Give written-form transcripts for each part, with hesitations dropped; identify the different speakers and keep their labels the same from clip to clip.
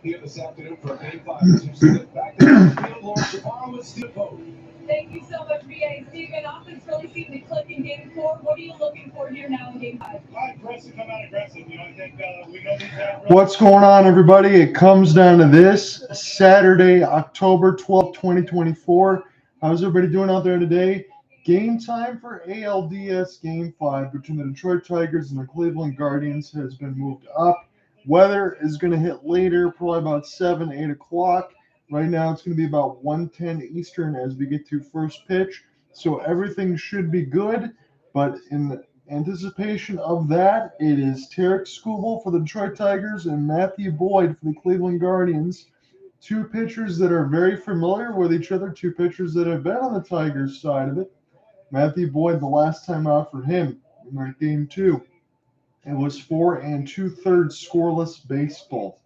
Speaker 1: here this afternoon for Game 5 as Houston gets back to the field. Lawrence Javon with Steve Pope.
Speaker 2: Thank you so much, BA. Steven, offense really seemed to click in Game 4. What are you looking for here now in Game 5?
Speaker 3: Aggressive, come out aggressive. You know, I think we know these have.
Speaker 4: What's going on, everybody? It comes down to this Saturday, October 12th, 2024. How's everybody doing out there today? Game time for ALDS Game 5 between the Detroit Tigers and the Cleveland Guardians has been moved up. Weather is going to hit later, probably about 7, 8 o'clock. Right now, it's going to be about 1:10 Eastern as we get to first pitch. So everything should be good, but in anticipation of that, it is Tarek Skubal for the Detroit Tigers and Matthew Boyd for the Cleveland Guardians. Two pitchers that are very familiar with each other, two pitchers that have been on the Tigers side of it. Matthew Boyd, the last time out for him in that Game 2, it was 4 2/3 scoreless baseball.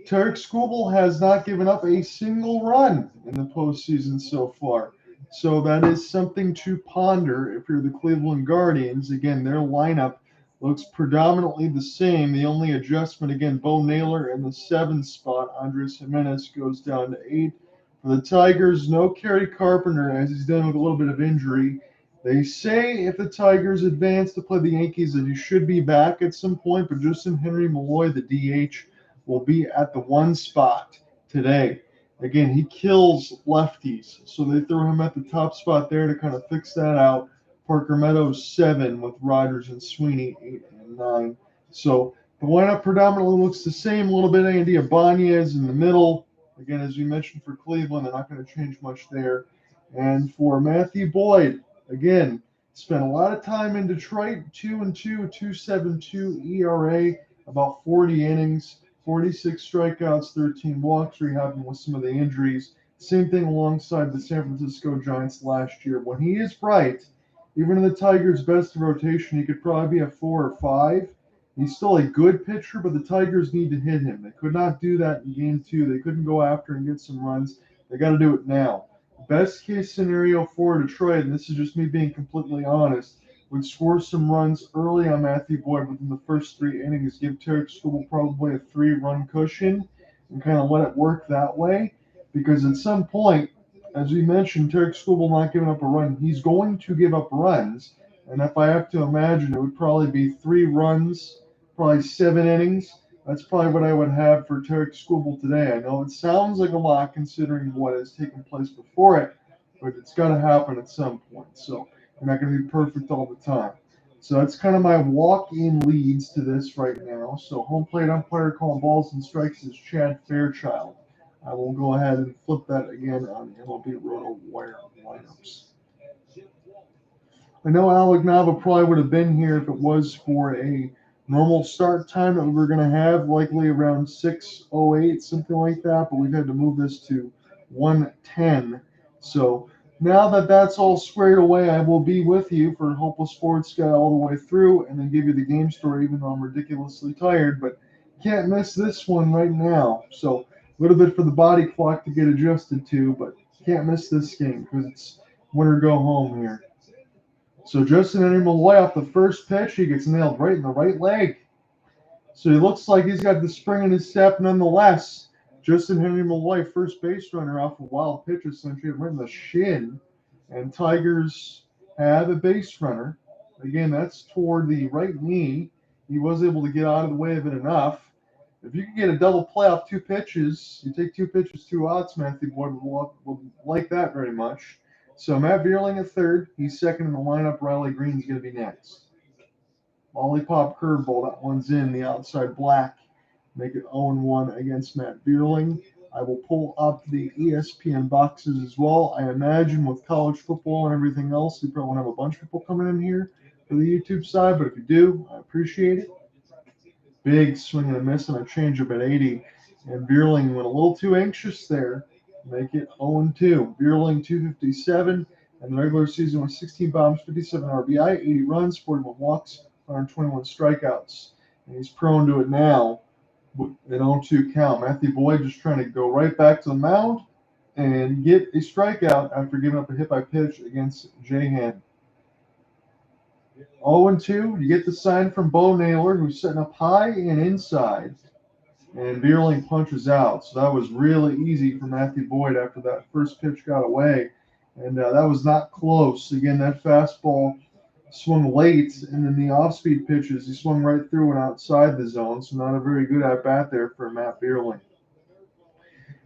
Speaker 4: Tarek Skubal has not given up a single run in the postseason so far. So that is something to ponder if you're the Cleveland Guardians. Again, their lineup looks predominantly the same. The only adjustment, again, Bo Naylor in the 7th spot. Andres Jimenez goes down to 8. For the Tigers, no Kerry Carpenter as he's dealing with a little bit of injury. They say if the Tigers advance to play the Yankees that he should be back at some point, but Justyn-Henry Malloy, the DH, will be at the 1 spot today. Again, he kills lefties, so they throw him at the top spot there to kind of fix that out. Parker Meadows 7 with Rogers and Sweeney 8 and 9. So the lineup predominantly looks the same. A little bit Andy Ibanez in the middle. Again, as we mentioned for Cleveland, they're not going to change much there. And for Matthew Boyd, again, spent a lot of time in Detroit, 2-2, 2.72 ERA, about 40 innings. 46 strikeouts, 13 walks, rehabbing with some of the injuries. Same thing alongside the San Francisco Giants last year. When he is bright, even in the Tigers' best rotation, he could probably be a 4 or 5. He's still a good pitcher, but the Tigers need to hit him. They could not do that in Game 2. They couldn't go after and get some runs. They got to do it now. Best case scenario for Detroit, and this is just me being completely honest, would score some runs early on Matthew Boyd within the first 3 innings, give Tarek Skubal probably a 3-run cushion and kind of let it work that way. Because at some point, as we mentioned, Tarek Skubal not giving up a run, he's going to give up runs. And if I have to imagine, it would probably be 3 runs, probably 7 innings. That's probably what I would have for Tarek Skubal today. I know it sounds like a lot considering what has taken place before it, but it's got to happen at some point. So they're not going to be perfect all the time. So that's kind of my walk-in leads to this right now. So home plate umpire calling balls and strikes is Chad Fairchild. I will go ahead and flip that again on MLB Roto Wire lineups. I know Alec Nava probably would have been here if it was for a normal start time that we were going to have, likely around 6:08, something like that, but we've had to move this to 1:10. So now that that's all squared away, I will be with you for Hopeless Sports Guy all the way through and then give you the game story, even though I'm ridiculously tired. But can't miss this one right now. So a little bit for the body clock to get adjusted to, but can't miss this game because it's win or go home here. So Justyn-Henry Malloy off the first pitch, he gets nailed right in the right leg. So he looks like he's got the spring in his step nonetheless. Justyn-Henry Malloy, first base runner off a wild pitch, essentially right in the shin. And Tigers have a base runner. Again, that's toward the right knee. He was able to get out of the way of it enough. If you can get a double play off 2 pitches, you take 2 pitches, 2 outs, Matthew Boyd would like that very much. So Matt Vierling at third. He's second in the lineup. Riley Greene's going to be next. Lollipop curveball. That one's in the outside black. Make it 0-1 against Matt Vierling. I will pull up the ESPN boxes as well. I imagine with college football and everything else, you probably won't have a bunch of people coming in here for the YouTube side, but if you do, I appreciate it. Big swing and a miss on a changeup at 80. And Vierling went a little too anxious there. Make it 0-2. Vierling 257, and the regular season was 16 bombs, 57 RBI, 80 runs, 41 walks, 121 strikeouts. And he's prone to it now with an 0-2 count. Matthew Boyd just trying to go right back to the mound and get a strikeout after giving up a hit by pitch against Jahan. 0-2. You get the sign from Bo Naylor, who's setting up high and inside. And Vierling punches out. So that was really easy for Matthew Boyd after that first pitch got away. And that was not close. Again, that fastball swung late, and then the off-speed pitches, he swung right through and outside the zone. So not a very good at-bat there for Matt Vierling.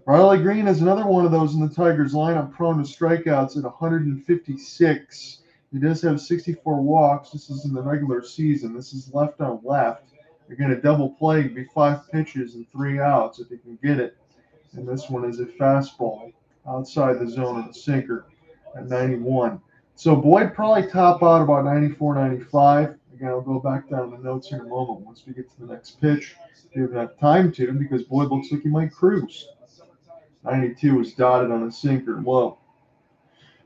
Speaker 4: Riley Greene is another one of those in the Tigers lineup prone to strikeouts at 156. He does have 64 walks. This is in the regular season. This is left on left. Again, a double play would be 5 pitches and 3 outs if he can get it. And this one is a fastball outside the zone of the sinker at 91. So Boyd probably top out about 94, 95. Again, I'll go back down the notes in a moment once we get to the next pitch. We have enough time to because Boyd looks like he might cruise. 92 is dotted on a sinker low.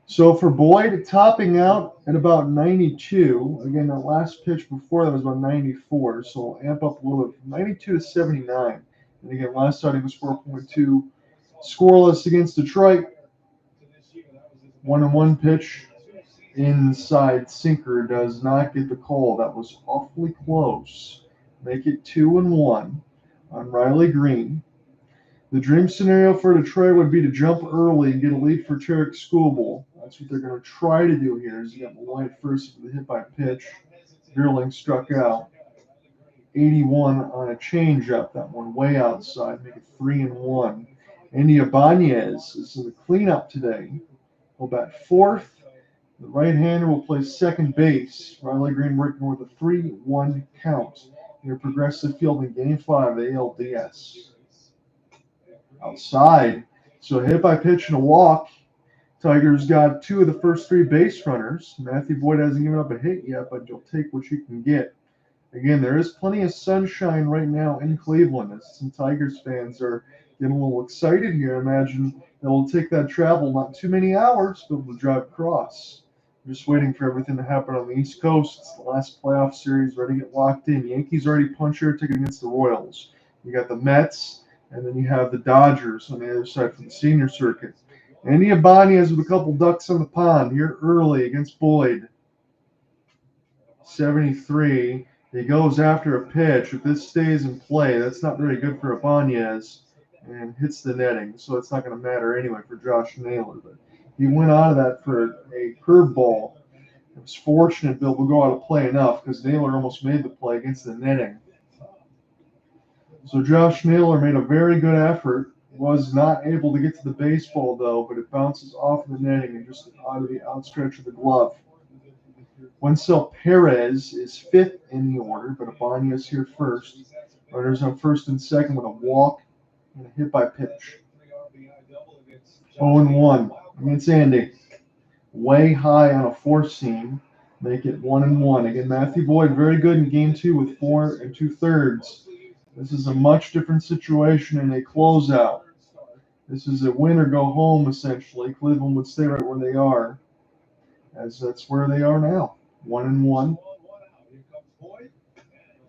Speaker 4: So for Boyd, topping out at about 92. Again, that last pitch before that was about 94. So I'll amp up a little bit from 92 to 79. And again, last outing was 4.2 scoreless against Detroit. 1-1 pitch inside sinker does not get the call. That was awfully close. Make it 2-1 on Riley Greene. The dream scenario for Detroit would be to jump early and get a lead for Tarek Skubal. That's what they're going to try to do here. Is you got Malloy at first for the hit by pitch. Vierling struck out. 81 on a changeup. That one way outside. Make it 3-1. Andy Ibanez is in the cleanup today. He'll bat fourth. The right-hander will play second base. Riley Greene working with a 3-1 count near Progressive Field in Game 5 of the ALDS. Outside. So a hit by pitch and a walk. Tigers got 2 of the first 3 base runners. Matthew Boyd hasn't given up a hit yet, but you'll take what you can get. Again, there is plenty of sunshine right now in Cleveland as some Tigers fans are getting a little excited here. Imagine they'll take that travel, not too many hours, but we'll drive across. I'm just waiting for everything to happen on the East Coast. It's the last playoff series, ready to get locked in. Yankees already punched their ticket against the Royals. You got the Mets. And then you have the Dodgers on the other side for the senior circuit. Andy Ibanez with a couple ducks on the pond here early against Boyd. 73. He goes after a pitch. If this stays in play, that's not very good for Ibanez and hits the netting. So it's not going to matter anyway for Josh Naylor. But he went out of that for a curveball. It was fortunate Bill will go out of play enough because Naylor almost made the play against the netting. So Josh Naylor made a very good effort, was not able to get to the baseball though, but it bounces off the netting and just out of the outstretch of the glove. Wenceel Perez is 5th in the order, but Ibanez here first. Runners on first and second with a walk and a hit by pitch. 0-1 against Andy. Way high on a 4-seam. Make it 1-1. Again, Matthew Boyd very good in game 2 with 4 2/3. This is a much different situation in a closeout. This is a win or go home, essentially. Cleveland would stay right where they are, as that's where they are now. 1-1.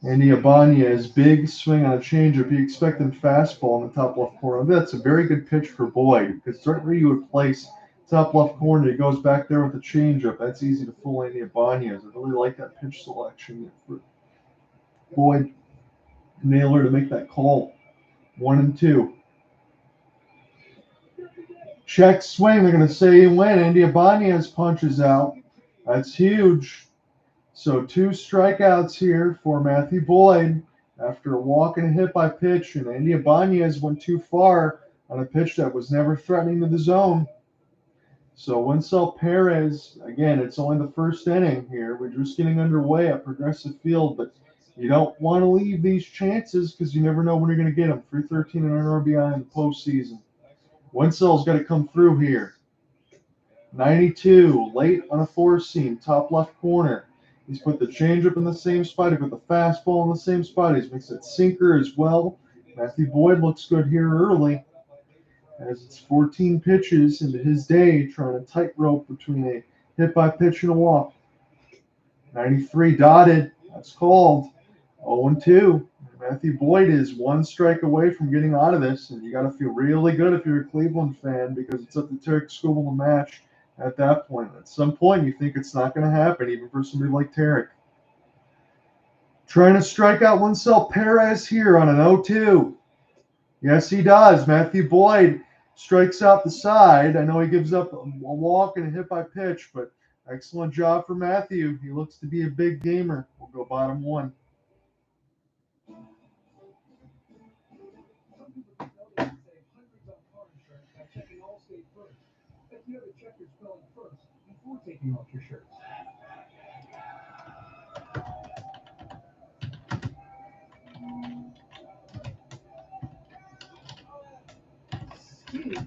Speaker 4: Andy Ibanez, big swing on a changeup. He expected fastball in the top left corner. That's a very good pitch for Boyd, because it's right where you would place top left corner. He goes back there with the changeup. That's easy to fool Andy Ibanez. I really like that pitch selection for Boyd. Naylor to make that call. 1-2. Check swing. They're going to say he went. Andy Ibanez punches out. That's huge. So 2 strikeouts here for Matthew Boyd after a walk and a hit by pitch. And Andy Ibanez went too far on a pitch that was never threatening to the zone. So Wenceel Perez, again, it's only the first inning here. We're just getting underway at Progressive Field, but you don't want to leave these chances because you never know when you're going to get them. 313 and an RBI in the postseason. Wenceel's got to come through here. 92, late on a 4-seam, top left corner. He's put the changeup in the same spot. He put the fastball in the same spot. He's mixed that sinker as well. Matthew Boyd looks good here early, as it's 14 pitches into his day, trying to tightrope between a hit by pitch and a walk. 93 dotted. That's called. 0-2. Matthew Boyd is 1 strike away from getting out of this, and you got to feel really good if you're a Cleveland fan because it's up to Tarek Skubal to match at that point. At some point, you think it's not going to happen, even for somebody like Tarek. Trying to strike out Wenceel Perez here on an 0-2. Yes, he does. Matthew Boyd strikes out the side. I know he gives up a walk and a hit by pitch, but excellent job for Matthew. He looks to be a big gamer. We'll go bottom one.
Speaker 1: Some people think they can save hundreds on car insurance by checking Allstate first. But you have to check your spelling first before taking off your shirts. Skinny,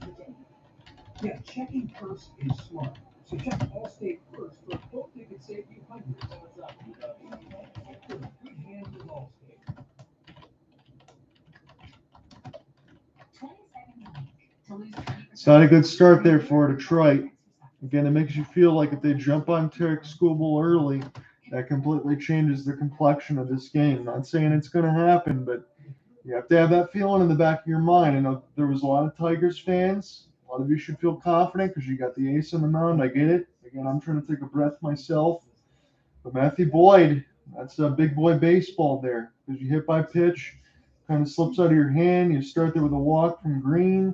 Speaker 1: yeah, checking first is smart. So check Allstate first for a quote that could save you hundreds. What's up? Good hand with Allstate.
Speaker 2: 27 to lose 20%.
Speaker 4: It's not a good start there for Detroit. Again, it makes you feel like if they jump on Tarek Skubal early, that completely changes the complexion of this game. Not saying it's going to happen, but you have to have that feeling in the back of your mind. I know there was a lot of Tigers fans. A lot of you should feel confident because you got the ace on the mound. I get it. Again, I'm trying to take a breath myself. But Matthew Boyd, that's a big boy baseball there. Because you hit by pitch, kind of slips out of your hand. You start there with a walk from Greene,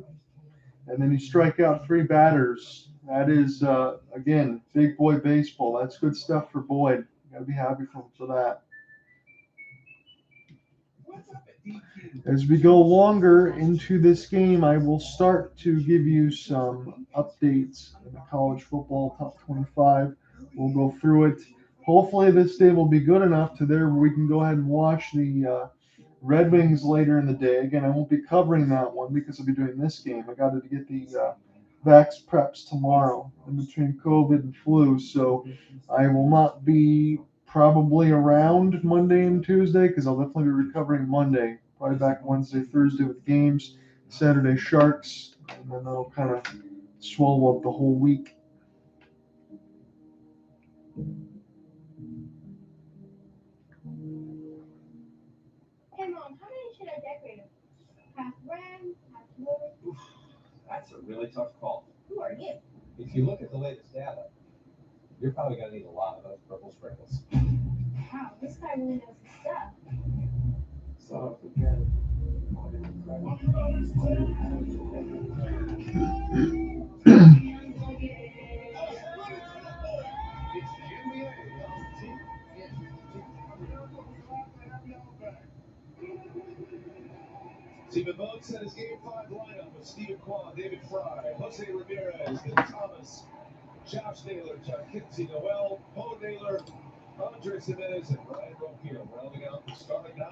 Speaker 4: and then you strike out 3 batters. That is, again, big boy baseball. That's good stuff for Boyd. You got to be happy for that. As we go longer into this game, I will start to give you some updates in the college football top 25. We'll go through it. Hopefully this day will be good enough to there where we can go ahead and watch the Red Wings later in the day. Again, I won't be covering that one because I'll be doing this game. I got to get the vax preps tomorrow in between COVID and flu, so I will not be probably around Monday and Tuesday because I'll definitely be recovering Monday. Probably back Wednesday, Thursday with games, Saturday Sharks, and then that'll kind of swallow up the whole week.
Speaker 2: Hey Mom, how many should I decorate them? Half red, half blue.
Speaker 1: That's a really tough call.
Speaker 2: Who are you?
Speaker 1: If you look at the latest data, you're probably going to need a lot of those purple sprinkles.
Speaker 2: Wow, this guy really knows his stuff.
Speaker 1: So forget it. Stephen Bogue set his Game 5 lineup with Stephen Kwan, David Fry, Jose Ramirez, Ben Thomas, Josh Naylor, John Kinsey, Noel, Paul Naylor, Andres Ibanez, and Ryan Rompino rounding out the starting 9.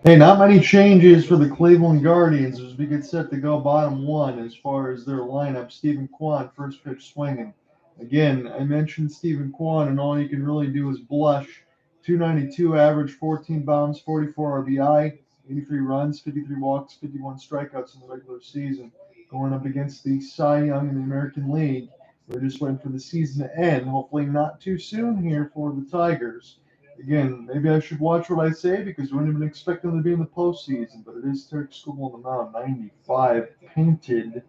Speaker 4: Hey, not many changes for the Cleveland Guardians as we get set to go bottom one as far as their lineup. Stephen Kwan, first pitch swinging. Again, I mentioned Stephen Kwan, and all you can really do is blush. 292 average, 14 bombs, 44 RBI, 83 runs, 53 walks, 51 strikeouts in the regular season. Going up against the Cy Young in the American League. We're just waiting for the season to end. Hopefully not too soon here for the Tigers. Again, maybe I should watch what I say because we wouldn't even expect them to be in the postseason, but it is Tarek Skubal on the mound, 95 painted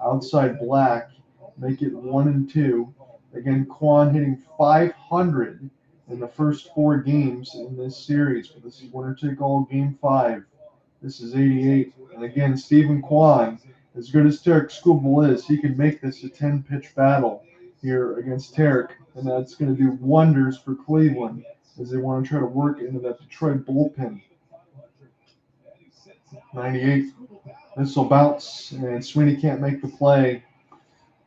Speaker 4: outside black, make it 1-2. Again, Kwan hitting 500 in the first 4 games in this series, but this is winner take all game 5. This is 88, and again, Stephen Kwan, as good as Tarek Skubal is, he can make this a 10-pitch battle here against Tarek, and that's going to do wonders for Cleveland as they want to try to work into that Detroit bullpen. 98. This will bounce, and Sweeney can't make the play.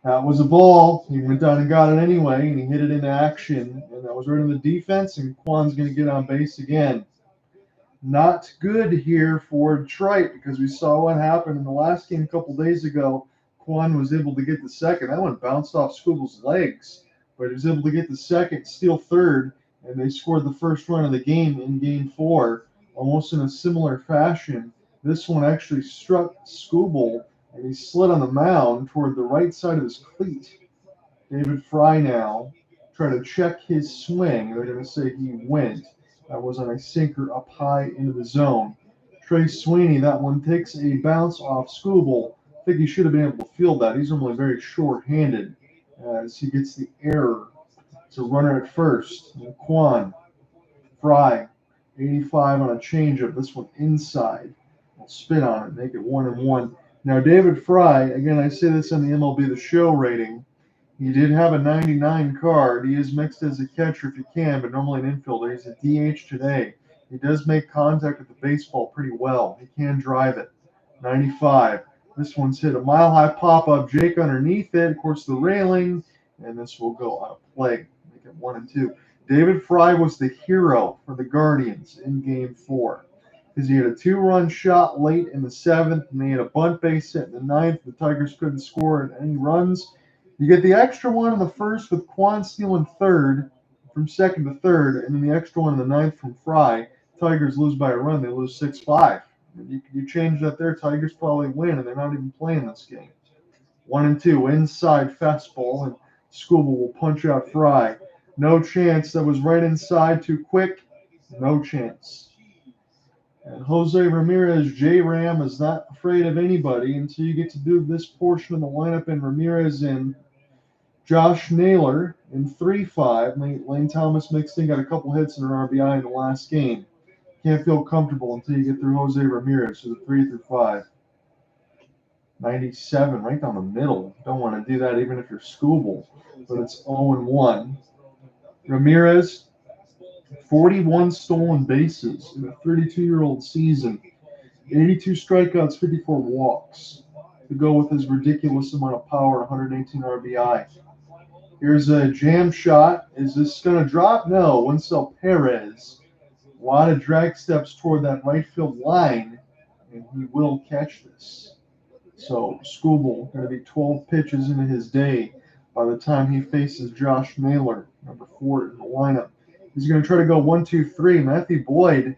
Speaker 4: That was a ball. He went down and got it anyway, and he hit it into action, and that was right in the defense, and Kwan's going to get on base again. Not good here for Detroit because we saw what happened in the last game a couple days ago. Kwan was able to get the second. That one bounced off Skubal's legs, but he was able to get the second, steal third, and they scored the first run of the game in game 4, almost in a similar fashion. This one actually struck Skubal, and he slid on the mound toward the right side of his cleat. David Fry now try to check his swing. They're going to say he went. That was on a sinker up high into the zone. Trey Sweeney, that one takes a bounce off Skubal. I think he should have been able to field that. He's normally very short-handed as he gets the error. It's a runner at first. And Kwan, Fry, 85 on a changeup. This one inside. Will spit on it, make it 1-1. Now, David Fry, again, I say this on the MLB The Show rating. He did have a 99 card. He is mixed as a catcher if you can, but normally an infielder. He's a DH today. He does make contact with the baseball pretty well. He can drive it. 95. This one's hit a mile-high pop-up. Jake underneath it. Of course, the railing. And this will go out of play. Make it 1-2. David Fry was the hero for the Guardians in Game 4. Because he had a 2-run shot late in the 7th, and they had a bunt base hit in the 9th. The Tigers couldn't score any runs. You get the extra one in the 1st with Quan stealing 3rd from 2nd to 3rd, and then the extra one in the 9th from Fry. Tigers lose by a run. They lose 6-5. You change that there, Tigers probably win, and they're not even playing this game. 1-2, inside fastball, and Skubal will punch out Fry. No chance. That was right inside, too quick. No chance. And Jose Ramirez, J-Ram, is not afraid of anybody until you get to do this portion of the lineup, and Ramirez and Josh Naylor in 3-5. Lane Thomas mixed in, got a couple hits and an RBI in the last game. Can't feel comfortable until you get through Jose Ramirez, so the 3-5. 97, right down the middle. Don't want to do that even if you're Skubal, but it's 0-1. Ramirez, 41 stolen bases in a 32-year-old season, 82 strikeouts, 54 walks to go with his ridiculous amount of power, 118 RBI. Here's a jam shot. Is this going to drop? No. Wenceel Perez. A lot of drag steps toward that right field line, and he will catch this. So Skubal going to be 12 pitches into his day by the time he faces Josh Naylor, number 4 in the lineup. He's going to try to go 1-2-3. Matthew Boyd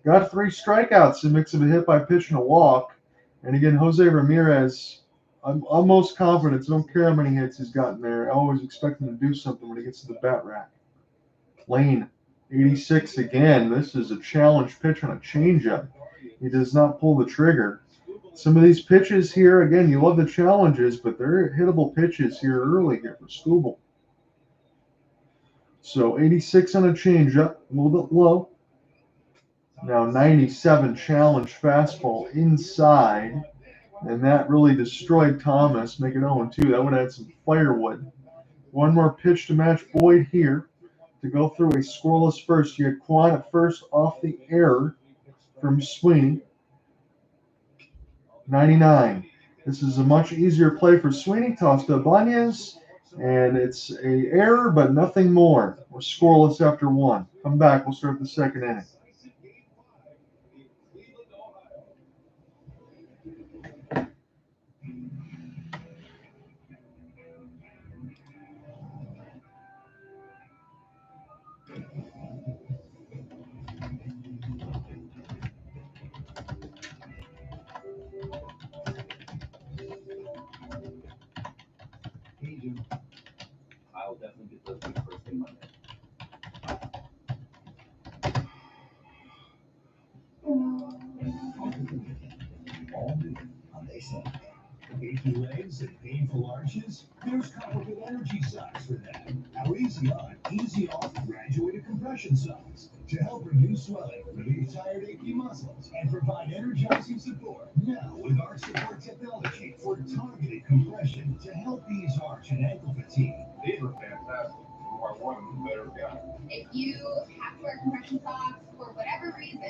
Speaker 4: got 3 strikeouts in mix of a hit by pitch and a walk. And again, Jose Ramirez, I'm most confident. I don't care how many hits he's gotten there. I always expect him to do something when he gets to the bat rack. Lane, 86 again. This is a challenge pitch on a changeup. He does not pull the trigger. Some of these pitches here, again, you love the challenges, but they're hittable pitches here early here for Skubal. So 86 on a changeup, a little bit low. Now 97 challenge fastball inside, and that really destroyed Thomas, make it 0-2. That would add some firewood. One more pitch to match Boyd here to go through a scoreless first. You had Quan at first off the error from Sweeney. 99. This is a much easier play for Sweeney. Toss to Ibanez. And it's a error, but nothing more. We're scoreless after 1. Come back. We'll start the second inning.
Speaker 5: I'll definitely get those things first thing Monday.
Speaker 1: All new on They Say. Achy legs and painful arches? There's complicated energy socks for that. Our easy on, easy off graduated compression socks to help reduce swelling, relieve tired, achy muscles, and provide energizing support. Now with arch support technology for targeted compression to help ease arch and ankle fatigue.
Speaker 6: These are fantastic. I want them better guy.
Speaker 2: If you have to wear compression socks for whatever reason,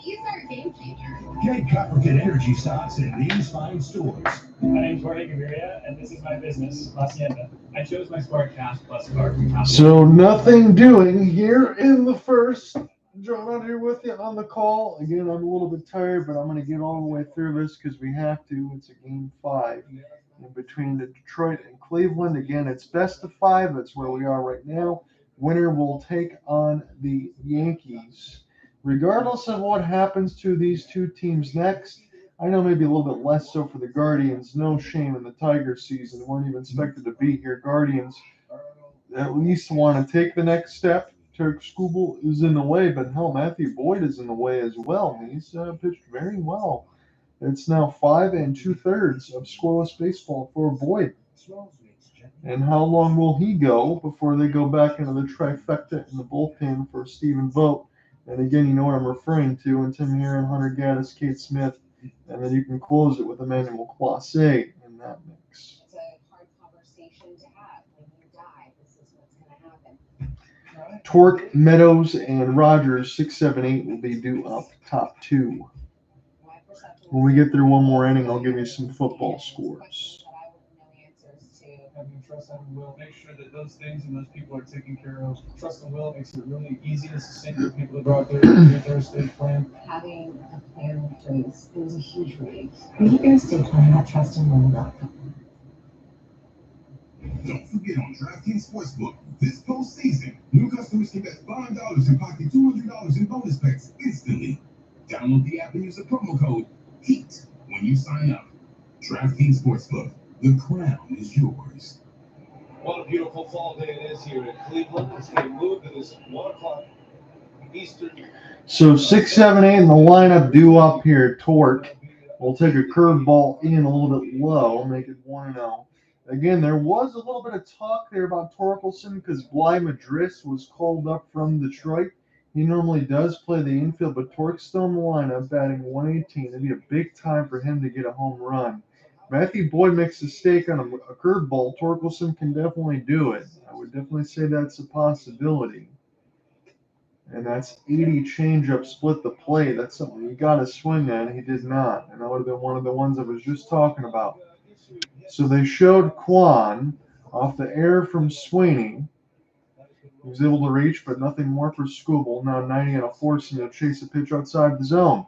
Speaker 2: these are a game changer.
Speaker 1: Get Copperkit energy socks in these fine stores.
Speaker 3: My name's Jorge Gaviria, and this is my business, La Hacienda. I chose my Smart Cash Plus card from Costco.
Speaker 4: So nothing doing here in the first. John out here with you on the call. Again, I'm a little bit tired, but I'm going to get all the way through this because we have to. It's a game 5 in between the Detroit and Cleveland. Again, it's best of 5. That's where we are right now. Winner will take on the Yankees. Regardless of what happens to these two teams next, I know maybe a little bit less so for the Guardians. No shame in the Tigers season. They weren't even expected to be here. Guardians at least want to take the next step. Turk Skubal is in the way, but hell, Matthew Boyd is in the way as well. He's pitched very well. It's now 5 2/3 of scoreless baseball for Boyd. And how long will he go before they go back into the trifecta in the bullpen for Stephen Vogt? And again, you know what I'm referring to. And Tim Herron, Hunter Gaddis, Kate Smith, And then you can close it with Emmanuel Clase in that mix.
Speaker 7: It's a hard conversation to have. When you die, this is what's going to happen.
Speaker 4: Torque, Meadows, and Rogers 6, 7, 8 will be due up top 2. When we get through one more inning, I'll give you some football scores.
Speaker 3: Having trust and will, make sure that those things and those people are taken care of. Trust and will makes it really easy and succinct for people to go out there and do their stage plan.
Speaker 7: Having a plan in place, it was a huge relief. Are you going to stay playing that trust and will about?
Speaker 8: Don't forget on DraftKings Sportsbook, this postseason, new customers can bet $5 and pocket $200 in bonus bets instantly. Download the app and use the promo code HEAT when you sign up. DraftKings Sportsbook, the crown is yours.
Speaker 1: What a beautiful fall day it is here in Cleveland. It's getting moved to this 1 o'clock Eastern.
Speaker 4: So 6, 7, 8 in the lineup due up here. Torque will take a curveball in a little bit low, make it 1-0. Again, there was a little bit of talk there about Torkelson because Bly Madris was called up from Detroit. He normally does play the infield, but Torque's still in the lineup, batting 118. It'd be a big time for him to get a home run. Matthew Boyd makes a mistake on a curveball. Torkelson can definitely do it. I would definitely say that's a possibility. And that's 80 changeup split the play. That's something you got to swing at. He did not. And that would have been one of the ones I was just talking about. So they showed Quan off the air from Sweeney. He was able to reach, but nothing more for Skubal. Now 90 on a forcing to chase a pitch outside the zone.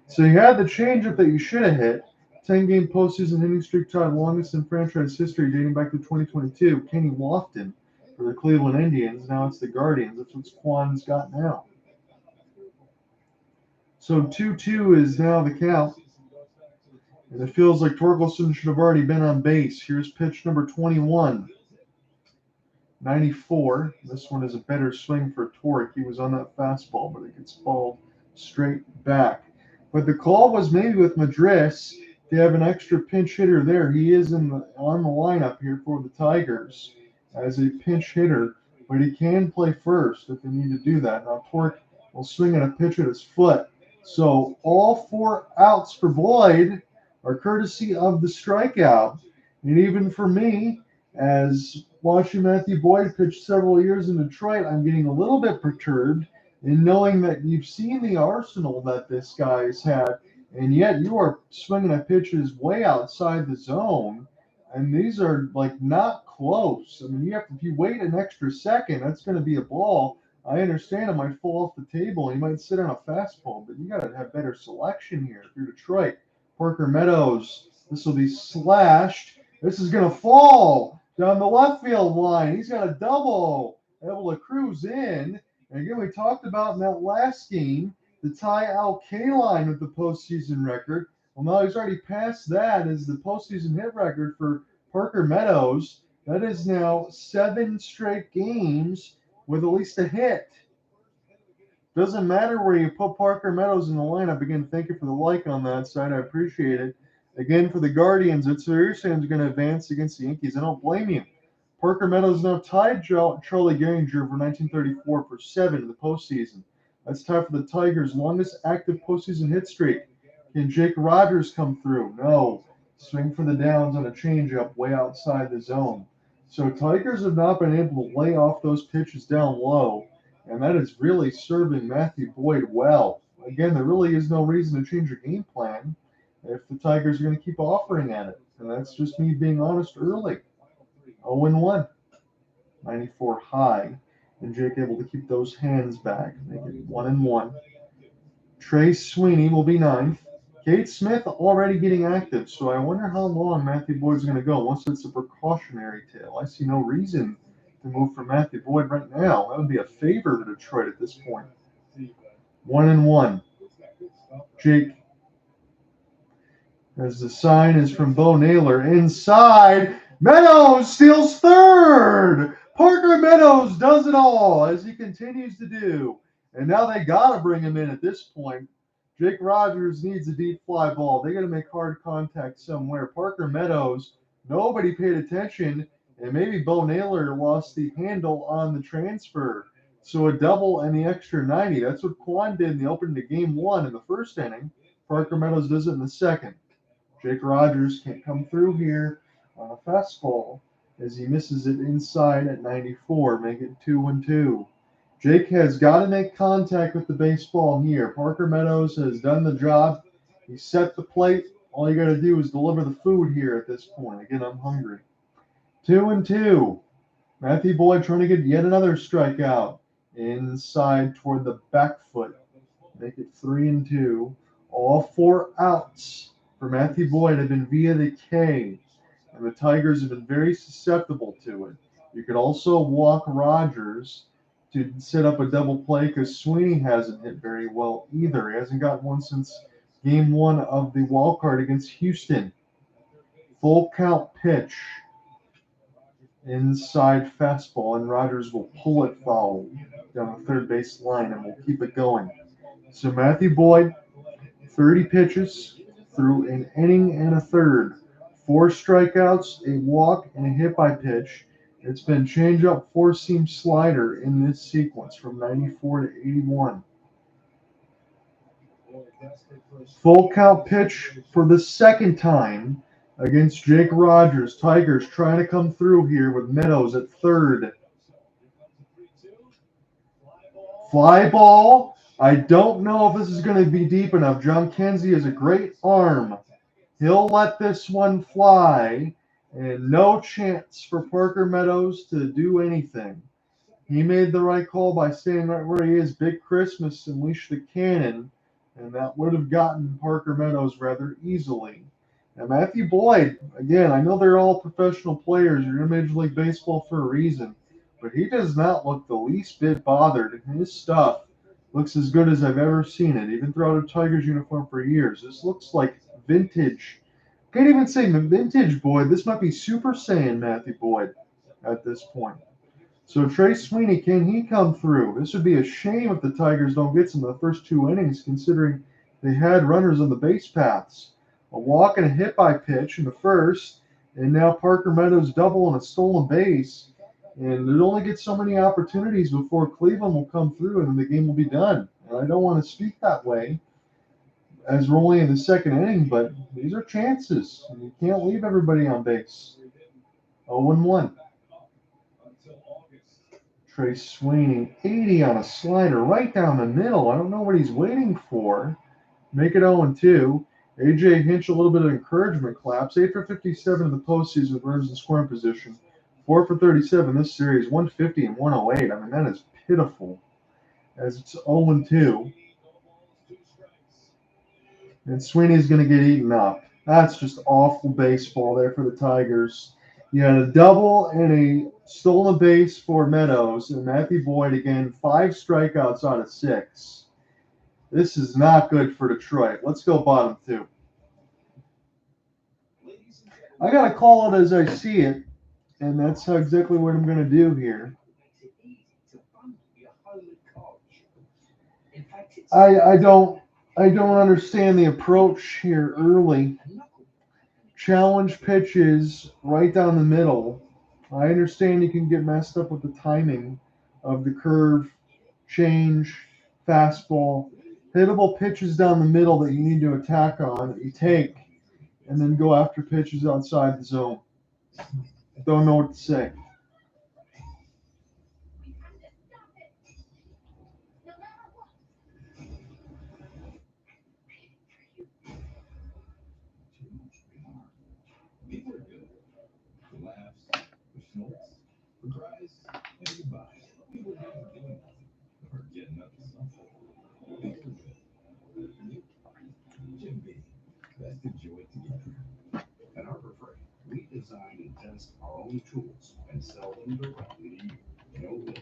Speaker 4: So you had the changeup that you should have hit. 10-game postseason hitting streak tied longest in franchise history dating back to 2022. Kenny Lofton for the Cleveland Indians. Now it's the Guardians. That's what Quan's got now. So 2-2 is now the count. And it feels like Torkelson should have already been on base. Here's pitch number 21. 94. This one is a better swing for Torque. He was on that fastball, but it gets balled straight back. But the call was maybe with Madris. They have an extra pinch hitter there. He is on the lineup here for the Tigers as a pinch hitter, but he can play first if they need to do that. Now Torque will swing at a pitch at his foot. So all 4 outs for Boyd are courtesy of the strikeout. And even for me, as watching Matthew Boyd pitch several years in Detroit, I'm getting a little bit perturbed in knowing that you've seen the arsenal that this guy has had, and yet you are swinging at pitches way outside the zone, and these are like not close. I mean, if you wait an extra second, that's going to be a ball. I understand it might fall off the table and you might sit on a fastball, but you got to have better selection here. If you're Detroit, Parker Meadows, this will be slashed. This is going to fall down the left field line. He's got a double, able to cruise in. And again, we talked about in that last game, the Ty Al Kaline with the postseason record. Well, now he's already passed that as the postseason hit record for Parker Meadows. That is now 7 straight games with at least a hit. Doesn't matter where you put Parker Meadows in the lineup. Again, thank you for the like on that side. I appreciate it. Again, for the Guardians, it's Vierling going to advance against the Yankees. I don't blame you. Parker Meadows now tied Charlie Gehringer for 1934 for 7 in the postseason. That's tied for the Tigers' longest active postseason hit streak. Can Jake Rogers come through? No. Swing for the downs on a changeup way outside the zone. So Tigers have not been able to lay off those pitches down low, and that is really serving Matthew Boyd well. Again, there really is no reason to change your game plan if the Tigers are going to keep offering at it. And that's just me being honest early. 0-1. 94 high. And Jake able to keep those hands back. Make it 1-1. Trey Sweeney will be 9th. Cade Smith already getting active, so I wonder how long Matthew Boyd's going to go once it's a precautionary tail. I see no reason to move for Matthew Boyd right now. That would be a favor to Detroit at this point. 1-1. Jake, as the sign is from Bo Naylor, inside. Meadows steals third. Parker Meadows does it all, as he continues to do. And now they got to bring him in at this point. Jake Rogers needs a deep fly ball. They got to make hard contact somewhere. Parker Meadows, nobody paid attention, and maybe Bo Naylor lost the handle on the transfer. So a double and the extra 90. That's what Quan did in the opening to game 1 in the first inning. Parker Meadows does it in the second. Jake Rogers can't come through here on a fastball as he misses it inside at 94, make it 2-2. Jake has got to make contact with the baseball here. Parker Meadows has done the job. He set the plate. All you got to do is deliver the food here at this point. Again, I'm hungry. 2-2. Matthew Boyd trying to get yet another strikeout inside toward the back foot. Make it 3-2. All 4 outs for Matthew Boyd have been via the K, and the Tigers have been very susceptible to it. You could also walk Rogers to set up a double play because Sweeney hasn't hit very well either. He hasn't gotten one since game 1 of the wild card against Houston. Full count pitch. Inside fastball, and Rogers will pull it foul down the third base line, and we'll keep it going. So Matthew Boyd, 30 pitches through an inning and a third. 4 strikeouts, a walk, and a hit by pitch. It's been change-up, 4-seam slider in this sequence from 94 to 81. Full count pitch for the second time against Jake Rogers. Tigers trying to come through here with Meadows at third. Fly ball. I don't know if this is going to be deep enough. John Kenzie has a great arm. He'll let this one fly, and no chance for Parker Meadows to do anything. He made the right call by staying right where he is. Big Christmas, unleash the cannon, and that would have gotten Parker Meadows rather easily. Now, Matthew Boyd, again, I know they're all professional players. You're in Major League Baseball for a reason, but he does not look the least bit bothered. His stuff looks as good as I've ever seen it, even throughout a Tigers uniform for years. This looks like vintage. Can't even say vintage Boyd. This might be Super Saiyan Matthew Boyd at this point. So Trey Sweeney, can he come through? This would be a shame if the Tigers don't get some of the first 2 innings, considering they had runners on the base paths. A walk and a hit by pitch in the first, and now Parker Meadows double and a stolen base. And it only gets so many opportunities before Cleveland will come through and then the game will be done. And I don't want to speak that way as we're only in the second inning, but these are chances. And you can't leave everybody on base. 0-1. Trey Sweeney, 80 on a slider right down the middle. I don't know what he's waiting for. Make it 0-2. A.J. Hinch, a little bit of encouragement claps. 8 for 57 in the postseason with runners in scoring position. 4 for 37 this series. 150 and 108. I mean, that is pitiful. As it's 0-2. And Sweeney's going to get eaten up. That's just awful baseball there for the Tigers. You had a double and a stolen base for Meadows. And Matthew Boyd, again, 5 strikeouts out of 6. This is not good for Detroit. Let's go bottom 2. I got to call it as I see it, and that's exactly what I'm going to do here. I don't understand the approach here early. Challenge pitches right down the middle. I understand you can get messed up with the timing of the curve, change, fastball. Hittable pitches down the middle that you need to attack on, that you take, and then go after pitches outside the zone. Don't know what to say.
Speaker 8: At Harbor Freight, we design and test our own tools and sell them directly to you. No middleman.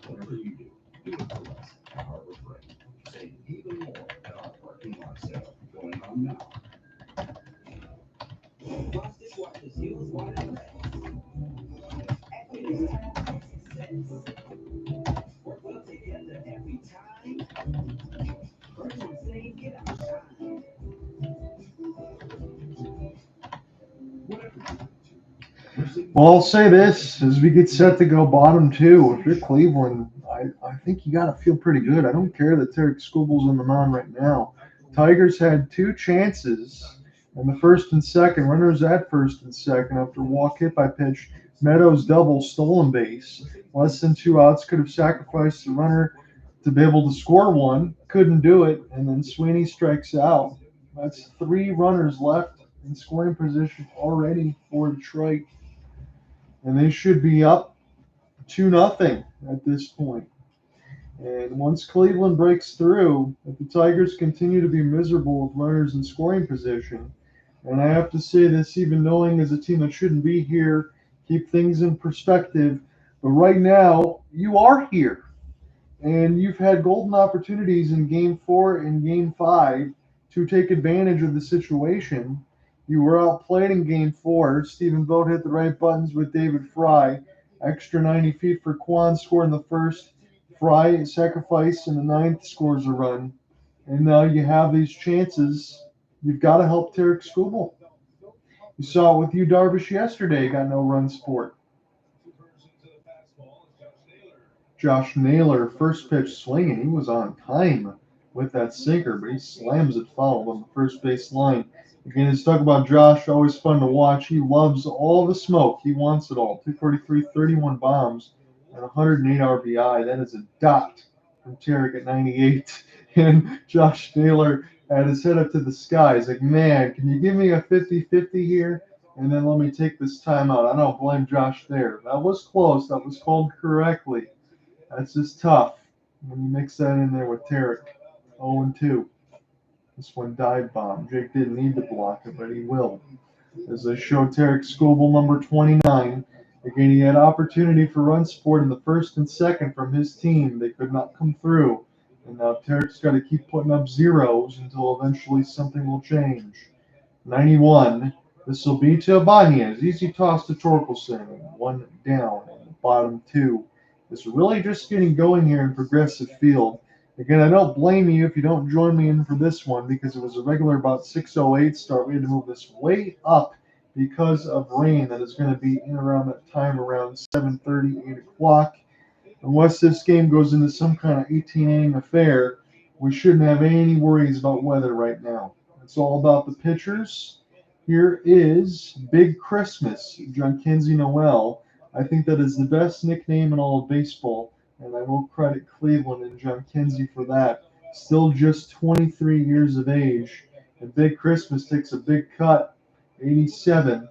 Speaker 8: Whatever you do, do it for us at Harbor Freight. Save even more at our parking lot sale going on now.
Speaker 9: Watch this, watch this. You was one of work well together every time. First one saying get out of time.
Speaker 4: Well, I'll say this as we get set to go bottom 2. If you're Cleveland, I think you got to feel pretty good. I don't care that Tarek Scooble's on the mound right now. Tigers had two chances in the first and second. Runners at first and second after walk hit by pitch. Meadows double, stolen base. Less than 2 outs. Could have sacrificed the runner to be able to score one. Couldn't do it. And then Sweeney strikes out. That's 3 runners left in scoring position already for Detroit. And they should be up 2-0 at this point. And once Cleveland breaks through, if the Tigers continue to be miserable with runners in scoring position, and I have to say this even knowing as a team that shouldn't be here, keep things in perspective, but right now you are here. And you've had golden opportunities in Game 4 and Game 5 to take advantage of the situation. You were outplayed in Game 4. Stephen Vogt hit the right buttons with David Fry. Extra 90 feet for Kwan scored in the first. Fry sacrifice in the 9th, scores a run. And now you have these chances. You've got to help Tarek Skubal. You saw it with Yu Darvish yesterday. Got no run support. Josh Naylor, first pitch swinging. He was on time with that sinker, but he slams it foul on the first base line. Again, let's talk about Josh. Always fun to watch. He loves all the smoke. He wants it all. 243, 31 bombs, and 108 RBI. That is a dot from Tarek at 98. And Josh Naylor had his head up to the sky. He's like, man, can you give me a 50-50 here? And then let me take this timeout. I don't blame Josh there. That was close. That was called correctly. That's just tough when you mix that in there with Tarek. 0-2. This one dive bomb. Jake didn't need to block it, but he will. As they show Tarek Skubal, number 29. Again, he had opportunity for run support in the first and second from his team. They could not come through. And now Tarek's got to keep putting up zeros until eventually something will change. 91. This will be to Ibanez. Easy toss to Torkelson. 1 down in the bottom 2. It's really just getting going here in Progressive Field. Again, I don't blame you if you don't join me in for this one because it was a regular about 6:08 start. We had to move this way up because of rain that is going to be in around that time, around 7:30, 8 o'clock. Unless this game goes into some kind of 18-inning affair, we shouldn't have any worries about weather right now. It's all about the pitchers. Here is Big Christmas, Justyn-Henry Malloy. I think that is the best nickname in all of baseball, and I will credit Cleveland and Justyn-Henry for that. Still just 23 years of age, and Big Christmas takes a big cut, 87.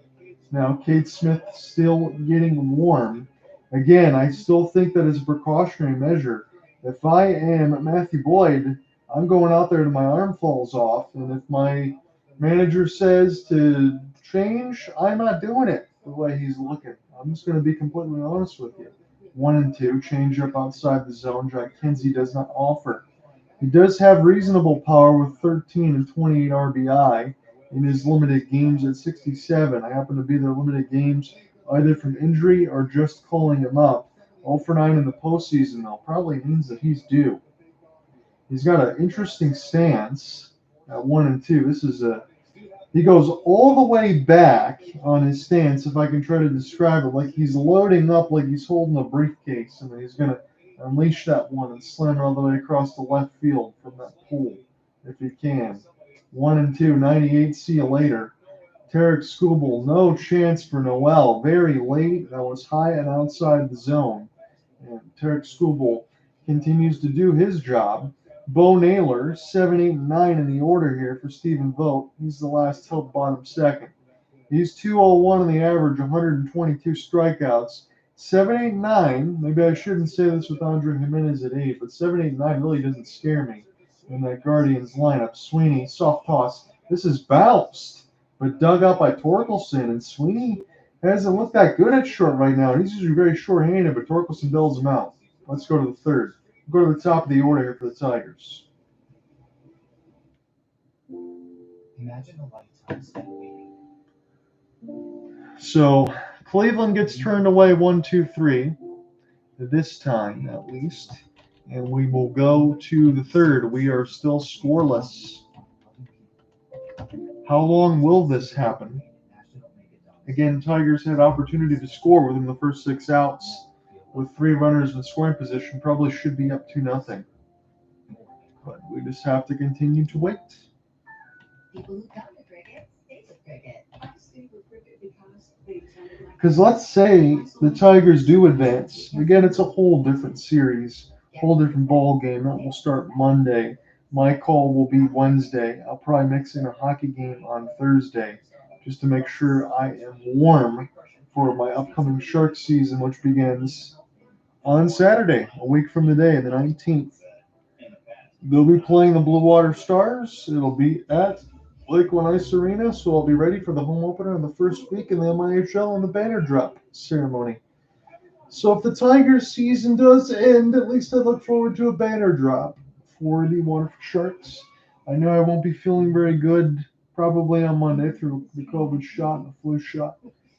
Speaker 4: Now Cade Smith still getting warm. Again, I still think that is a precautionary measure. If I am Matthew Boyd, I'm going out there till my arm falls off, and if my manager says to change, I'm not doing it the way he's looking. I'm just going to be completely honest with you. 1-2, change up outside the zone. Justyn-Henry does not offer. He does have reasonable power with 13 and 28 RBI in his limited games at 67. I happen to be their limited games either from injury or just calling him up. 0 for 9 in the postseason, though, probably means that he's due. He's got an interesting stance at 1-2. This is he goes all the way back on his stance, if I can try to describe it, like he's loading up like he's holding a briefcase, and then he's going to unleash that one and slam it all the way across the left field from that pool, if he can. 1-2, 98, see you later. Tarek Skubal, no chance for Noel. Very late. That was high and outside the zone. And Tarek Skubal continues to do his job. Bo Naylor, 7, 8, and 9 in the order here for Stephen Vogt. He's the last help bottom second. He's 201 on the average, 122 strikeouts. 7, 8, 9. Maybe I shouldn't say this with Andre Jimenez at 8, but 7, 8, 9 really doesn't scare me in that Guardians lineup. Sweeney, soft toss. This is bounced, but dug out by Torkelson. And Sweeney hasn't looked that good at short right now. He's usually very short-handed, but Torkelson bails him out. Let's go to the third. We'll go to the top of the order here for the Tigers.
Speaker 9: Imagine a lifetime spent waiting.
Speaker 4: So Cleveland gets turned away 1-2-3 this time at least, and we will go to the third. We are still scoreless. How long will this happen? Again, Tigers had opportunity to score within the first 6 outs with 3 runners in scoring position. Probably should be up 2-0, but we just have to continue to wait.
Speaker 7: People who come to cricket stay with cricket.
Speaker 9: I stayed with cricket because they sounded like.
Speaker 4: Because let's say the Tigers do advance. Again, it's a whole different series, whole different ball game. That will start Monday. My call will be Wednesday. I'll probably mix in a hockey game on Thursday just to make sure I am warm for my upcoming Shark season, which begins on Saturday, a week from today, the 19th. They'll be playing the Blue Water Stars. It'll be at Lakeland Ice Arena, so I'll be ready for the home opener in the first week in the MIHL and the banner drop ceremony. So if the Tigers season does end, at least I look forward to a banner drop for the Water Sharks. I know I won't be feeling very good probably on Monday through the COVID shot and the flu shot.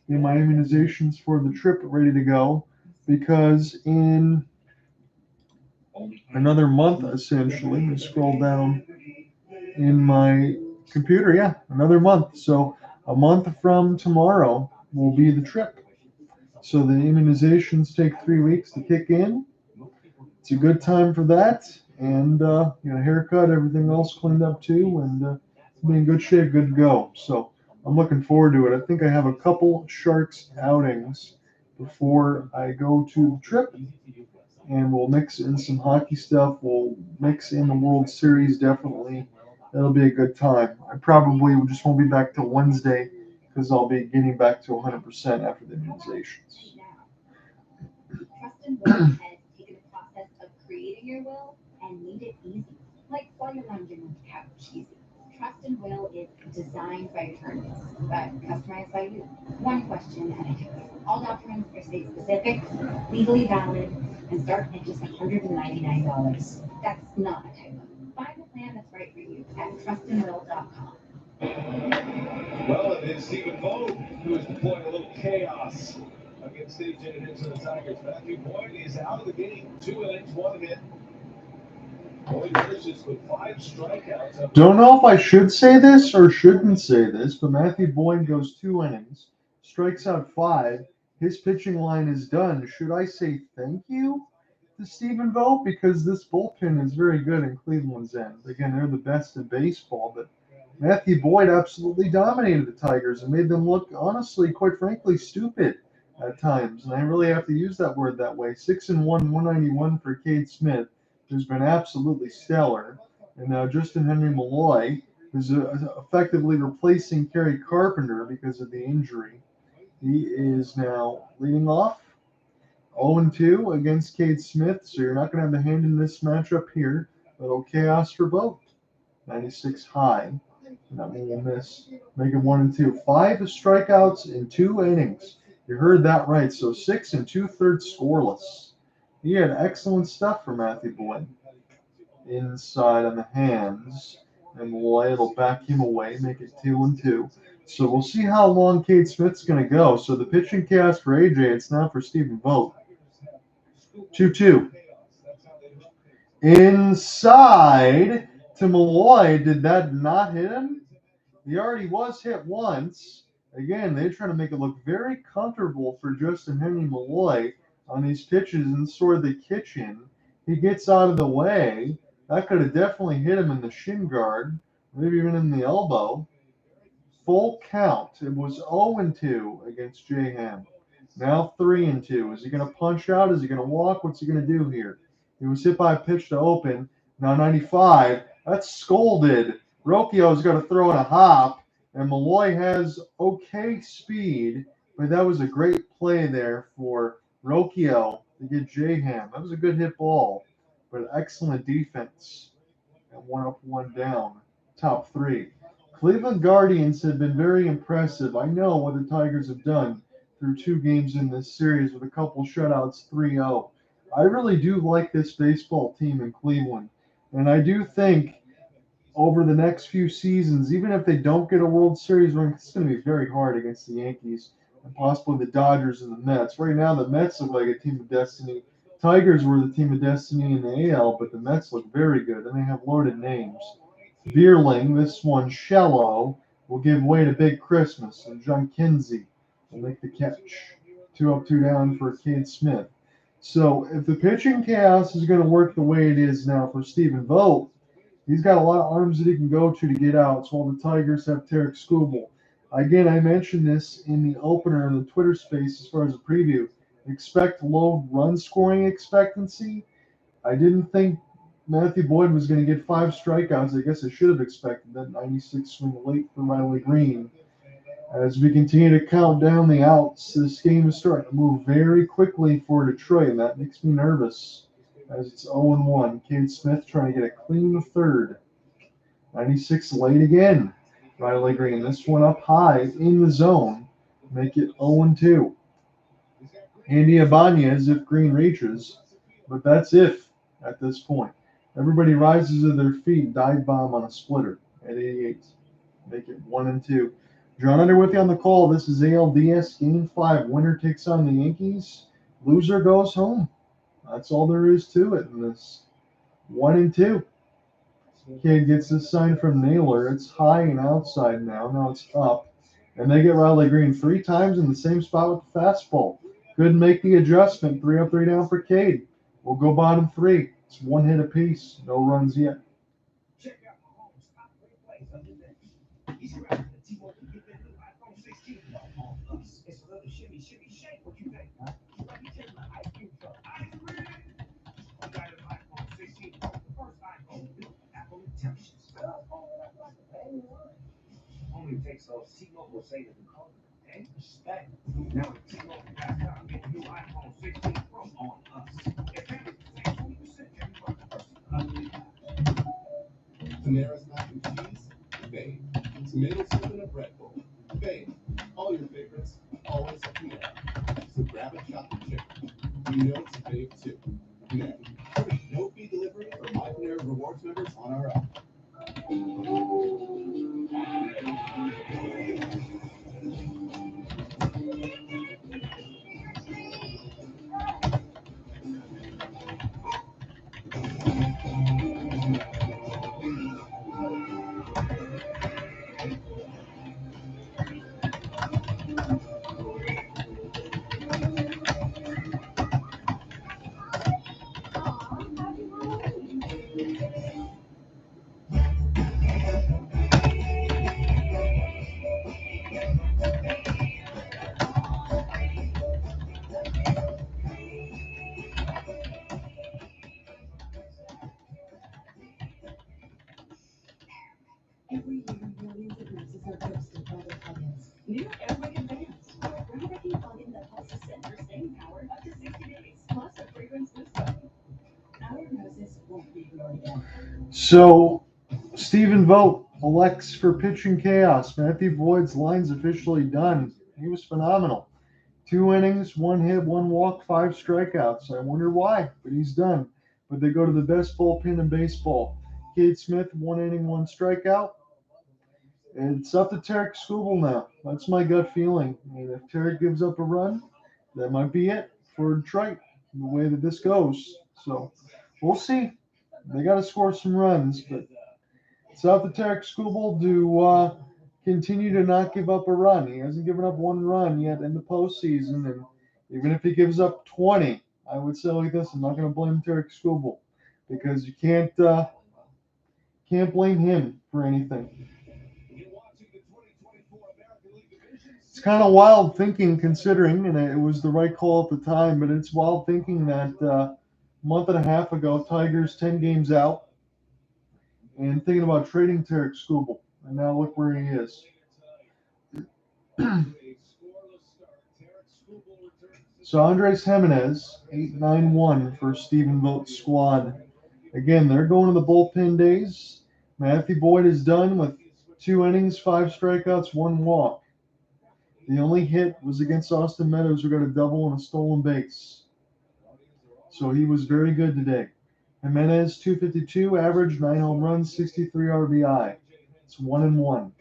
Speaker 4: Get my immunizations for the trip ready to go because in another month, essentially, and scroll down in my computer. Yeah, another month. So a month from tomorrow will be the trip. So the immunizations take 3 weeks to kick in. It's a good time for that. And, haircut, everything else cleaned up too, and be in good shape, good to go. So I'm looking forward to it. I think I have a couple Sharks outings before I go to the trip. And we'll mix in some hockey stuff. We'll mix in the World Series, definitely. It'll be a good time. I probably just won't be back till Wednesday because I'll be getting back to 100% after the immunizations.
Speaker 7: Trustin Will has taken the process of creating your will and made it easy, like while you're lounging on the couch easy. Trustin Will is designed by attorneys, but customized by you. One question at a time. All documents are state specific, legally valid, and start at just $199. That's not a typo. Find the plan that's right for you at trustinwill.com.
Speaker 1: Well, it is Stephen Vogt who is deploying a little chaos against stage-in into the Tigers. Matthew Boyd is out of the game. 2 innings, 1 hit. Boyd finishes with 5 strikeouts.
Speaker 4: Don't know if I should say this or shouldn't say this, but Matthew Boyd goes 2 innings, strikes out 5. His pitching line is done. Should I say thank you to Stephen Vogt? Because this bullpen is very good in Cleveland's end. Again, they're the best in baseball, but Matthew Boyd absolutely dominated the Tigers and made them look, honestly, quite frankly, stupid at times. And I really have to use that word that way. 6-1, 191 for Cade Smith, who's been absolutely stellar. And now Justyn-Henry Malloy, who's effectively replacing Kerry Carpenter because of the injury. He is now leading off 0-2 against Cade Smith, so you're not going to have the hand in this matchup here. Little chaos for both. 96 high. That one will miss. Make it 1-2. 5 strikeouts in 2 innings. You heard that right. So 6 2/3 scoreless. He had excellent stuff for Matthew Boyd. Inside on the hands. And Malloy will back him away, make it 2-2. So we'll see how long Cade Smith's going to go. So the pitching cast for AJ, it's now for Stephen Vogt. 2-2. Inside to Malloy. Did that not hit him? He already was hit once. Again, they're trying to make it look very comfortable for Justyn-Henry Malloy on these pitches in sort of the kitchen. He gets out of the way. That could have definitely hit him in the shin guard, maybe even in the elbow. Full count. It was 0-2 against J-Ham. Now 3-2. Is he going to punch out? Is he going to walk? What's he going to do here? He was hit by a pitch to open. Now 95. That's scolded. Rocchio's got to throw in a hop, and Malloy has okay speed, but that was a great play there for Rocchio to get J-Ham. That was a good hit ball, but excellent defense. And 1 up, 1 down. Top 3. Cleveland Guardians have been very impressive. I know what the Tigers have done through 2 games in this series with a couple shutouts, 3-0. I really do like this baseball team in Cleveland, and I do think over the next few seasons, even if they don't get a World Series ring, it's going to be very hard against the Yankees and possibly the Dodgers and the Mets. Right now, the Mets look like a team of destiny. Tigers were the team of destiny in the AL, but the Mets look very good, and they have loaded names. Vierling, this one, Shallow, will give way to Big Christmas, and John Kinsey will make the catch. 2 up, 2 down for Cade Smith. So if the pitching chaos is going to work the way it is now for Stephen Vogt, He's got a lot of arms that he can go to get outs, while the Tigers have Tarek Skubal. Again, I mentioned this in the opener in the Twitter space as far as a preview. Expect low run scoring expectancy. I didn't think Matthew Boyd was going to get 5 strikeouts. I guess I should have expected that 96 swing late for Riley Greene. As we continue to count down the outs, this game is starting to move very quickly for Detroit, and that makes me nervous. As it's 0-1. Cade Smith trying to get a clean third. 96 late again. Riley Greene. This one up high in the zone. Make it 0-2. Andy Ibanez if Greene reaches, but that's if at this point. Everybody rises to their feet. Dive bomb on a splitter at 88. Make it 1-2. John Under with you on the call. This is ALDS Game 5. Winner takes on the Yankees. Loser goes home. That's all there is to it in this. 1-2. Kid gets this sign from Naylor. It's high and outside now. Now it's up. And they get Riley Greene 3 times in the same spot with the fastball. Couldn't make the adjustment. 3 up, 3 down for Cade. We'll go bottom 3. It's 1 hit apiece. No runs yet.
Speaker 9: Check out Mahomes' top great plays of the day. He's grabbing the T-Mobile to get that new iPhone 16 on us. It's a little shimmy, shake. What you think, huh? Like you taking an ice cream truck. Ice cream! You got an iPhone 16 Pro, the first iPhone built for Apple intelligence. Only takes those T-Mobile say that the call and respect. Now with T-Mobile.com, get the new iPhone 16 Pro on us. Advantage save 20% every person.
Speaker 8: Panera's mac and cheese, babe. Tomato soup in a bread bowl, babe. All your favorites, always at Panera. So grab a chocolate chip. You know it's a babe too. Panera. Free no fee delivery for My Panera Rewards members on our app.
Speaker 2: Every year, millions of nurses are ghosted by their plugins. New Airwick Advanced, a groundbreaking plugin that helps to send your staying power up to 60 days, plus a fragrance boost button. Our noses won't be ignored again.
Speaker 4: So, Stephen Vogt elects for pitching chaos. Matthew Boyd's line's officially done. He was phenomenal. 2 innings, 1 hit, 1 walk, 5 strikeouts. I wonder why, but he's done. But they go to the best bullpen in baseball. Cade Smith, 1 inning, 1 strikeout. And it's up to Tarek Skubal now. That's my gut feeling. And if Tarek gives up a run, that might be it for Detroit, the way that this goes. So we'll see. They got to score some runs, but it's up to Tarek Skubal to continue to not give up a run. He hasn't given up 1 run yet in the postseason, and even if he gives up 20, I would say like this: I'm not going to blame Tarek Skubal because you can't blame him for anything. It's kind of wild thinking, considering, and it was the right call at the time, but it's wild thinking that a month and a half ago, Tigers 10 games out, and thinking about trading Tarek Skubal, and now look where he is. So Andres Jimenez, 8-9-1 for Stephen Vogt's squad. Again, they're going to the bullpen days. Matthew Boyd is done with 2 innings, 5 strikeouts, 1 walk. The only hit was against Austin Meadows, who got a double and a stolen base. So he was very good today. Jimenez, 252, average, 9 home runs, 63 RBI. It's 1-1.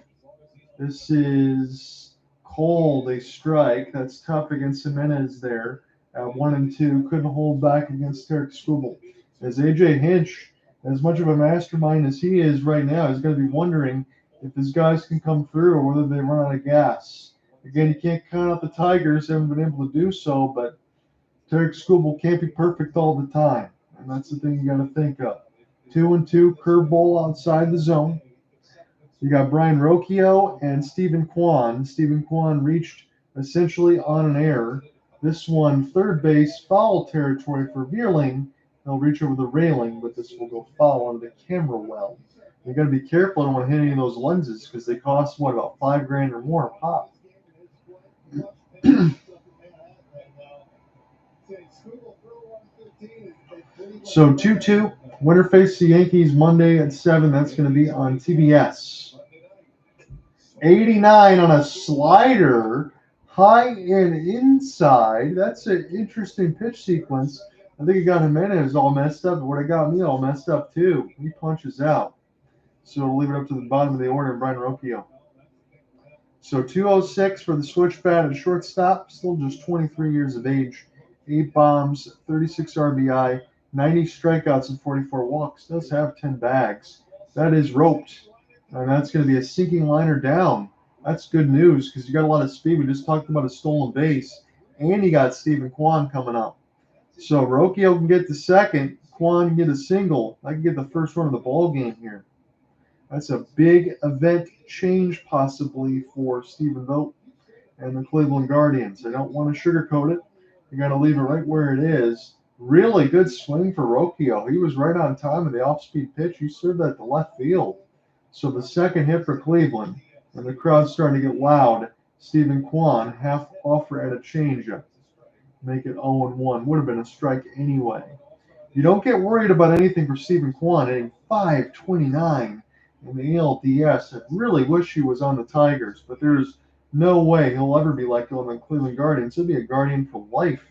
Speaker 4: This is cold, a strike. That's tough against Jimenez there at 1-2. Couldn't hold back against Tarek Skubal. As AJ Hinch, as much of a mastermind as he is right now, is going to be wondering if his guys can come through or whether they run out of gas. Again, you can't count out the Tigers. Haven't been able to do so, but Tarek Skubal can't be perfect all the time. And that's the thing you got to think of. 2-2, curveball outside the zone. You got Brian Rocchio and Stephen Kwan. Stephen Kwan reached essentially on an error. This one, third base, foul territory for Vierling. They'll reach over the railing, but this will go foul onto the camera well. You got to be careful. I don't want to hit any of those lenses because they cost, what, about $5,000 or more a pop. So 2-2. Winner face the Yankees Monday at 7. That's going to be on TBS. 89 on a slider, high and inside. That's an interesting pitch sequence. I think it got Ibanez all messed up, but what it got me all messed up too. He punches out. So we'll leave it up to the bottom of the order and Brian Rocchio. So 206 for the switch bat at shortstop, still just 23 years of age. 8 bombs, 36 RBI, 90 strikeouts, and 44 walks. Does have 10 bags. That is roped. And that's going to be a sinking liner down. That's good news because you got a lot of speed. We just talked about a stolen base. And you got Stephen Kwan coming up. So Rocchio can get the second. Kwan can get a single. I can get the first run of the ball game here. That's a big event change possibly for Stephen Vogt and the Cleveland Guardians. I don't want to sugarcoat it. You got to leave it right where it is. Really good swing for Rocchio. He was right on time with the off-speed pitch. He served that to left field. So the second hit for Cleveland, and the crowd's starting to get loud. Stephen Kwan, half offer at a changeup. Make it 0-1. Would have been a strike anyway. You don't get worried about anything for Stephen Kwan hitting .529 in the ALDS. I really wish he was on the Tigers, but there's no way he'll ever be like on the Cleveland Guardians. He'll be a Guardian for life,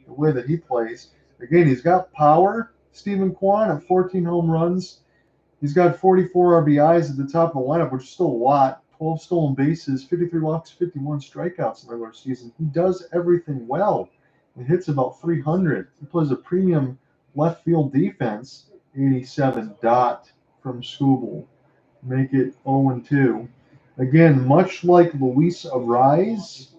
Speaker 4: the way that he plays. Again, he's got power. Stephen Kwan at 14 home runs. He's got 44 RBIs at the top of the lineup, which is still a lot. 12 stolen bases, 53 walks, 51 strikeouts in the regular season. He does everything well. He hits about 300. He plays a premium left field defense. 87 dot from Scooble. Make it 0-2. Again, much like Luis Ariz,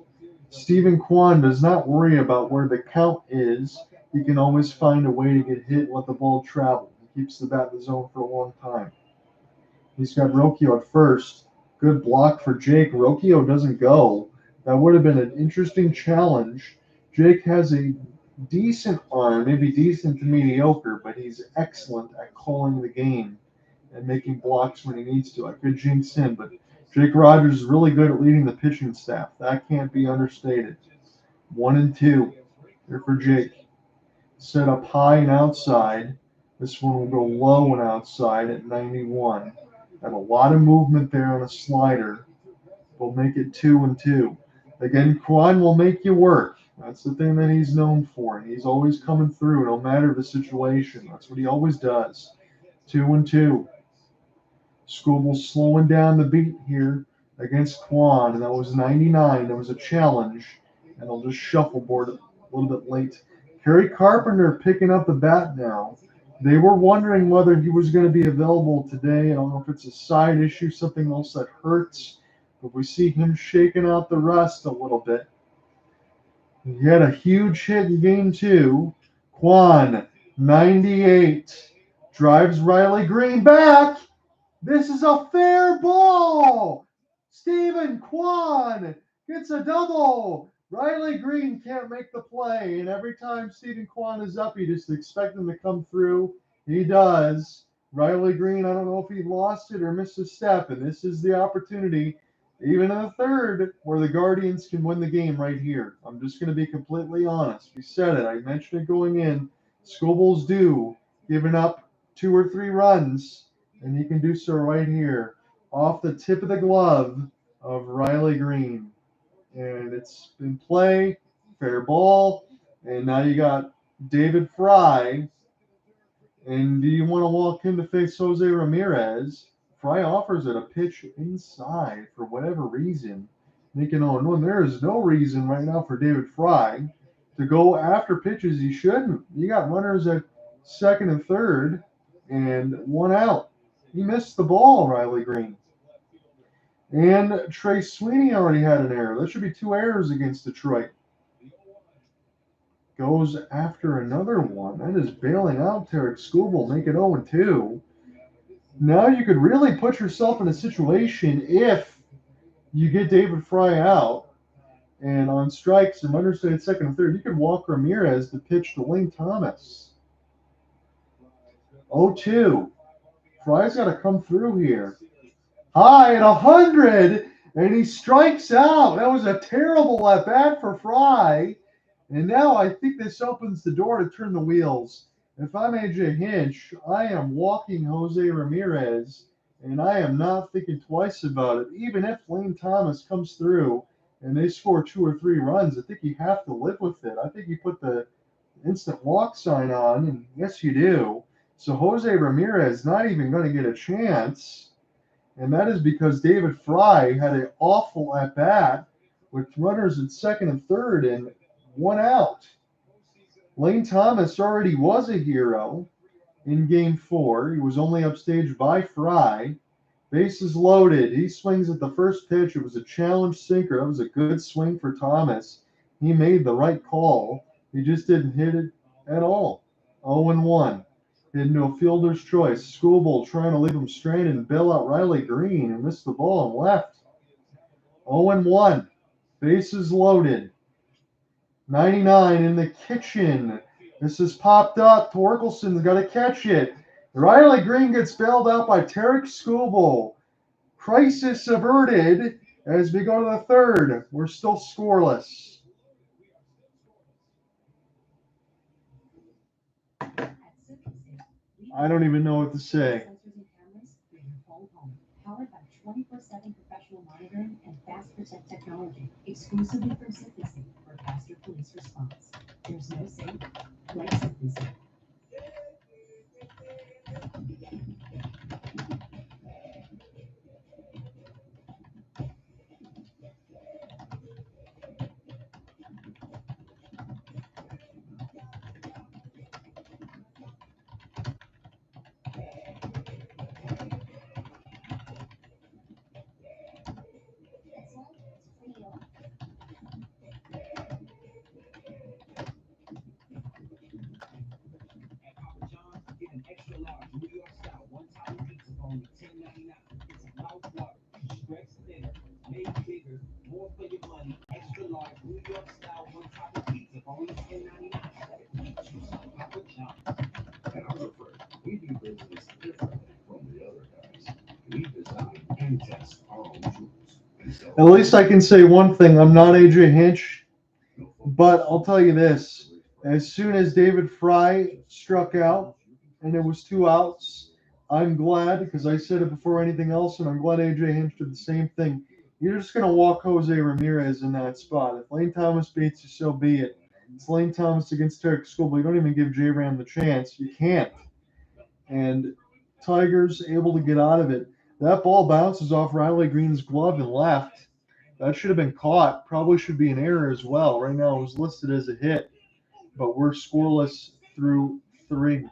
Speaker 4: Stephen Kwan does not worry about where the count is. He can always find a way to get hit and let the ball travel. He keeps the bat in the zone for a long time. He's got Rocchio at first. Good block for Jake. Rocchio doesn't go. That would have been an interesting challenge. Jake has a decent arm, maybe decent to mediocre, but he's excellent at calling the game and making blocks when he needs to. I could jinx him, but Jake Rogers is really good at leading the pitching staff. That can't be understated. 1-2 here for Jake. Set up high and outside. This one will go low and outside at 91. Got a lot of movement there on a slider. We'll make it 2-2. Again, Kwan will make you work. That's the thing that he's known for. He's always coming through, no matter the situation. That's what he always does. 2-2. Scooble slowing down the beat here against Kwan, and that was 99. That was a challenge, and they'll just shuffleboard it a little bit late. Kerry Carpenter picking up the bat now. They were wondering whether he was going to be available today. I don't know if it's a side issue, something else that hurts, but we see him shaking out the rust a little bit. He had a huge hit in game 2. Kwan, 98, drives Riley Greene back. This is a fair ball. Stephen Kwan gets a double. Riley Greene can't make the play, and every time Stephen Kwan is up, you just expect him to come through. He does. Riley Greene, I don't know if he lost it or missed a step, and this is the opportunity, even in the third, where the Guardians can win the game right here. I'm just going to be completely honest. We said it. I mentioned it going in. Scooble's due, giving up 2 or 3 runs, and he can do so right here off the tip of the glove of Riley Greene. And it's in play, fair ball, and now you got David Fry. And do you want to walk in to face Jose Ramirez? Fry offers it a pitch inside for whatever reason, making 0-1. There is no reason right now for David Fry to go after pitches he shouldn't. You got runners at second and third, and 1 out. He missed the ball, Riley Greene. And Trey Sweeney already had an error. There should be 2 errors against Detroit. Goes after another one. That is bailing out Tarek Skubal. Make it 0-2. Now you could really put yourself in a situation if you get David Fry out and on strikes and runners at second and third, you could walk Ramirez to pitch to Lane Thomas. 0-2. Fry's got to come through here. High at 100, and he strikes out. That was a terrible at bat for Fry. And now I think this opens the door to turn the wheels. If I'm AJ Hinch, I am walking Jose Ramirez, and I am not thinking twice about it. Even if Lane Thomas comes through and they score 2 or 3 runs, I think you have to live with it. I think you put the instant walk sign on, and yes, you do. So Jose Ramirez not even going to get a chance, and that is because David Fry had an awful at bat with runners at second and third and 1 out. Lane Thomas already was a hero in Game 4. He was only upstaged by Fry. Bases loaded. He swings at the first pitch. It was a challenge sinker. That was a good swing for Thomas. He made the right call. He just didn't hit it at all. 0-1. Hit into a fielder's choice. Schoolbowl trying to leave him straight and bail out Riley Greene and missed the ball and left. 0-1. Bases loaded. 99 in the kitchen. This is popped up. Torkelson's got to catch it. Riley Greene gets bailed out by Tarek Schoolbowl. Crisis averted as we go to the third. We're still scoreless. I don't even know what to say.
Speaker 2: Powered by 24/7 professional monitoring and Fast Protect technology, exclusively from Simply Safe for faster police response. There's no safe like Simply Safe.
Speaker 9: Extra large New York style one-time pizza for only $10.99. It's a mouth-watering, stretch thinner, made bigger, more for your money. Extra large New York style one-time pizza for only $10.99. Papa John's.
Speaker 8: And I'm afraid we do business differently from the other guys. We design and test our own tools.
Speaker 4: At least I can say one thing. I'm not AJ Hinch, but I'll tell you this. As soon as David Fry struck out and it was 2 outs, I'm glad, because I said it before anything else, and I'm glad AJ Hinch did the same thing. You're just going to walk Jose Ramirez in that spot. If Lane Thomas beats you, so be it. It's Lane Thomas against Tarek Schoolbowl. You don't even give J-Ram the chance. You can't. And Tigers able to get out of it. That ball bounces off Riley Greene's glove and left. That should have been caught. Probably should be an error as well. Right now it was listed as a hit. But we're scoreless through 3.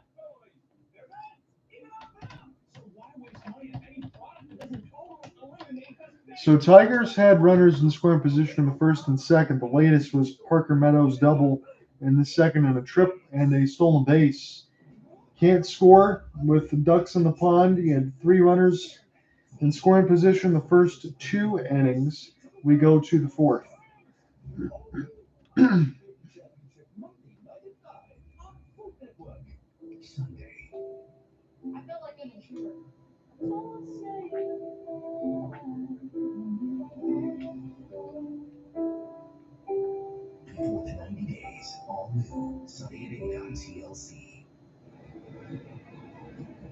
Speaker 4: So Tigers had runners in scoring position in the first and second. The latest was Parker Meadows' double in the second and a trip and a stolen base. Can't score with the Ducks in the pond. He had 3 runners in scoring position the first 2 innings. We go to the 4th.
Speaker 7: I felt like an intruder.
Speaker 9: Before the 90 days, all new, Sunday at 8 on TLC.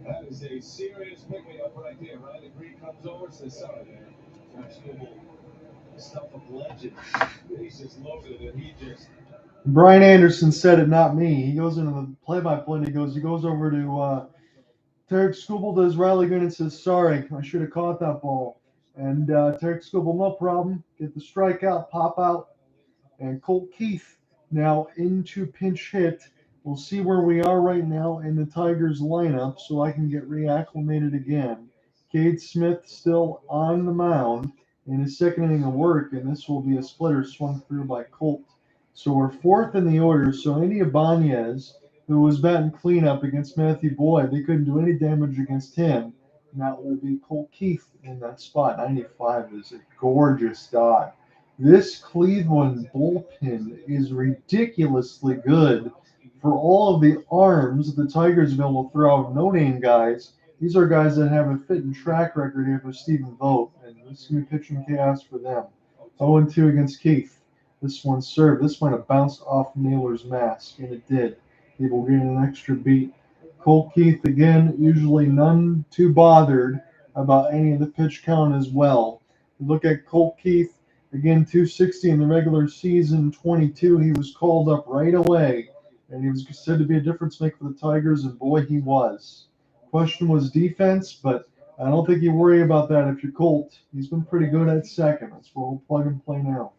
Speaker 1: That is a serious pick-me-up right there, right? The Greene comes over, says, sorry, man. Schoolbowl. Stuff of legend. Bases loaded, and he just...
Speaker 4: Brian Anderson said it, not me. He goes into the play-by-play and he goes over to Tarek Schoolbowl, does Riley Greene, and says, sorry, I should have caught that ball. And Tarek Schoolbowl, no problem. Get the strikeout, pop out. And Colt Keith now into pinch hit. We'll see where we are right now in the Tigers lineup so I can get reacclimated again. Cade Smith still on the mound in his second inning of work, and this will be a splitter swung through by Colt. So we're 4th in the order. So Andy Ibanez, who was batting cleanup against Matthew Boyd, they couldn't do any damage against him. And that will be Cole Keith in that spot. 95 is a gorgeous dot. This Cleveland bullpen is ridiculously good for all of the arms the Tigers have been able to throw out. No-name guys. These are guys that have a fit and track record here for Stephen Vogt, and this is going to be pitching chaos for them. 0-2 against Keith. This one served. This might have bounced off Naylor's mask, and it did. He will get an extra beat. Cole Keith, again, usually none too bothered about any of the pitch count as well. Look at Cole Keith, again, 260 in the regular season, 22. He was called up right away, and he was said to be a difference maker for the Tigers, and boy, he was. Question was defense, but I don't think you worry about that if you're Colt. He's been pretty good at second. That's where we'll plug and play now.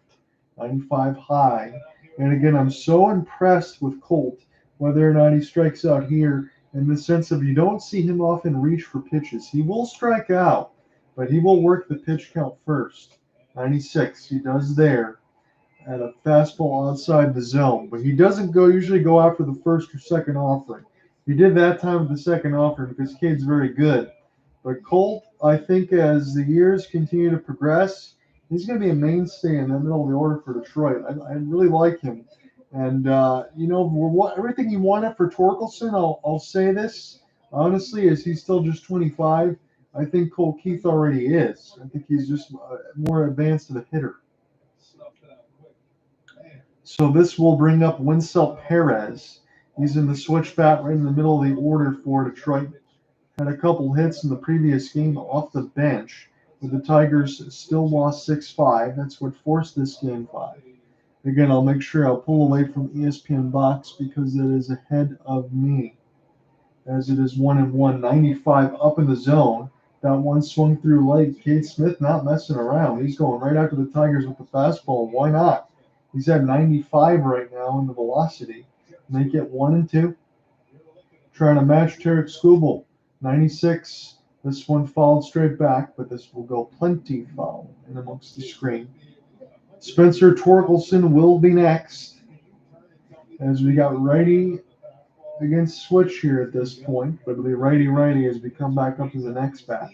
Speaker 4: 95 high. And again, I'm so impressed with Colt, whether or not he strikes out here, in the sense of you don't see him often reach for pitches. He will strike out, but he will work the pitch count first. 96, he does there at a fastball outside the zone, but he doesn't usually go after the first or second offering. He did that time with the second offering because Cade's very good. But Colt, I think as the years continue to progress, he's going to be a mainstay in the middle of the order for Detroit. I really like him. And, everything you wanted for Torkelson, I'll say this, honestly, is he's still just 25. I think Cole Keith already is. I think he's just more advanced of a hitter. So this will bring up Wenceel Perez. He's in the switch bat right in the middle of the order for Detroit. Had a couple hits in the previous game off the bench, but the Tigers still lost 6-5. That's what forced this game 5. Again, I'll make sure I'll pull away from ESPN box because it is ahead of me. As it is 1-1, 95 up in the zone. That one swung through late. Cade Smith not messing around. He's going right after the Tigers with the fastball. Why not? He's at 95 right now in the velocity. Make it 1-2. Trying to match Tarek Skubal. 96. This one fouled straight back, but this will go plenty foul in amongst the screen. Spencer Torkelson will be next, as we got righty against switch here at this point, but it'll be righty-righty as we come back up to the next bat.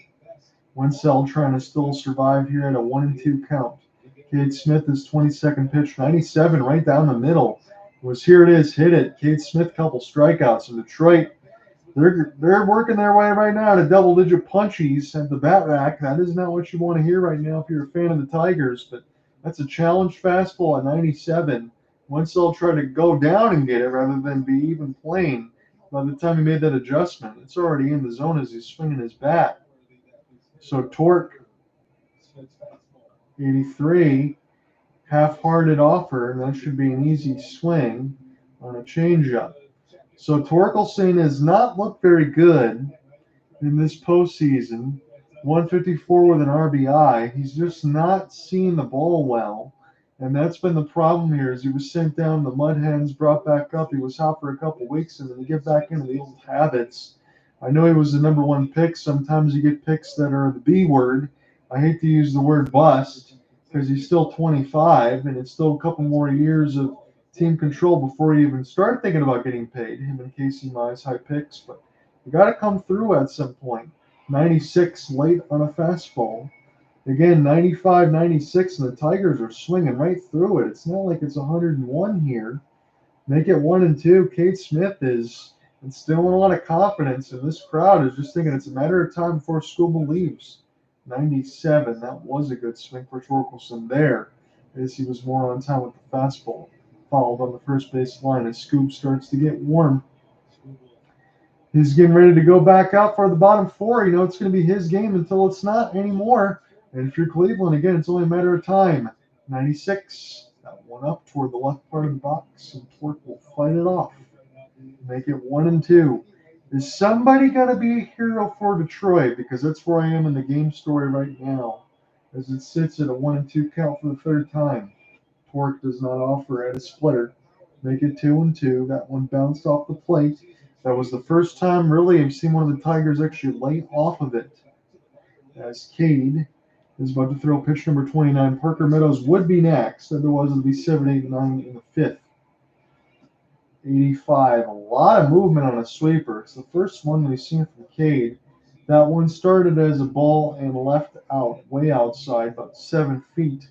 Speaker 4: Wenceel trying to still survive here at a 1-2 count. Cade Smith is 22nd pitch, 97 right down the middle. Here it is, hit it. Cade Smith, couple strikeouts. In Detroit, they're working their way right now to double-digit punchies at the bat rack. That is not what you want to hear right now if you're a fan of the Tigers, but that's a challenge fastball at 97. Wenceel tried to go down and get it rather than be even playing. By the time he made that adjustment, it's already in the zone as he's swinging his bat. So Torque, 83, half-hearted offer, and that should be an easy swing on a changeup. So Torkelson has not looked very good in this postseason. 154 with an RBI. He's just not seeing the ball well. And that's been the problem here, is he was sent down the Mud Hens, brought back up. He was hot for a couple weeks, and then you get back into the old habits. I know he was the number one pick. Sometimes you get picks that are the B word. I hate to use the word bust because he's still 25, and it's still a couple more years of team control before you even start thinking about getting paid. Him and Casey Mize high picks, but you got to come through at some point. 96 late on a fastball. Again, 95, 96, and the Tigers are swinging right through it. It's not like it's 101 here. Make it 1-2. Cade Smith is instilling a lot of confidence, and this crowd is just thinking it's a matter of time before Skubal leaves. 97, that was a good swing for Torkelson there, as he was more on time with the fastball. Fouled on the first base line as Scoob starts to get warm. He's getting ready to go back out for the bottom four. You know, it's going to be his game until it's not anymore. And if you're Cleveland, again, it's only a matter of time. 96, that one up toward the left part of the box, and Torque will fight it off. Make it 1-2. Is somebody going to be a hero for Detroit? Because that's where I am in the game story right now, as it sits at a 1-2 count for the third time. Torque does not offer at a splitter. Make it 2-2. That one bounced off the plate. That was the first time, really, I've seen one of the Tigers actually lay off of it. As Cade is about to throw pitch number 29. Parker Meadows would be next. Otherwise, it'll be 7, 8, 9 in the fifth. 85. A lot of movement on a sweeper. It's the first one we've seen from Cade. That one started as a ball and left out, way outside, about 7 feet.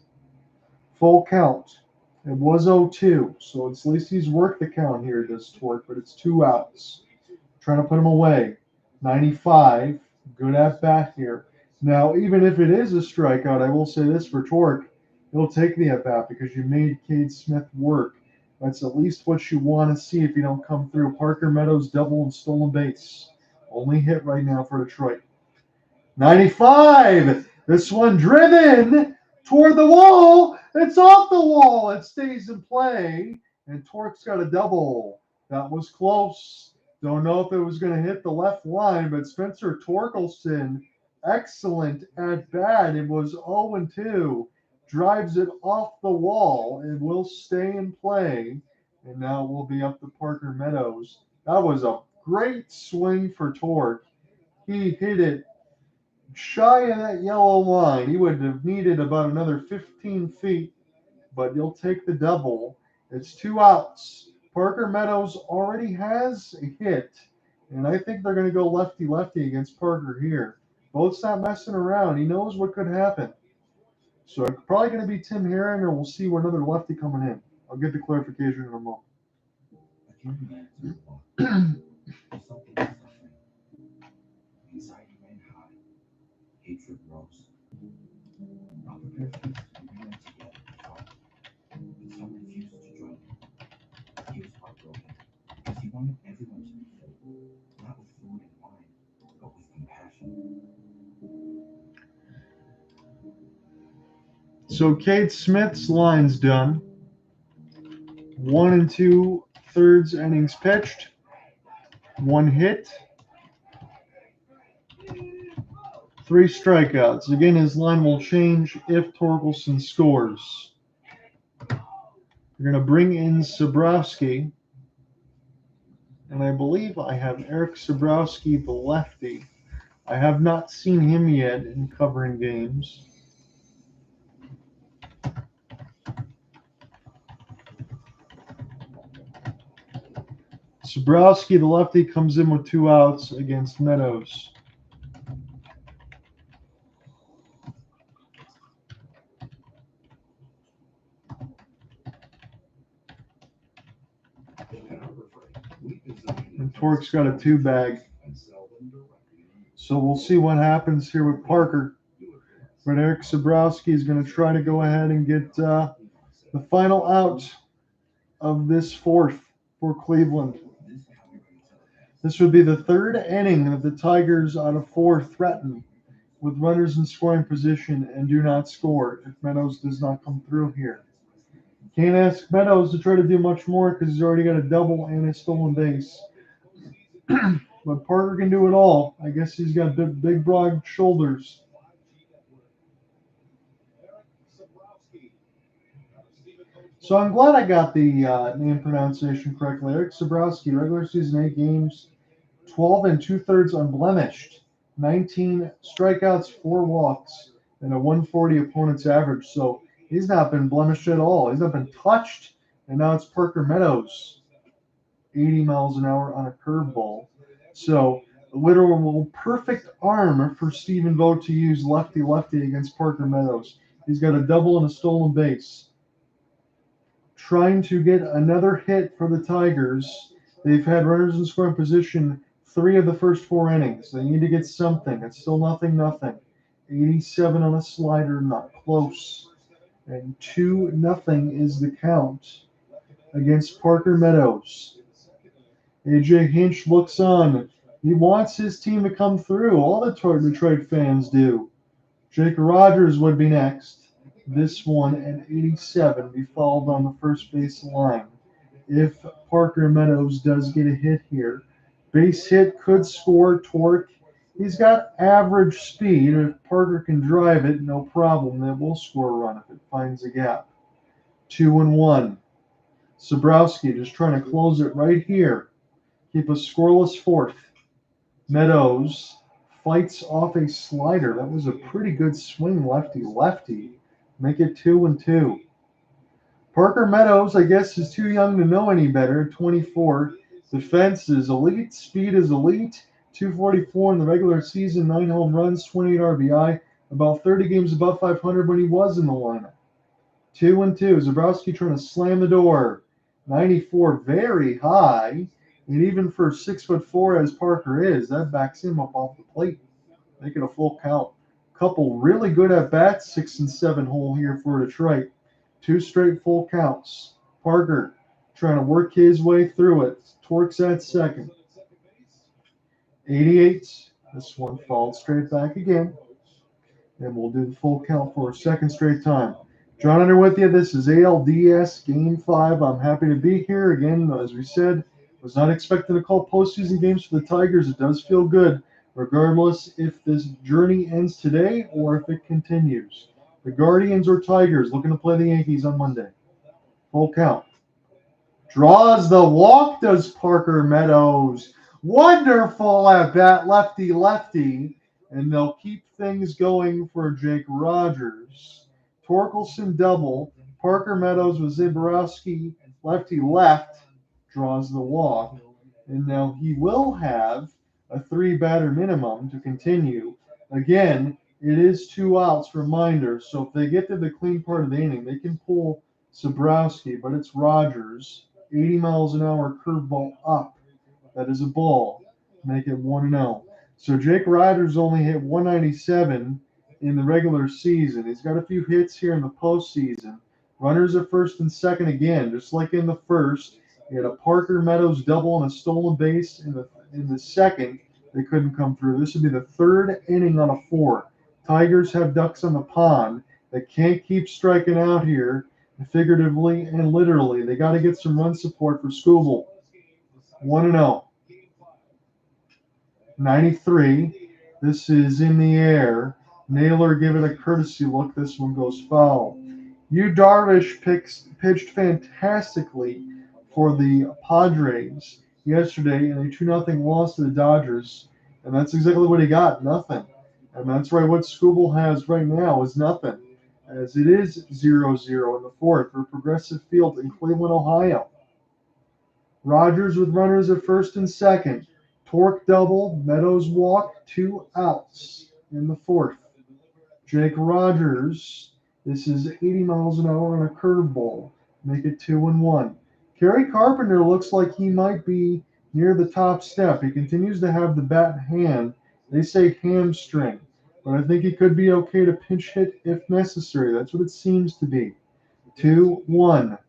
Speaker 4: Full count. It was 0-2, so it's at least he's worked the count here, does Torque, but it's 2 outs. Trying to put him away. 95, good at bat here. Now, even if it is a strikeout, I will say this for Torque, he'll take the at bat because you made Cade Smith work. That's at least what you want to see if you don't come through. Parker Meadows double and stolen base. Only hit right now for Detroit. 95. This one driven toward the wall. It's off the wall. It stays in play. And Torque's got a double. That was close. Don't know if it was going to hit the left line, but Spencer Torkelson, excellent at bat. It was 0-2. Drives it off the wall. It will stay in play. And now it will be up to Parker Meadows. That was a great swing for Torque. He hit it shy of that yellow line. He would have needed about another 15 feet, but he'll take the double. It's 2 outs. Parker Meadows already has a hit, and I think they're going to go lefty-lefty against Parker here. Both's not messing around. He knows what could happen. So it's probably going to be Tim Herring, or we'll see another lefty coming in. I'll get the clarification in a moment.
Speaker 5: Something is suffering. Anxiety ran high. Hatred rose. Not prepared for this, we went together and fought. But some refused to join him. He was heartbroken because he wanted everyone to be fed, not with food and wine, but with compassion.
Speaker 4: So Cade Smith's line's done. 1 2/3 innings pitched. 1 hit. 3 strikeouts. Again, his line will change if Torkelson scores. You're going to bring in Sabrowski. And I believe I have Eric Sabrowski, the lefty. I have not seen him yet in covering games. Sabrowski, the lefty, comes in with 2 outs against Meadows. And Torque's got a 2-bag. So we'll see what happens here with Parker. But Eric Sabrowski is going to try to go ahead and get the final out of this 4th for Cleveland. This would be the 3rd inning that the Tigers out of 4 threaten with runners in scoring position and do not score if Meadows does not come through here. Can't ask Meadows to try to do much more because he's already got a double and a stolen base. But Parker can do it all. I guess he's got big broad shoulders. So I'm glad I got the name pronunciation correctly. Eric Sabrowski, regular season 8 games, 12 2/3 unblemished, 19 strikeouts, 4 walks, and a 140 opponent's average. So he's not been blemished at all. He's not been touched. And now it's Parker Meadows, 80 miles an hour on a curveball. So a literal perfect arm for Stephen Vogt to use lefty-lefty against Parker Meadows. He's got a double and a stolen base. Trying to get another hit for the Tigers. They've had runners in scoring position 3 of the first 4 innings. They need to get something. It's still 0-0. 87 on a slider, not close. And 2-0 is the count against Parker Meadows. AJ Hinch looks on. He wants his team to come through. All the Detroit fans do. Jake Rogers would be next. This one at 87 be followed on the first base line. If Parker Meadows does get a hit here, base hit could score Torque. He's got average speed. If Parker can drive it, no problem. That will score a run if it finds a gap. 2-1. Sabrowski just trying to close it right here. Keep a scoreless 4th. Meadows fights off a slider. That was a pretty good swing lefty-lefty. Make it 2-2. Parker Meadows, I guess, is too young to know any better. 24. Defense is elite. Speed is elite. 244 in the regular season, 9 home runs, 28 RBI, about 30 games above 500 when he was in the lineup. 2-2. Zabrowski trying to slam the door. 94, very high. And even for 6'4" as Parker is, that backs him up off the plate. Make it a full count. Couple really good at bats, 6 and 7 hole here for Detroit. 2 straight full counts. Parker trying to work his way through it. Torques at second. 88. This one falls straight back again. And we'll do the full count for a second straight time. John Under with you. This is ALDS Game 5. I'm happy to be here. Again, as we said, was not expecting to call postseason games for the Tigers. It does feel good, regardless if this journey ends today or if it continues. The Guardians or Tigers looking to play the Yankees on Monday. Full count. Draws the walk, does Parker Meadows. Wonderful at bat, lefty. And they'll keep things going for Jake Rogers. Torkelson double. Parker Meadows with Zabrowski, lefty left, draws the walk. And now he will have a 3-batter minimum to continue. Again, it is 2 outs, reminder. So if they get to the clean part of the inning, they can pull Zabrowski, but it's Rogers. 80 miles an hour curveball up. That is a ball. Make it 1-0. So Jake Rogers only hit 197 in the regular season. He's got a few hits here in the postseason. Runners at first and second again, just like in the first. He had a Parker Meadows double and a stolen base in the second. They couldn't come through. This would be the 3rd inning on a 4. Tigers have ducks on the pond. They can't keep striking out here, figuratively and literally. They got to get some run support for Skubal. 1-0. 93. This is in the air. Naylor give it a courtesy look. This one goes foul. Yu Darvish pitched fantastically for the Padres yesterday in a 2-0 loss to the Dodgers. And that's exactly what he got, nothing. And that's right, what Skubal has right now is nothing, as it is 0-0 in the 4th for Progressive Field in Cleveland, Ohio. Rogers with runners at first and second. Torque double, Meadows walk, 2 outs in the 4th. Jake Rogers, this is 80 miles an hour on a curveball. Make it 2-1. Kerry Carpenter looks like he might be near the top step. He continues to have the bat in hand. They say hamstring, but I think he could be okay to pinch hit if necessary. That's what it seems to be. 2-1.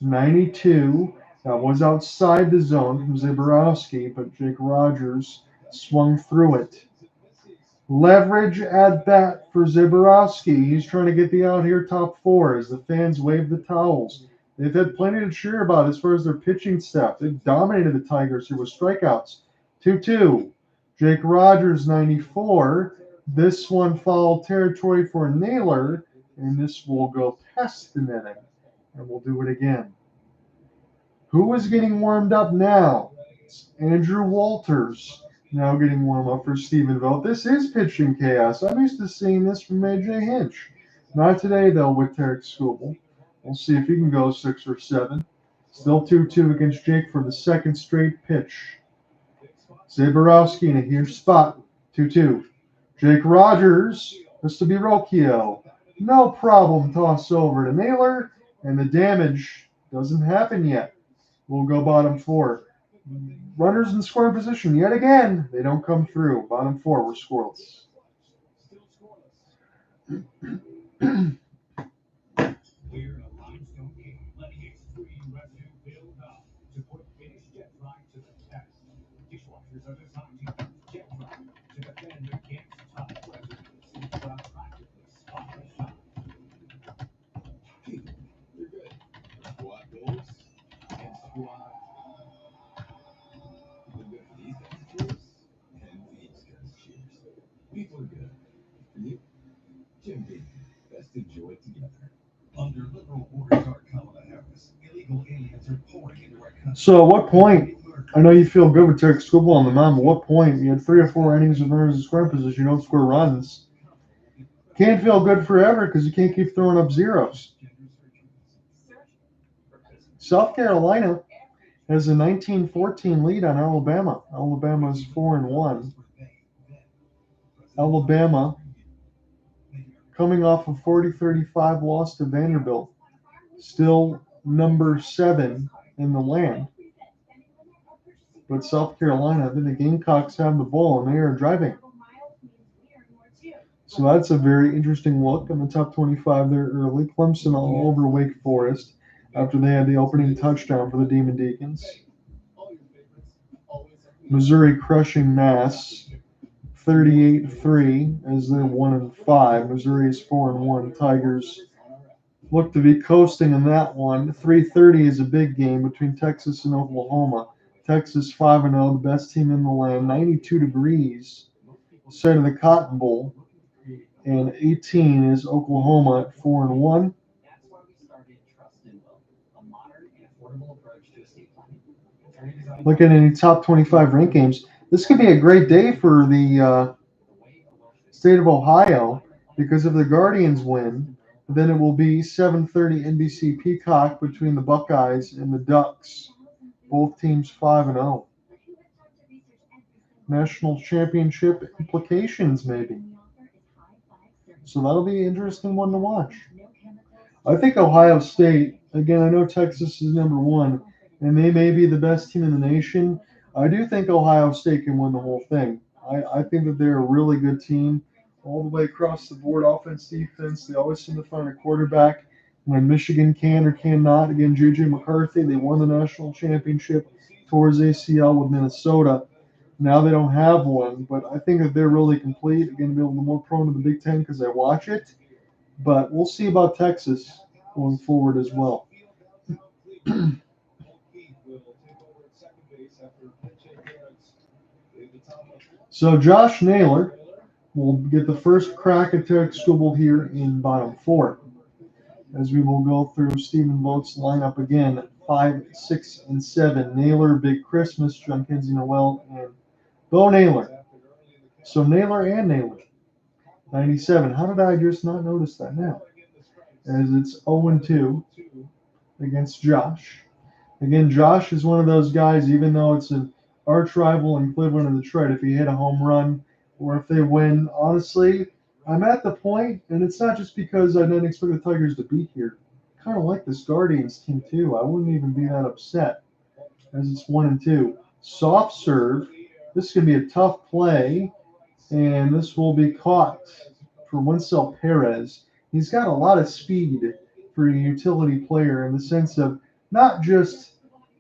Speaker 4: 92. That was outside the zone from Zabrowski, but Jake Rogers swung through it. Leverage at bat for Zabrowski. He's trying to get the out here top 4 as the fans wave the towels. They've had plenty to cheer about as far as their pitching staff. They've dominated the Tigers here with strikeouts. 2-2. Jake Rogers, 94. This one foul territory for Naylor, and this will go past the netting. And we'll do it again. Who is getting warmed up now? It's Andrew Walters now getting warmed up for Stephenville. This is pitching chaos. I'm used to seeing this from AJ Hinch. Not today, though, with Tarek Skubal. We'll see if he can go 6 or 7. Still 2-2 against Jake for the 2nd straight pitch. Zabrowski in a huge spot. 2-2. Jake Rogers. This to be Rocchio. No problem. Toss over to Naylor. And the damage doesn't happen yet. We'll go bottom 4. Runners in scoring position yet again. They don't come through. Bottom 4, we're scoreless.
Speaker 9: We're a limestone king, letting extreme residue build up to put finished jet dry to the test. Dishwashers are designed to use jet dry to defend against tough residues while practically spotless shine.
Speaker 8: Hey, you're good. Squad goals and squad. We're good for these guys. Cheers. And these guys. Cheers. People are good. For you, Jim Beam. Best enjoy it together. Under liberal orders are Kamala Harris. Illegal aliens are pouring into our country.
Speaker 4: So at what point, I know you feel good with Tarek Skubal on the mound, but what point, you had 3 or 4 innings with runners in scoring position, you don't score runs. Can't feel good forever because you can't keep throwing up zeros. South Carolina has a 19-14 lead on Alabama. Alabama's 4-1. Alabama, coming off a 40-35 loss to Vanderbilt, still number 7 in the land. But South Carolina, I think the Gamecocks have the ball and they are driving. So that's a very interesting look in the top 25 there early. Clemson all over Wake Forest after they had the opening touchdown for the Demon Deacons. Missouri crushing Mass 38-3 as they're 1-5. Missouri is 4-1. Tigers look to be coasting in that one. 3:30 is a big game between Texas and Oklahoma. Texas 5-0, the best team in the land. 92 degrees, site of the Cotton Bowl. And 18 is Oklahoma at 4-1.
Speaker 5: That's why we started Trust-and-Will, a modern and affordable approach to estate planning.
Speaker 4: Looking at any top 25 rank games, this could be a great day for the state of Ohio because if the Guardians win, then it will be 7:30 NBC Peacock between the Buckeyes and the Ducks. Both teams 5-0. National championship implications, maybe. So that'll be an interesting one to watch. I think Ohio State, again, I know Texas is number 1, and they may be the best team in the nation. I do think Ohio State can win the whole thing. I think that they're a really good team all the way across the board, offense, defense. They always seem to find a quarterback. When Michigan can or cannot, again, J.J. McCarthy, they won the national championship towards ACL with Minnesota. Now they don't have one, but I think that they're really complete. Again, they're a little more prone to the Big Ten because I watch it. But we'll see about Texas going forward as well. So Josh Naylor will get the first crack at Tarek Skubal here in bottom 4. As we will go through Stephen Vogt's lineup again, 5, 6, and 7. Naylor, Big Christmas, John Kinsey Noel, and Bo Naylor. So Naylor and Naylor. 97. How did I just not notice that now? As it's 0-2 against Josh. Again, Josh is one of those guys, even though it's an arch rival in Cleveland and Detroit, if he hit a home run or if they win, honestly, I'm at the point, and it's not just because I didn't expect the Tigers to be here. I kind of like this Guardians team, too. I wouldn't even be that upset as it's 1-2. Soft serve. This could be a tough play, and this will be caught for Wenceel Perez. He's got a lot of speed for a utility player in the sense of not just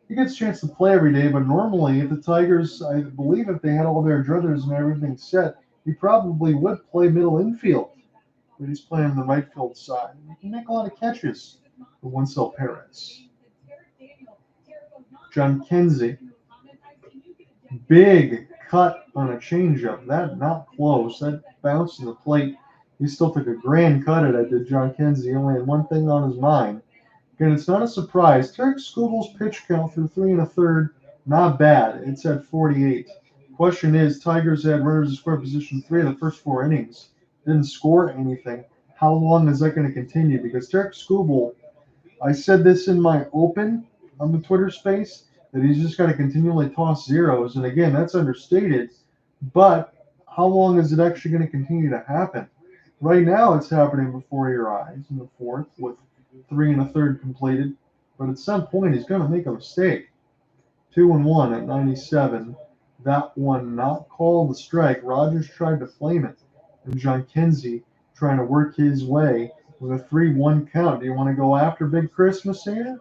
Speaker 4: he gets a chance to play every day, but normally if the Tigers, I believe if they had all their druthers and everything set, he probably would play middle infield. But he's playing on the right field side. He can make a lot of catches for Wenceel Perez. John Kinsey. Big cut on a changeup. That not close. That bounced to the plate. He still took a grand cut at it, did John Kinsey. He only had one thing on his mind. Again, it's not a surprise. Tarek Skubal's pitch count through 3 1/3, not bad. It's at 48. Question is, Tigers had runners in scoring position 3 of the first 4 innings. Didn't score anything. How long is that going to continue? Because Tarek Skubal, I said this in my open on the Twitter space, that he's just got to continually toss zeros. And again, that's understated. But how long is it actually going to continue to happen? Right now, it's happening before your eyes in the 4th with 3 1/3 completed. But at some point, he's going to make a mistake. 2-1 at 97. That one not called the strike. Rogers tried to flame it. And John Kinsey trying to work his way with a 3-1 count. Do you want to go after Big Christmas here?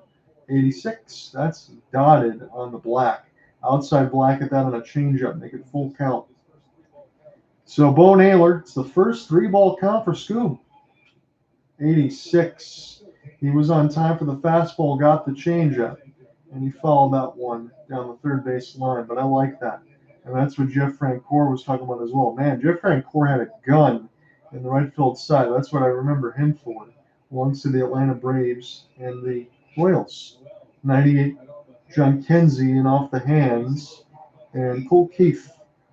Speaker 4: 86. That's dotted on the black. Outside black at that on a changeup. Make it full count. So Bo Naylor, it's the first 3-ball count for Scoob. 86. He was on time for the fastball, got the changeup, and he fouled that one down the third base line. But I like that. And that's what Jeff Francoeur was talking about as well. Man, Jeff Francoeur had a gun in the right field side. That's what I remember him for. Belongs to the Atlanta Braves and the Royals. 98, John Kinsey in off the hands. And Colt Keefe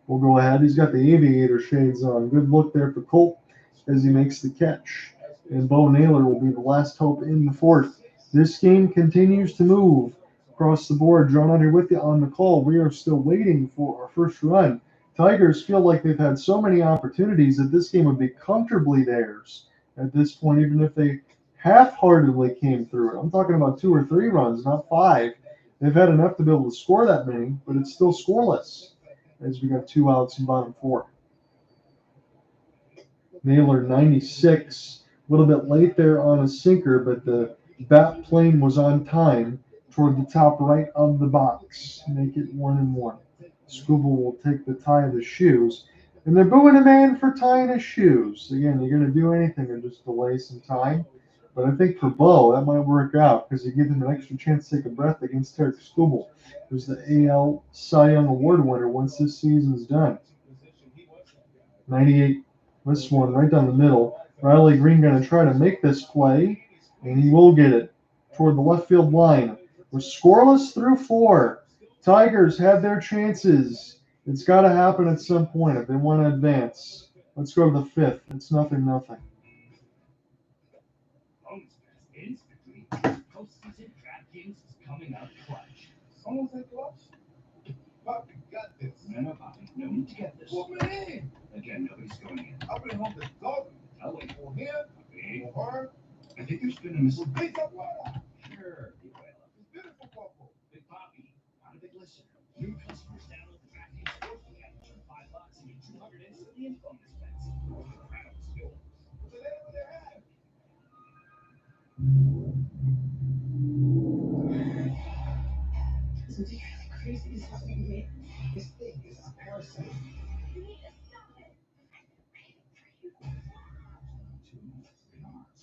Speaker 4: will go ahead. He's got the aviator shades on. Good look there for Colt as he makes the catch. And Bo Naylor will be the last hope in the 4th. This game continues to move. across the board. John Hunter with you on the call. We are still waiting for our first run. Tigers feel like they've had so many opportunities that this game would be comfortably theirs at this point, even if they half-heartedly came through it. I'm talking about 2 or 3 runs, not 5. They've had enough to be able to score that many, but it's still scoreless as we got 2 outs in bottom 4. Naylor 96, a little bit late there on a sinker, but the bat plane was on time toward the top right of the box. Make it 1-1. Scooble will take the tie of the shoes. And they're booing a man for tying his shoes. Again, you're going to do anything or just delay some time. But I think for Bo, that might work out because you give him an extra chance to take a breath against Tarek Scooble, who's the AL Cy Young Award winner once this season's done. 98. This one right down the middle. Riley Greene going to try to make this play, and he will get it toward the left field line. We're scoreless through 4. Tigers had their chances. It's got to happen at some point if they want to advance. Let's go to the 5th. It's 0-0.
Speaker 9: Postseason DraftKings is coming up clutch.
Speaker 6: Someone said clutch? Poppy got this.
Speaker 9: No, Poppy. No need to get this.
Speaker 6: Put me in.
Speaker 9: Again, nobody's going in.
Speaker 6: I've been home to dog.
Speaker 9: I'll wait.
Speaker 6: For him,
Speaker 9: Poppy.
Speaker 6: for her,
Speaker 9: I think there's been a mis...
Speaker 6: pizza water.
Speaker 9: Sure, Big Whale.
Speaker 6: It's beautiful couple.
Speaker 9: Big Poppy. Not a big listener. New customers download the DraftKings Sportsbook app for $5 and get 200 instantly in bonus bets. Incredible skills.
Speaker 6: What's the name of their hat?
Speaker 2: Something really crazy is happening to me.
Speaker 6: This thing is a parasite.
Speaker 7: You need to stop it. I've been waiting for you.
Speaker 9: 2, 3 hours.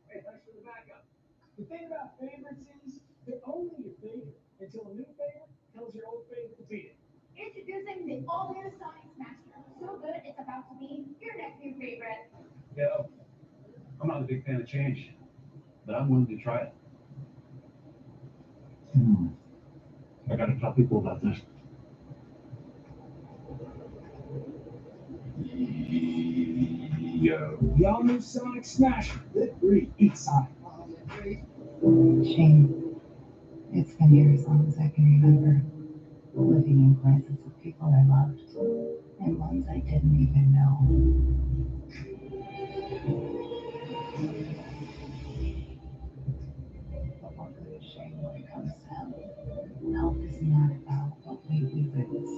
Speaker 3: Hey, thanks for the backup. The thing about favorites is they're only your favorite until a new favorite tells your old favorite to beat it.
Speaker 7: Introducing the all-new Sonic Smasher. So good, it's about to be your next new favorite.
Speaker 5: Yeah, I'm not a big fan of change, but I'm willing to try it. I gotta tell people about this. Yo.
Speaker 3: The all-new Sonic Smasher. Live free. Eat Sonic.
Speaker 10: Shame. It's been years, as long as I can remember, living in presence of people I loved and ones I didn't even know. But what good is shame when it comes to help? Help is not about what we lose.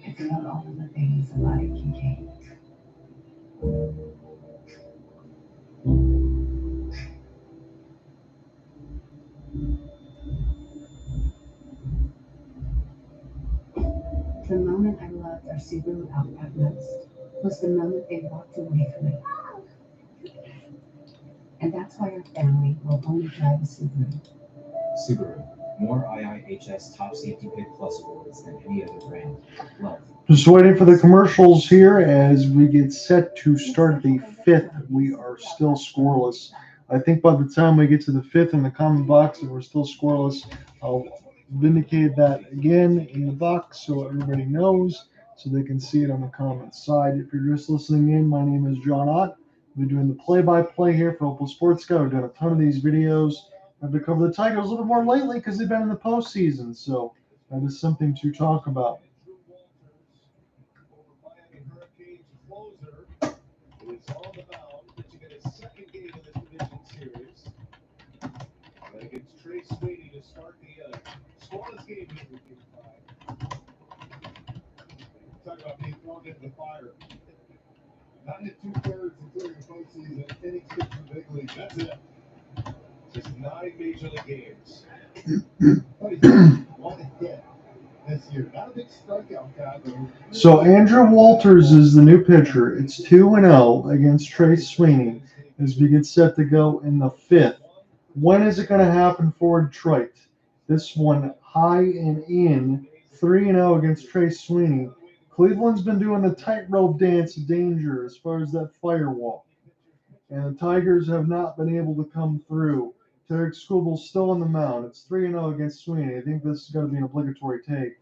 Speaker 10: It's about all of the things a life can gain. The moment I loved our Subaru Outback most was the moment they walked away from it. And that's why our family will only drive a Subaru.
Speaker 5: Subaru. More IIHS Top Safety Pick Plus awards than any other brand. Love.
Speaker 4: Just waiting for the commercials here as we get set to start the 5th. We are still scoreless. I think by the time we get to the 5th in the comment box and we're still scoreless, I'll vindicate that again in the box so everybody knows, so they can see it on the comments side. If you're just listening in, my name is John Ott. We're doing the play-by-play here for Opal Sports Guy. We've done a ton of these videos. I've been covering the Tigers a little more lately because they've been in the postseason, so that is something to talk about.
Speaker 1: It's all about pitching in his second game of this division series. Against Trey Sweeney to start the scoreless game here with Game 5. Talk about being thrown into the fire. Not in 2/3 including the postseason, innings pitched in the big league. That's it. Just 9 major league games. But he's one hit this year. Not a big strikeout guy, though.
Speaker 4: So Andrew Walters is the new pitcher. It's 2-0 against Trey Sweeney as we get set to go in the 5th. When is it going to happen for Detroit? This one high and in, 3-0 against Trey Sweeney. Cleveland's been doing the tightrope dance of danger as far as that firewall. And the Tigers have not been able to come through. Tarek Scooble's still on the mound. It's 3-0 against Sweeney. I think this is going to be an obligatory take.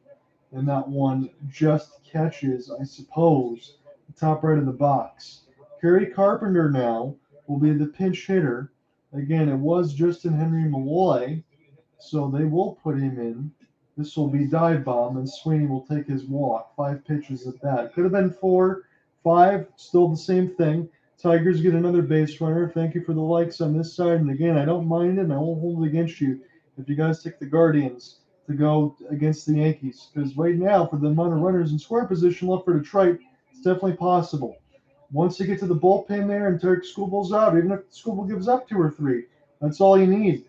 Speaker 4: and that one just catches, I suppose, the top right of the box. Kerry Carpenter now will be the pinch hitter. Again, it was Justyn-Henry Malloy, so they will put him in. This will be dive bomb, and Sweeney will take his walk. 5 pitches at that. Could have been 4, 5, still the same thing. Tigers get another base runner. Thank you for the likes on this side. And again, I don't mind it, and I won't hold it against you if you guys take the Guardians to go against the Yankees. Because right now, for the amount of runners in scoring position left for Detroit, it's definitely possible. Once you get to the bullpen there and Tarek Skubal's out, even if Skubal gives up 2 or 3, that's all you need.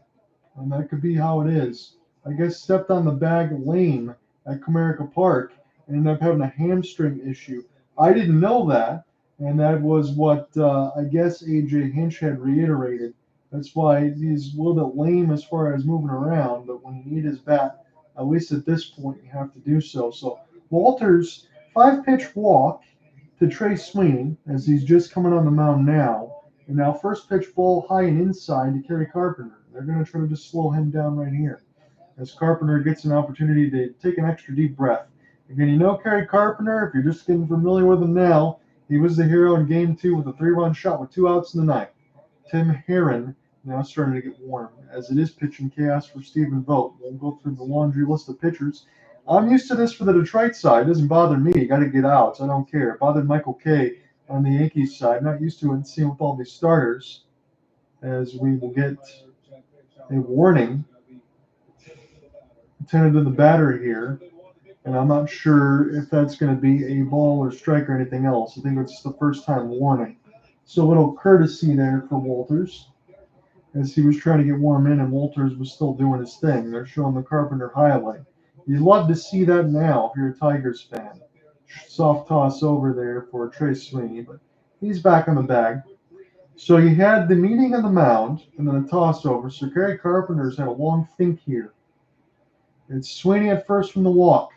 Speaker 4: And that could be how it is. I guess stepped on the bag lame at Comerica Park and ended up having a hamstring issue. I didn't know that, and that was what I guess AJ Hinch had reiterated. That's why he's a little bit lame as far as moving around, but when you need his bat, at least at this point, you have to do so. So Walters, 5-pitch walk to Trey Sweeney as he's just coming on the mound now. And now first pitch ball high and inside to Kerry Carpenter. They're going to try to just slow him down right here as Carpenter gets an opportunity to take an extra deep breath. Again, you know Kerry Carpenter, if you're just getting familiar with him now, he was the hero in Game 2 with a 3-run shot with 2 outs in the ninth. Tim Herron now starting to get warm, as it is pitching chaos for Stephen Vogt. We'll go through the laundry list of pitchers. I'm used to this for the Detroit side. It doesn't bother me. You got to get outs. I don't care. It bothered Michael Kay on the Yankees side. Not used to it seeing with all these starters, as we will get a warning intended to the batter here. And I'm not sure if that's going to be a ball or strike or anything else. I think it's the first time warning. So a little courtesy there for Walters as he was trying to get warm in, and Walters was still doing his thing. They're showing the Carpenter highlight. You'd love to see that now if you're a Tigers fan. Soft toss over there for Trey Sweeney, but he's back on the bag. So you had the meeting on the mound and then a toss over. So Kerry Carpenter's had a long think here. It's Sweeney at first from the walk.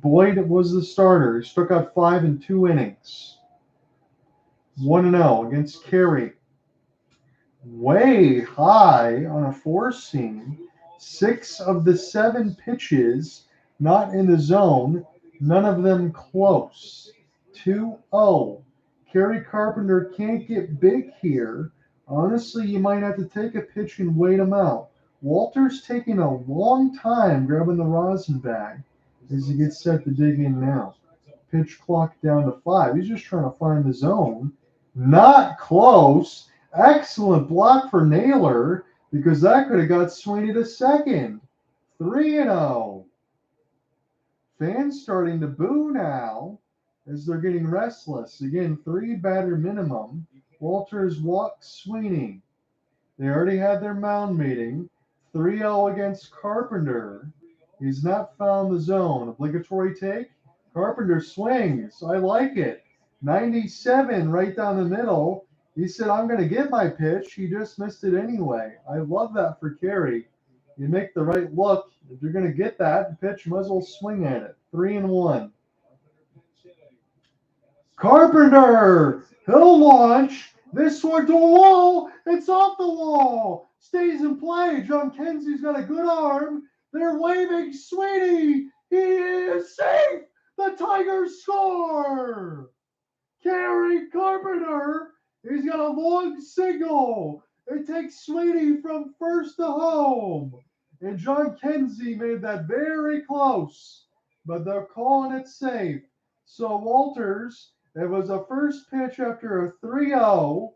Speaker 4: Boyd was the starter. He struck out 5 in 2 innings. 1-0 against Kerry. Way high on a 4-seam. 6 of the 7 pitches not in the zone. None of them close. 2-0. Kerry Carpenter can't get big here. Honestly, you might have to take a pitch and wait him out. Walter's taking a long time grabbing the rosin bag as he gets set to dig in now. Pitch clock down to 5. He's just trying to find the zone. Not close. Excellent block for Naylor because that could have got Sweeney to second. 3-0. Fans starting to boo now as they're getting restless. Again, 3-batter minimum. Walters walks Sweeney. They already had their mound meeting. 3-0 against Carpenter. He's not found the zone. Obligatory take. Carpenter swings. I like it. 97 right down the middle. He said, I'm going to get my pitch. He just missed it anyway. I love that for Kerry. You make the right look. If you're going to get that pitch, you might as well swing at it. 3-1. Carpenter! He'll launch. This one to the wall. It's off the wall. Stays in play. John Kenzie's got a good arm. They're waving Sweeney. He is safe. The Tigers score. Kerry Carpenter. He's got a long single. It takes Sweeney from first to home. And John Kenzie made that very close. But they're calling it safe. So Walters, it was a first pitch after a 3-0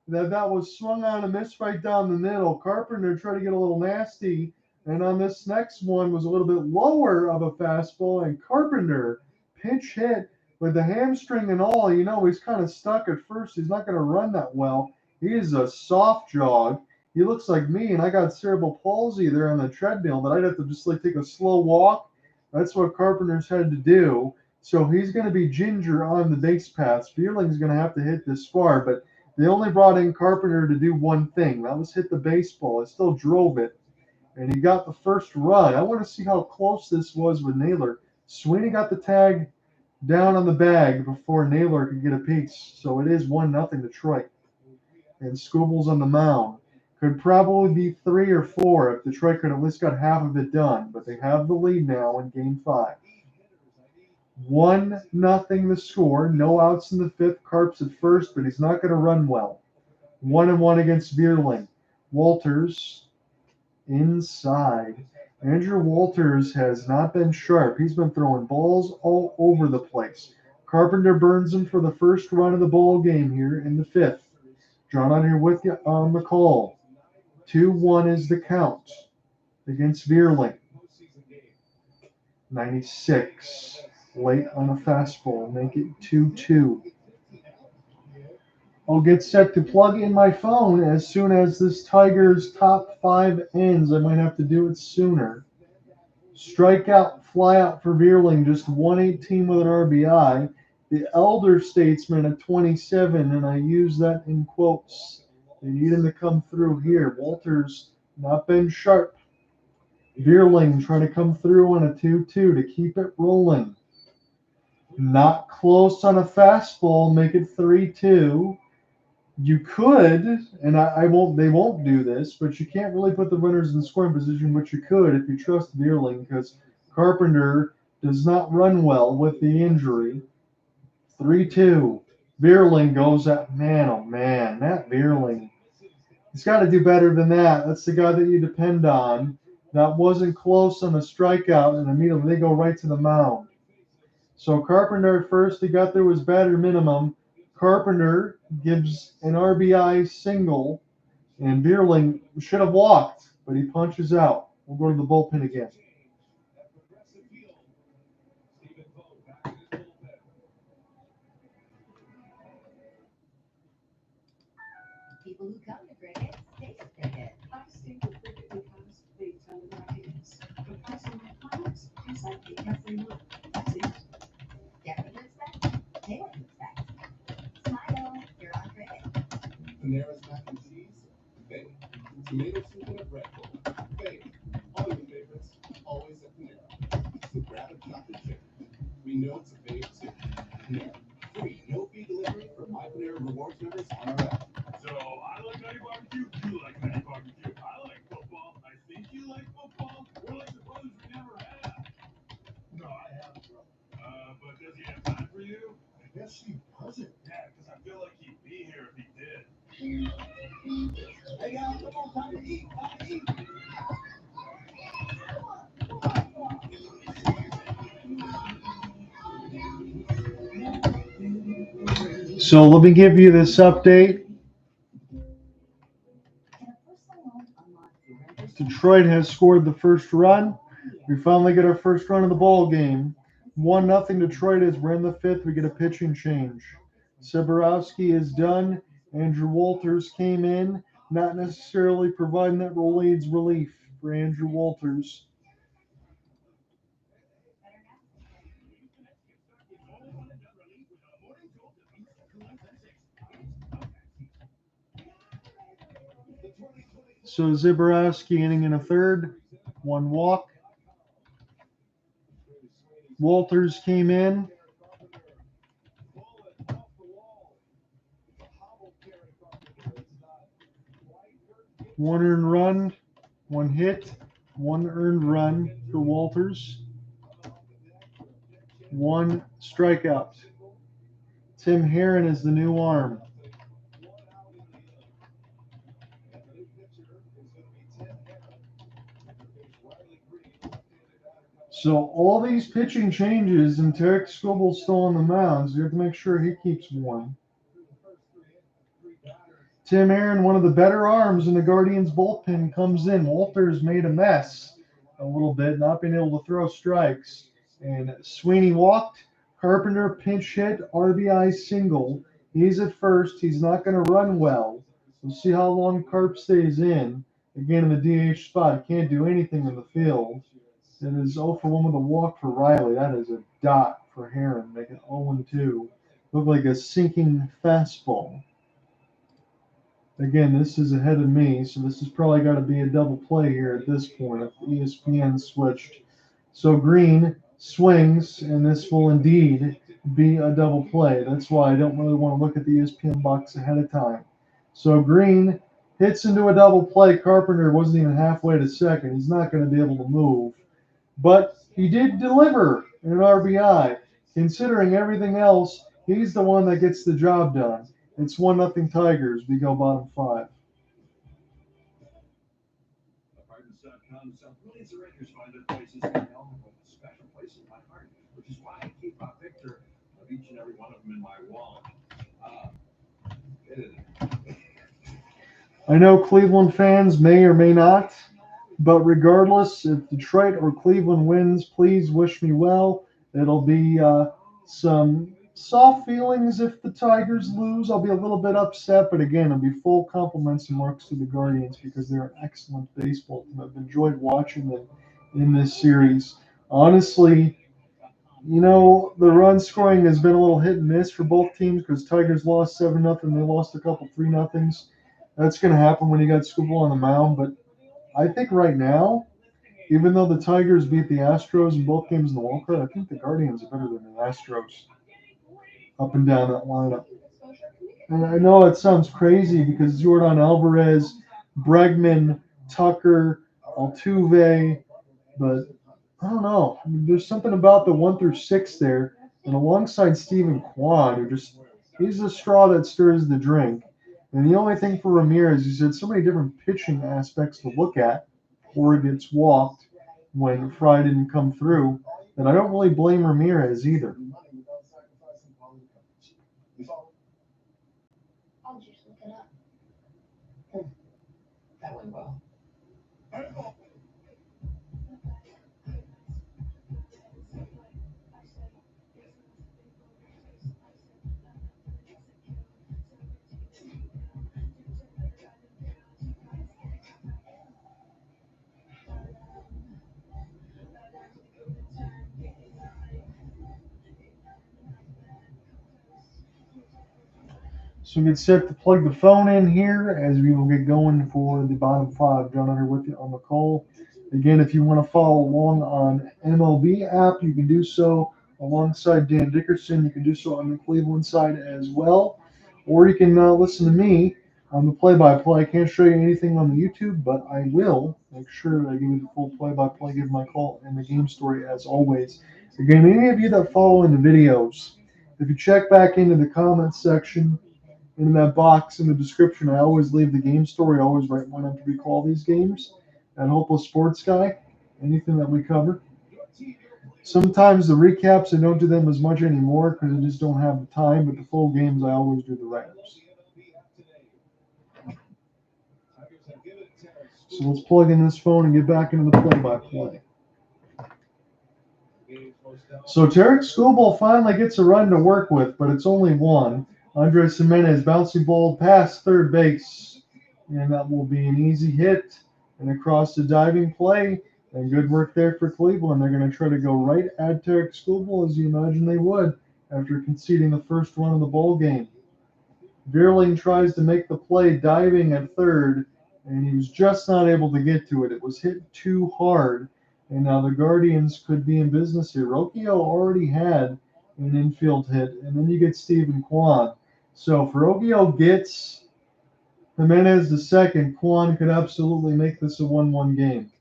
Speaker 4: that was swung on and missed right down the middle. Carpenter tried to get a little nasty. And on this next one was a little bit lower of a fastball. And Carpenter pinch hit with the hamstring and all. You know, he's kind of stuck at first. He's not going to run that well. He is a soft jog. He looks like me, and I got cerebral palsy there on the treadmill, but I'd have to just like take a slow walk. That's what Carpenter's had to do. So he's going to be ginger on the base paths. Vierling's going to have to hit this far, but they only brought in Carpenter to do one thing. That was hit the baseball. It still drove it, and he got the first run. I want to see how close this was with Naylor. Sweeney got the tag down on the bag before Naylor could get a piece. So it is 1-0 Detroit. And Skubal's on the mound. Could probably be 3 or 4 if Detroit could at least got half of it done. But they have the lead now in Game 5. 1-0 the score. No outs in the fifth. Carp's at first, but he's not going to run well. 1-1 against Vierling. Walters inside. Andrew Walters has not been sharp. He's been throwing balls all over the place. Carpenter burns him for the first run of the ball game here in the fifth. John on here with you on the call. 2-1 is the count against Vierling. 96. Late on a fastball. Make it 2-2. I'll get set to plug in my phone as soon as this Tigers top 5 ends. I might have to do it sooner. Strikeout, flyout for Vierling, just 118 with an RBI. The elder statesman at 27, and I use that in quotes. They need him to come through here. Walters not been sharp. Vierling trying to come through on a 2-2 to keep it rolling. Not close on a fastball, make it 3-2. You could, and I won't. They won't do this, but you can't really put the runners in scoring position. But you could if you trust Vierling, because Carpenter does not run well with the injury. 3-2. Vierling goes at man. Oh man, Matt Vierling. He's got to do better than that. That's the guy that you depend on. That wasn't close on a strikeout, and immediately they go right to the mound. So Carpenter at first, he got there was batter minimum. Carpenter gives an RBI single, and Vierling should have walked, but he punches out. We'll go to the bullpen again.
Speaker 7: People who come to cricket stay at cricket.
Speaker 2: I stay with cricket because they tell me what it is. Because of my clients, it's like they every month. That's it.
Speaker 7: Get what you expect, pay what you expect. Smile, you're on cricket.
Speaker 8: Panera's mac and cheese, fake. Tomato soup and a bread bowl, fake. All your favorites, always at Panera. So grab a chocolate chip. We know it's a fave too. Panera, free, no fee delivery for My Panera Rewards members on our app.
Speaker 1: So I like Nutty Barbecue. You like Nutty Barbecue. I like football. I think you like football. We're like the brothers we never had.
Speaker 6: No, I have, bro.
Speaker 1: But does he have time for you?
Speaker 6: I guess he doesn't.
Speaker 1: Yeah, because I feel like he'd be here if he did.
Speaker 9: Hey, guys, come on, time to eat. Time to eat.
Speaker 4: So let me give you this update. Detroit has scored the first run. We finally get our first run of the ball game. 1-0 Detroit as we're in the fifth. We get a pitching change. Seborowski is done. Andrew Walters came in, not necessarily providing that relieves relief for Andrew Walters. So Zeborowski inning in a third, 1 walk. Walters came in. 1 earned run, 1 hit, 1 earned run for Walters. 1 strikeout. Tim Herron is the new arm. So all these pitching changes, and Tarek Scobble's still on the mound, so you have to make sure he keeps warm. Tim Herron, one of the better arms in the Guardians bullpen, comes in. Walters made a mess a little bit, not being able to throw strikes. And Sweeney walked. Carpenter pinch hit, RBI single. He's at first. He's not going to run well. We'll see how long Carp stays in. Again, in the DH spot, can't do anything in the field. It is 0 for 1 with a walk for Riley. That is a dot for Herron, making 0-2. Look like a sinking fastball. Again, this is ahead of me, so this has probably got to be a double play here at this point if ESPN switched. So Greene swings, and this will indeed be a double play. That's why I don't really want to look at the ESPN box ahead of time. So Greene hits into a double play. Carpenter wasn't even halfway to second. He's not going to be able to move. But he did deliver an RBI. Considering everything else, he's the one that gets the job done. It's 1-0 Tigers. We go bottom 5.
Speaker 9: Apartments.com South millions of renters find their places in Elmwood with a special place in my heart, which is why I keep a picture of each and every one of them in my wallet.
Speaker 4: I know Cleveland fans may or may not, but regardless, if Detroit or Cleveland wins, please wish me well. It'll be some soft feelings if the Tigers lose. I'll be a little bit upset, but again, it'll be full compliments and marks to the Guardians because they're an excellent baseball team. I've enjoyed watching them in this series. Honestly, you know, the run scoring has been a little hit and miss for both teams because Tigers lost 7-0. They lost a couple 3-0s. That's going to happen when you got Skubal on the mound. But I think right now, even though the Tigers beat the Astros in both games in the wild card, I think the Guardians are better than the Astros up and down that lineup. And I know it sounds crazy because Jordan Alvarez, Bregman, Tucker, Altuve, but I don't know. I mean, there's something about the 1 through 6 there, and alongside Stephen Kwan, who he's the straw that stirs the drink. And the only thing for Ramirez, he's had so many different pitching aspects to look at before he gets walked when Fry didn't come through, that I don't really blame Ramirez either.
Speaker 10: I'll just look it up. That went well.
Speaker 4: So we get set to plug the phone in here as we will get going for the bottom 5. John Hunter with you on the call. Again, if you want to follow along on MLB app, you can do so alongside Dan Dickerson. You can do so on the Cleveland side as well. Or you can listen to me on the play-by-play. I can't show you anything on the YouTube, but I will make sure that I give you the full play-by-play, give my call, and the game story as always. Again, any of you that follow in the videos, if you check back into the comments section, in that box in the description, I always leave the game story. I always write when I'm to recall these games. At Hopeless Sports Guy, anything that we cover. Sometimes the recaps, I don't do them as much anymore because I just don't have the time, but the full games, I always do the write-ups. So let's plug in this phone and get back into the play-by-play. So Tarek Skubal finally gets a run to work with, but it's only one. Andres Jimenez bouncing ball past third base, and that will be an easy hit and across the diving play. And good work there for Cleveland. They're going to try to go right at Tarek Skubal, as you imagine they would, after conceding the first run of the ball game. Vierling tries to make the play diving at third, and he was just not able to get to it. It was hit too hard, and now the Guardians could be in business here. Rocchio already had an infield hit, and then you get Stephen Kwan. So if Rocchio gets Jimenez the second, Kwan could absolutely make this a 1-1 game.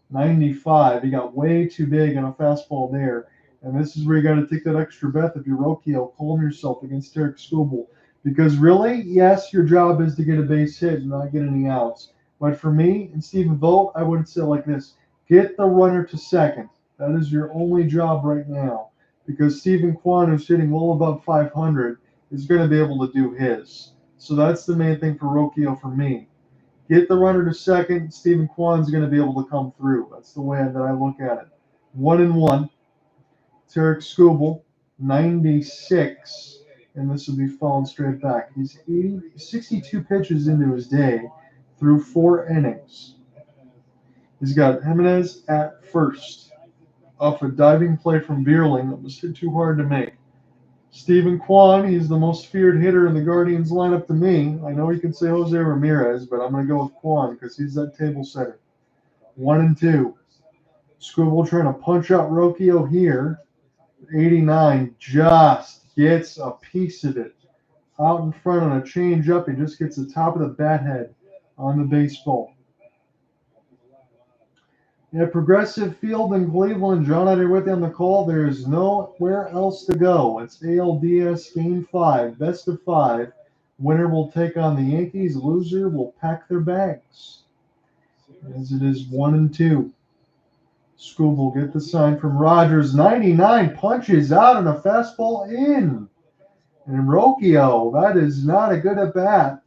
Speaker 4: 95. He got way too big on a fastball there. And this is where you got to take that extra breath if you're Rocchio. Calm yourself against Tarek Skubal. Because really, yes, your job is to get a base hit and not get any outs. But for me and Stephen Vogt, I would say like this. Get the runner to second. That is your only job right now. Because Stephen Kwan, who's hitting well above 500, is going to be able to do his. So that's the main thing for Rocchio for me. Get the runner to second. Stephen Kwan's going to be able to come through. That's the way that I look at it. 1-1. Tarek Skubal, 96. And this will be falling straight back. He's 62 pitches into his day through 4 innings. He's got Jimenez at first off a diving play from Vierling that was hit too hard to make. Stephen Kwan, he's the most feared hitter in the Guardians lineup to me. I know you can say Jose Ramirez, but I'm going to go with Kwan because he's that table setter. 1-2. Skubal trying to punch out Rocchio here. 89 just gets a piece of it. Out in front on a change up, he just gets the top of the bat head. on the baseball. At Progressive Field in Cleveland, John, out here with you on the call. There's nowhere else to go. It's ALDS Game 5, best of 5. Winner will take on the Yankees. Loser will pack their bags. As it is 1-2. Scoob will get the sign from Rogers. 99 punches out and a fastball in. And Rocchio, that is not a good at bat.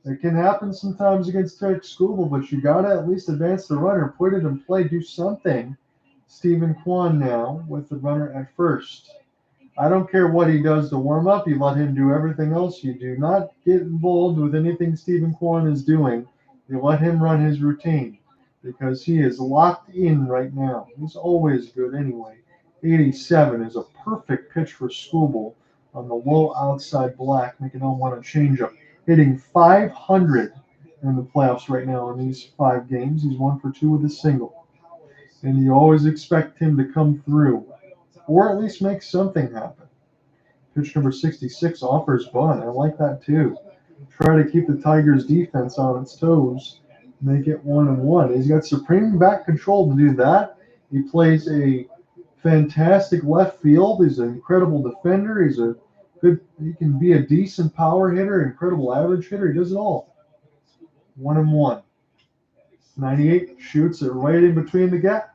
Speaker 4: It can happen sometimes against Tech Scooble, but you got to at least advance the runner, put it in play, do something. Stephen Kwan now with the runner at first. I don't care what he does to warm up. You let him do everything else. You do not get involved with anything Stephen Kwan is doing. You let him run his routine because he is locked in right now. He's always good anyway. 87 is a perfect pitch for Scooble on the low outside black, making him want to change up. Hitting 500 in the playoffs right now in these 5 games. He's 1 for 2 with a single. And you always expect him to come through or at least make something happen. Pitch number 66 offers bunt. I like that too. Try to keep the Tigers' defense on its toes. Make it 1-1. He's got supreme bat control to do that. He plays a fantastic left field. He's an incredible defender. He can be a decent power hitter, incredible average hitter. He does it all. 1-1. 98 shoots it right in between the gap.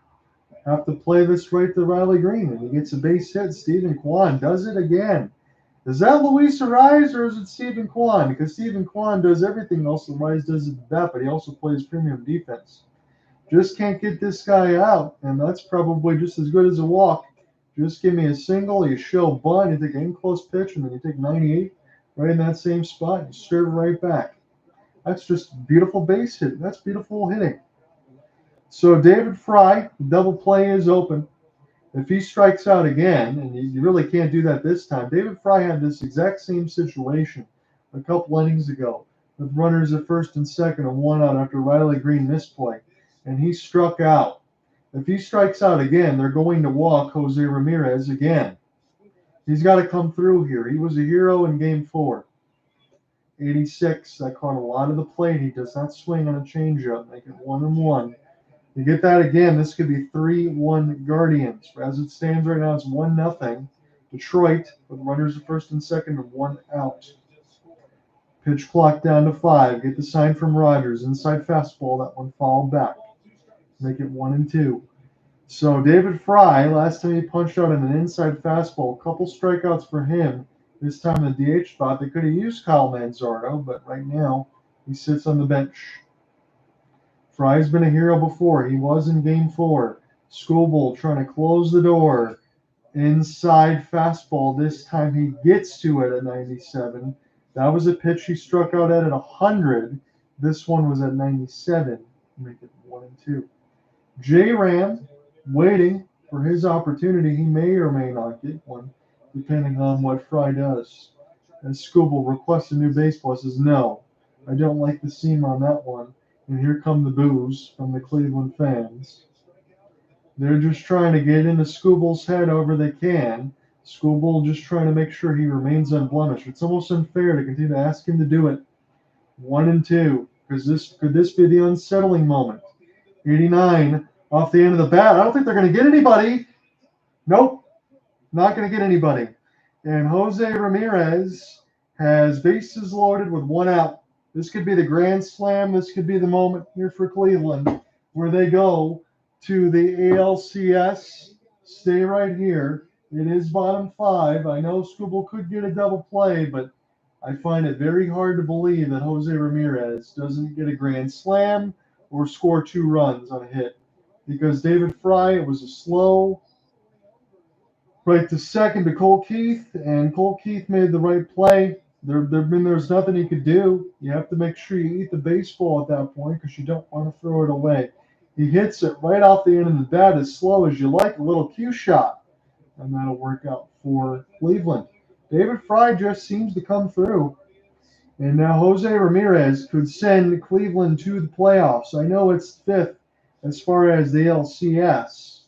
Speaker 4: Have to play this right to Riley Greene, and he gets a base hit. Stephen Kwan does it again. Is that Luis Ariz or is it Stephen Kwan? Because Stephen Kwan does everything else Ariz does at the bat, but he also plays premium defense. Just can't get this guy out, and that's probably just as good as a walk. Just give me a single, you show bunt, you take an in-close pitch, and then you take 98 right in that same spot, and you serve it right back. That's just beautiful base hit. That's beautiful hitting. So David Fry, the double play is open. If he strikes out again, and you really can't do that this time, David Fry had this exact same situation a couple innings ago with runners at first and second and 1 out after Riley Greene misplay, and he struck out. If he strikes out again, they're going to walk Jose Ramirez again. He's got to come through here. He was a hero in Game 4. 86, that caught a lot of the plate. He does not swing on a changeup, make it 1-1. You get that again, this could be 3-1 Guardians. As it stands right now, it's 1-0. Detroit with runners at first and second and 1 out. Pitch clock down to 5. Get the sign from Rogers. Inside fastball, that one fouled back. Make it 1-2. So David Fry, last time he punched out an inside fastball, a couple strikeouts for him. This time in the DH spot, they could have used Kyle Manzardo, but right now he sits on the bench. Fry's been a hero before. He was in Game 4. Scooble trying to close the door. Inside fastball. This time he gets to it at 97. That was a pitch he struck out at 100. This one was at 97. Make it 1-2. J-Ram waiting for his opportunity. He may or may not get one, depending on what Fry does. As Scooble requests a new baseball, says, no, I don't like the seam on that one. And here come the boos from the Cleveland fans. They're just trying to get into Scooble's head however they can. Scooble just trying to make sure he remains unblemished. It's almost unfair to continue to ask him to do it. 1-2. Because could this be the unsettling moment? 89 off the end of the bat. I don't think they're going to get anybody. Nope. Not going to get anybody. And Jose Ramirez has bases loaded with 1 out. This could be the grand slam. This could be the moment here for Cleveland where they go to the ALCS. Stay right here. It is bottom 5. I know Scooble could get a double play, but I find it very hard to believe that Jose Ramirez doesn't get a grand slam or score 2 runs on a hit. Because David Fry, it was a slow right to second to Cole Keith, and Cole Keith made the right play. There's nothing he could do. You have to make sure you eat the baseball at that point because you don't want to throw it away. He hits it right off the end of the bat as slow as you like, a little cue shot, and that'll work out for Cleveland. David Fry just seems to come through. And now Jose Ramirez could send Cleveland to the playoffs. I know it's 5th as far as the LCS,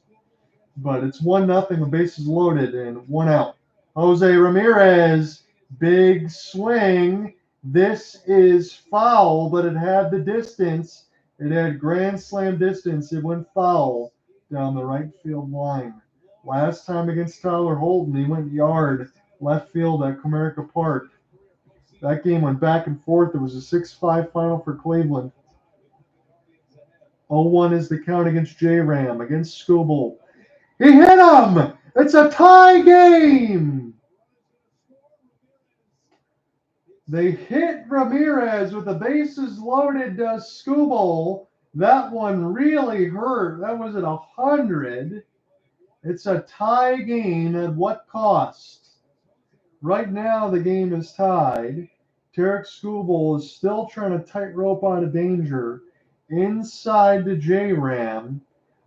Speaker 4: but it's 1-0 with bases loaded and 1 out. Jose Ramirez, big swing, This is foul, but it had the distance. It had grand slam distance. It went foul down the right field line. Last time against Tyler Holton, he went yard left field at Comerica Park. That game went back and forth. It was a 6-5 final for Cleveland. 0-1 is the count against J-Ram, against Skubal. He hit him! It's a tie game! They hit Ramirez with the bases loaded Skubal. That one really hurt. That was at 100. It's a tie game at what cost? Right now the game is tied. Tarek Skubal is still trying to tightrope out of danger inside the J-Ram.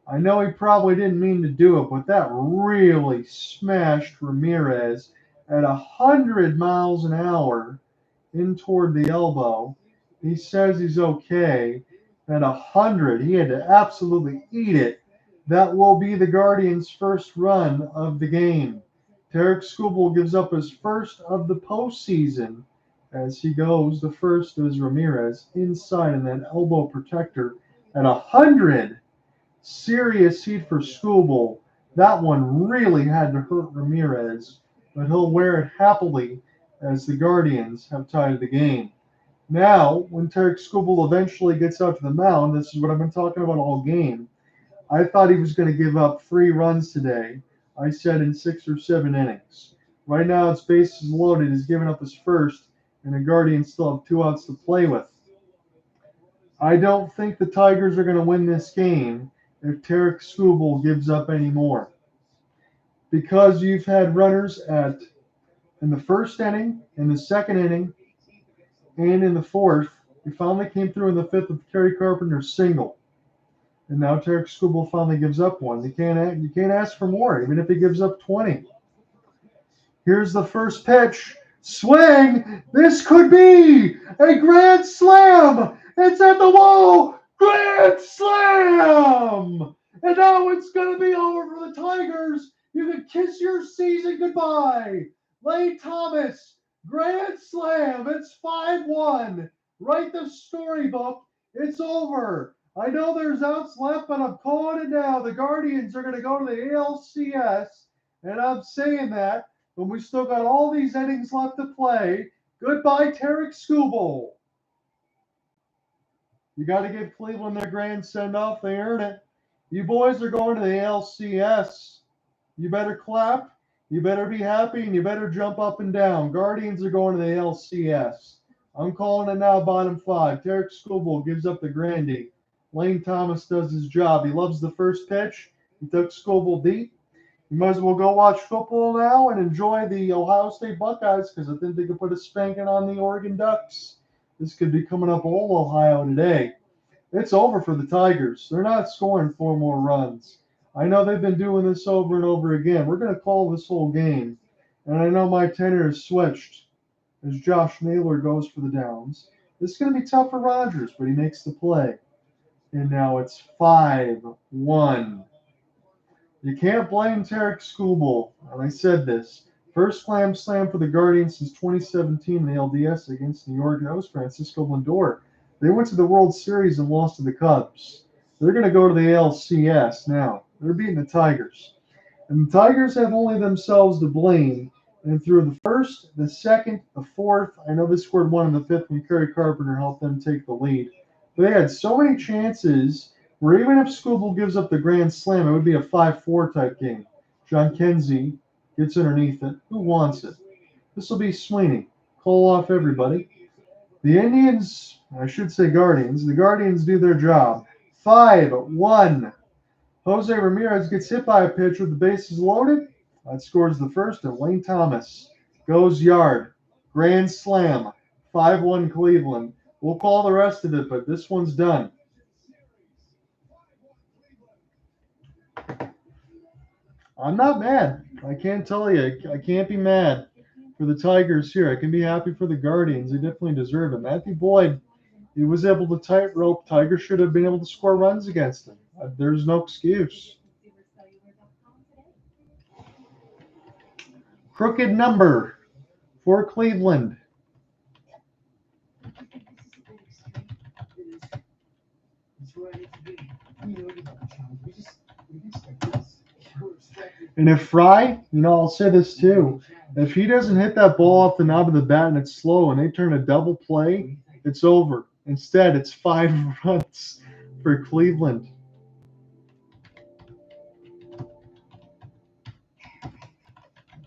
Speaker 4: I know he probably didn't mean to do it, but that really smashed Ramirez at 100 miles an hour in toward the elbow. He says he's okay. At 100, he had to absolutely eat it. That will be the Guardians' first run of the game. Tarek Skubal gives up his first of the postseason as he goes. The first is Ramirez inside in that elbow protector at 100. Serious heat for Skubal. That one really had to hurt Ramirez, but he'll wear it happily as the Guardians have tied the game. Now, when Tarek Skubal eventually gets out to the mound, this is what I've been talking about all game. I thought he was going to give up 3 runs today. I said in 6 or 7 innings. Right now, it's bases loaded. He's given up his first, and the Guardians still have 2 outs to play with. I don't think the Tigers are going to win this game if Tarek Skubal gives up any more. Because you've had runners in the first inning, in the second inning, and in the fourth. You finally came through in the fifth with Kerry Carpenter's single. And now Tarek Skubal finally gives up one. You can't ask for more, even if he gives up 20. Here's the first pitch. Swing! This could be a grand slam! It's at the wall! Grand slam! And now it's going to be over for the Tigers. You can kiss your season goodbye. Lane Thomas, grand slam. It's 5-1. Write the storybook. It's over. I know there's outs left, but I'm calling it now. The Guardians are going to go to the ALCS, and I'm saying that when we still got all these innings left to play. Goodbye, Tarek Skubal. You got to give Cleveland their grand send-off. They earn it. You boys are going to the ALCS. You better clap. You better be happy, and you better jump up and down. Guardians are going to the ALCS. I'm calling it now, bottom 5. Tarek Skubal gives up the Grandy. Lane Thomas does his job. He loves the first pitch. He took Skubal deep. You might as well go watch football now and enjoy the Ohio State Buckeyes because I think they could put a spanking on the Oregon Ducks. This could be coming up all Ohio today. It's over for the Tigers. They're not scoring 4 more runs. I know they've been doing this over and over again. We're going to call this whole game. And I know my tenor is switched as Josh Naylor goes for the downs. This is going to be tough for Rodgers, but he makes the play. And now it's 5-1. You can't blame Tarek Skubal. And I said this. First slam for the Guardians since 2017 in the ALDS against New York. That was Francisco Lindor. They went to the World Series and lost to the Cubs. They're going to go to the ALCS now. They're beating the Tigers. And the Tigers have only themselves to blame. And through the first, the second, the fourth, I know they scored 1 in the 5th when Kerry Carpenter helped them take the lead. They had so many chances where even if Skubal gives up the grand slam, it would be a 5-4 type game. John Kenzie gets underneath it. Who wants it? This will be Sweeney. Call off everybody. The Indians, I should say Guardians, the Guardians do their job. 5-1. Jose Ramirez gets hit by a pitch with the bases loaded. That scores the first, and Lane Thomas goes yard. Grand slam. 5-1 Cleveland. We'll call the rest of it, but this one's done. I'm not mad. I can't tell you. I can't be mad for the Tigers here. I can be happy for the Guardians. They definitely deserve it. Matthew Boyd, he was able to tightrope. Tigers should have been able to score runs against him. There's no excuse. Crooked number for Cleveland. And if Fry, I'll say this too. If he doesn't hit that ball off the knob of the bat and it's slow and they turn a double play, it's over. Instead, it's 5 runs for Cleveland.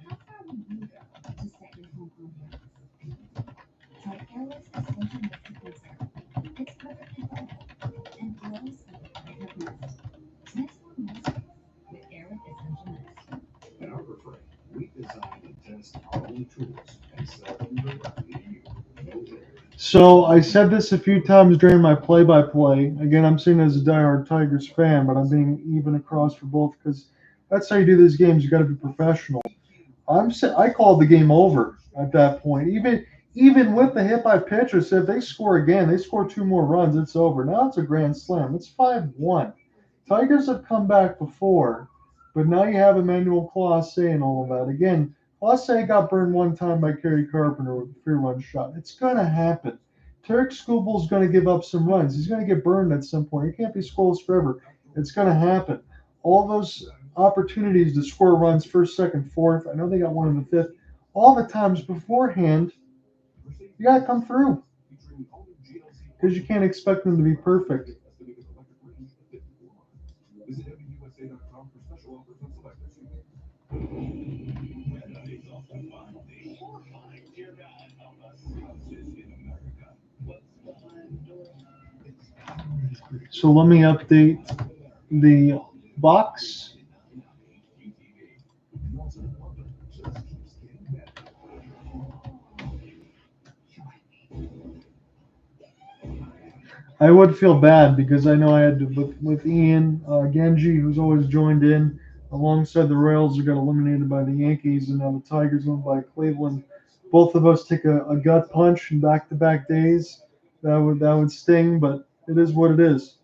Speaker 7: How far would you go to set your home ambiance? Try Airless Essential Mist Diffuser. It's perfectly portable and glows like a mist. Transform mysteries with Airless Essential Mist.
Speaker 5: At our refrain, we design and test our own tools and sell them directly to you. No third.
Speaker 4: So I said this a few times during my play-by-play. Again, I'm seen as a diehard Tigers fan, but I'm being even across for both because that's how you do these games. You got to be professional. I called the game over at that point. Even with the hit by pitch, I said if they score again, they score 2 more runs, it's over. Now it's a grand slam. It's 5-1. Tigers have come back before, but now you have Emmanuel Clase and all of that. Again, Clase got burned one time by Kerry Carpenter with a 3-run shot. It's going to happen. Tarek Skubal's going to give up some runs. He's going to get burned at some point. He can't be scoreless forever. It's going to happen. All those opportunities to score runs first, second, fourth. I know they got one in the fifth. All the times beforehand, you got to come through because you can't expect them to be perfect.
Speaker 8: Visit WUSA.com for special offers on select
Speaker 4: So let me update the box. I would feel bad because I know I had to, with Ian Genji, who's always joined in alongside the Royals, who got eliminated by the Yankees, and now the Tigers won by Cleveland. Both of us take a gut punch in back-to-back days. That would sting, but it is what it is.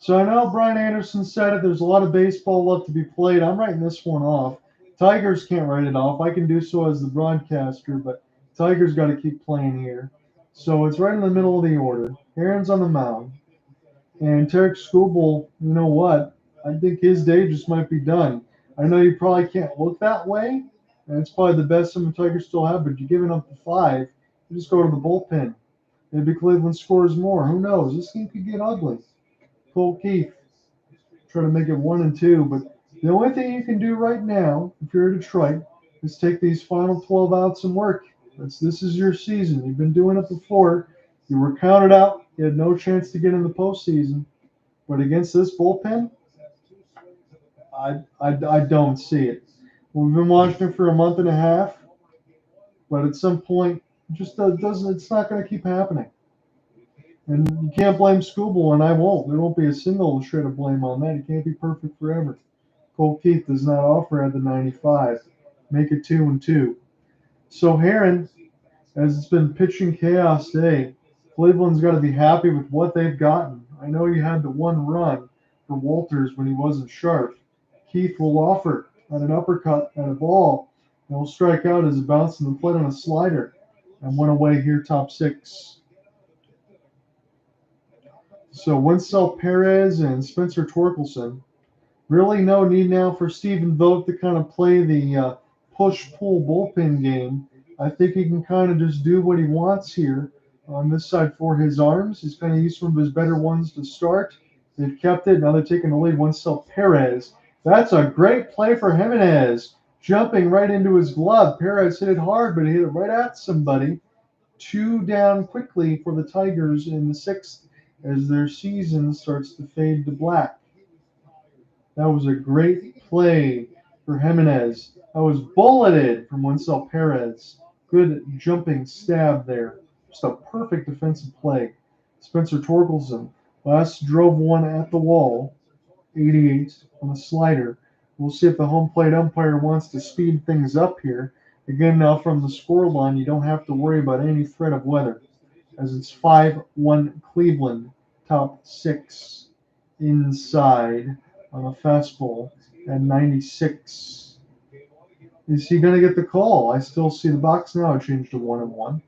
Speaker 4: So I know Brian Anderson said it. There's a lot of baseball left to be played. I'm writing this one off. Tigers can't write it off. I can do so as the broadcaster, but Tigers got to keep playing here. So it's right in the middle of the order. Aaron's on the mound. And Tarek Skubal, you know what? I think his day just might be done. I know you probably can't look that way, and it's probably the best some the Tigers still have, but you're giving up the 5. You just go to the bullpen. Maybe Cleveland scores more. Who knows? This game could get ugly. Cole Keith, try to make it 1-2, but the only thing you can do right now, if you're Detroit, is take these final 12 outs and work. This is your season. You've been doing it before. You were counted out. You had no chance to get in the postseason. But against this bullpen, I don't see it. We've been watching it for a month and a half, but at some point, it just doesn't. It's not going to keep happening. And you can't blame Skubal, and I won't. There won't be a single shred of blame on that. He can't be perfect forever. Cole Keith does not offer at the 95. Make it 2-2. So Heron, as it's been pitching chaos day, Cleveland's got to be happy with what they've gotten. I know you had the 1 run for Walters when he wasn't sharp. Keith will offer at an uppercut at a ball, and will strike out as it bounces the plate on a slider, and went away here top 6. So Wenceel, Perez, and Spencer Torkelson. Really no need now for Stephen Vogt to kind of play the push-pull bullpen game. I think he can kind of just do what he wants here on this side for his arms. He's kind of used some of his better ones to start. They've kept it. Now they're taking the lead. Wenceel, Perez. That's a great play for Jimenez. Jumping right into his glove. Perez hit it hard, but he hit it right at somebody. 2 down quickly for the Tigers in the 6th as their season starts to fade to black. That was a great play for Jimenez. That was bulleted from Wenceel Perez. Good jumping stab there. Just a perfect defensive play. Spencer Torkelson last drove one at the wall, 88 on a slider. We'll see if the home plate umpire wants to speed things up here. Again, now from the score line, you don't have to worry about any threat of weather, as it's 5-1 Cleveland, top 6 inside on a fastball at 96. Is he going to get the call? I still see the box now changed to 1-1.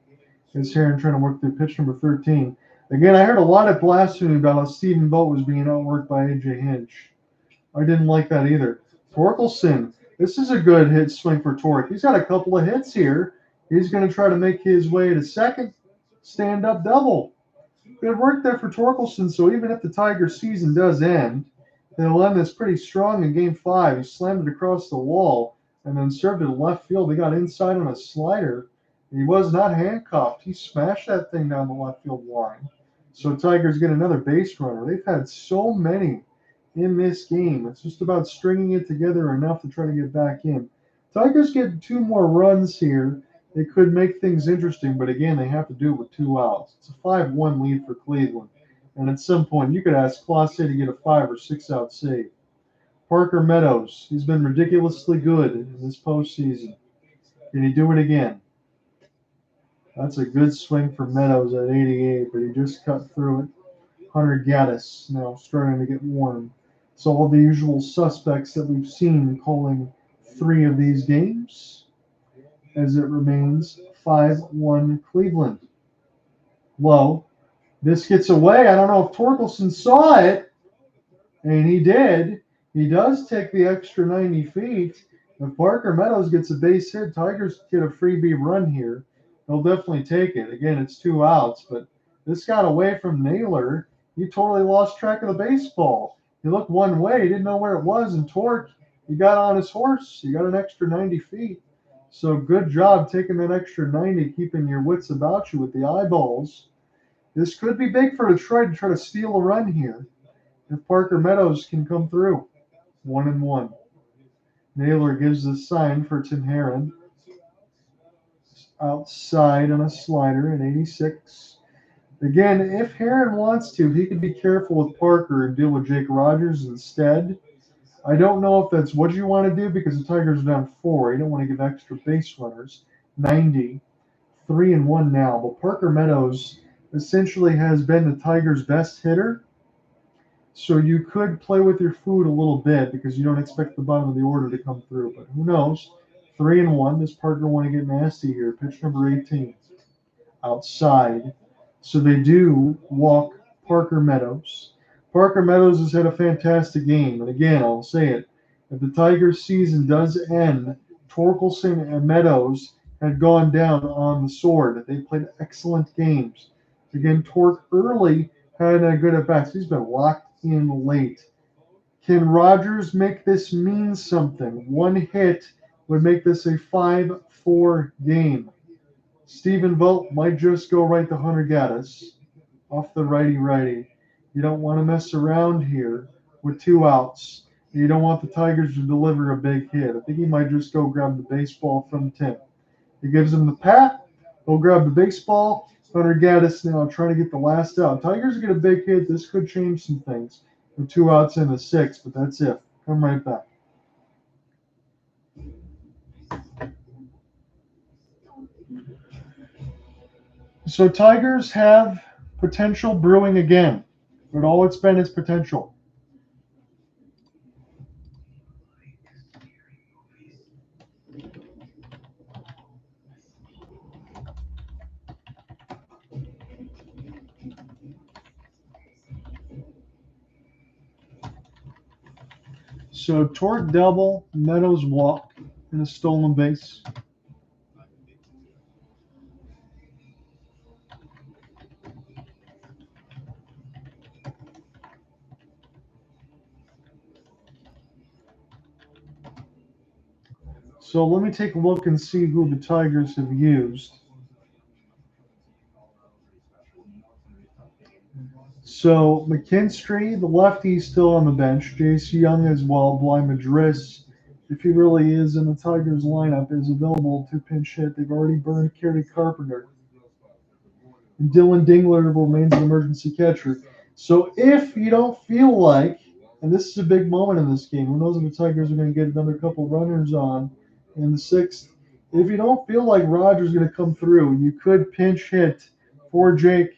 Speaker 4: It's Heron trying to work through pitch number 13. Again, I heard a lot of blasphemy about how Stephen Vogt was being outworked by AJ Hinch. I didn't like that either. Torkelson, this is a good hit swing for Torque. He's got a couple of hits here. He's going to try to make his way to second. Stand-up double. Good work there for Torkelson. So even if the Tigers season does end, they'll end this pretty strong in Game 5. He slammed it across the wall and then served it left field. He got inside on a slider. He was not handcuffed. He smashed that thing down the left field line. So Tigers get another base runner. They've had so many in this game. It's just about stringing it together enough to try to get back in. Tigers get 2 more runs here. They could make things interesting, but again, they have to do it with 2 outs. It's a 5-1 lead for Cleveland. And at some point, you could ask Clase to get a 5 or 6 out save. Parker Meadows, he's been ridiculously good in this postseason. Can he do it again? That's a good swing for Meadows at 88, but he just cut through it. Hunter Gaddis now starting to get warm. So all the usual suspects that we've seen calling 3 of these games, as it remains 5-1 Cleveland. Low. This gets away. I don't know if Torkelson saw it, and he did. He does take the extra 90 feet. If Parker Meadows gets a base hit, Tigers get a freebie run here. They'll definitely take it. Again, it's 2 outs, but this got away from Naylor. He totally lost track of the baseball. He looked one way. He didn't know where it was, and Torque, he got on his horse. He got an extra 90 feet. So good job taking that extra 90, keeping your wits about you with the eyeballs. This could be big for Detroit to try to steal a run here if Parker Meadows can come through. 1-1. Naylor gives the sign for Tim Herron. Outside on a slider at 86. Again, if Herron wants to, he can be careful with Parker and deal with Jake Rogers instead. I don't know if that's what you want to do because the Tigers are down 4. You don't want to give extra base runners. 90. 3-1 now. But Parker Meadows essentially has been the Tigers' best hitter. So you could play with your food a little bit because you don't expect the bottom of the order to come through. But who knows? 3-1. Does Parker want to get nasty here? Pitch number 18. Outside. So they do walk Parker Meadows. Parker Meadows has had a fantastic game. And again, I'll say it. If the Tigers season does end, Torkelson and Meadows had gone down on the sword. They played excellent games. Again, Torque early had a good at bats. He's been locked in late. Can Rogers make this mean something? 1 hit would make this a 5-4 game. Stephen Vogt might just go right to Hunter Gaddis off the righty-righty. You don't want to mess around here with 2 outs. You don't want the Tigers to deliver a big hit. I think he might just go grab the baseball from Tim. He gives him the pat. He'll grab the baseball. Hunter Gaddis now trying to get the last out. Tigers get a big hit. This could change some things. With 2 outs in the 6th, but that's it. Come right back. So Tigers have potential brewing again, but all it's been is potential. So Torque double, Meadows walk, and a stolen base. So let me take a look and see who the Tigers have used. So McKinstry, the lefty, is still on the bench. Jace Young as well. Bly Madris, if he really is in the Tigers lineup, is available to pinch hit. They've already burned Kerry Carpenter. And Dylan Dingler remains an emergency catcher. So if you don't feel like, and this is a big moment in this game, who knows if the Tigers are going to get another couple runners on in the 6th. If you don't feel like Rogers is going to come through, you could pinch hit for Jake,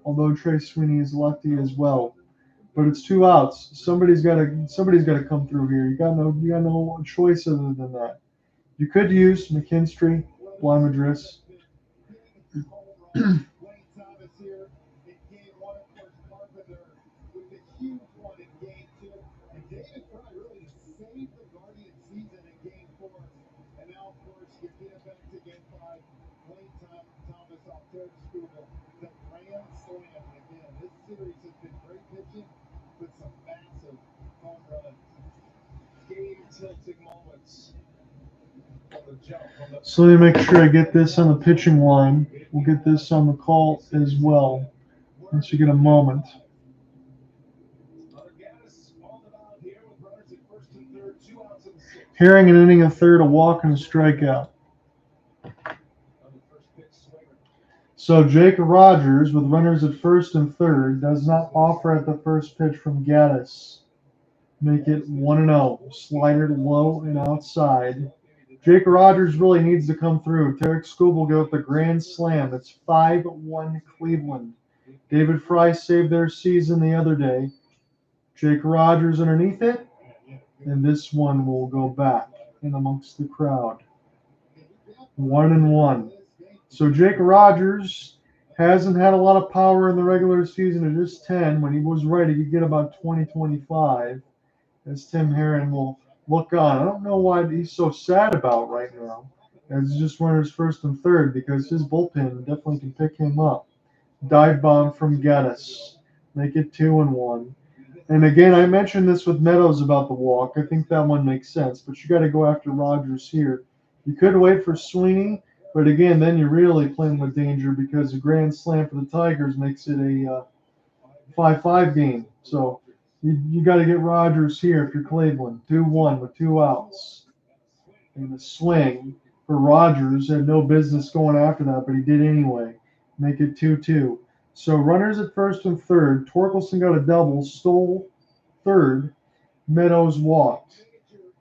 Speaker 4: although Trey Sweeney is lefty as well. But it's 2 outs. Somebody's got to come through here. You got no choice other than that. You could use McKinstry, Bly Madris. So let me make sure I get this on the pitching line. We'll get this on the call as well once you get a moment. Herring an inning, a third, a walk, and a strikeout. So Jacob Rogers, with runners at first and third, does not offer at the first pitch from Gaddis. Make it 1-0. Slider low and outside. Jake Rogers really needs to come through. Tarek Skubal will go with the grand slam. It's 5-1 Cleveland. David Fry saved their season the other day. Jake Rogers underneath it. And this one will go back in amongst the crowd. 1-1. So Jake Rogers hasn't had a lot of power in the regular season at just 10. When he was right, he could get about 20-25. As Tim Herron will look on. I don't know why he's so sad about right now. As just runners first and third, because his bullpen definitely can pick him up. Dive bomb from Gaddis. Make it 2-1. And again, I mentioned this with Meadows about the walk. I think that one makes sense, but you got to go after Rogers here. You could wait for Sweeney, but again, then you're really playing with danger because a grand slam for the Tigers makes it a 5-5 game. So you got to get Rogers here if you're Cleveland. 2-1 with 2 outs. And the swing for Rogers had no business going after that, but he did anyway. Make it 2-2. So runners at first and third. Torkelson got a double, stole third. Meadows walked.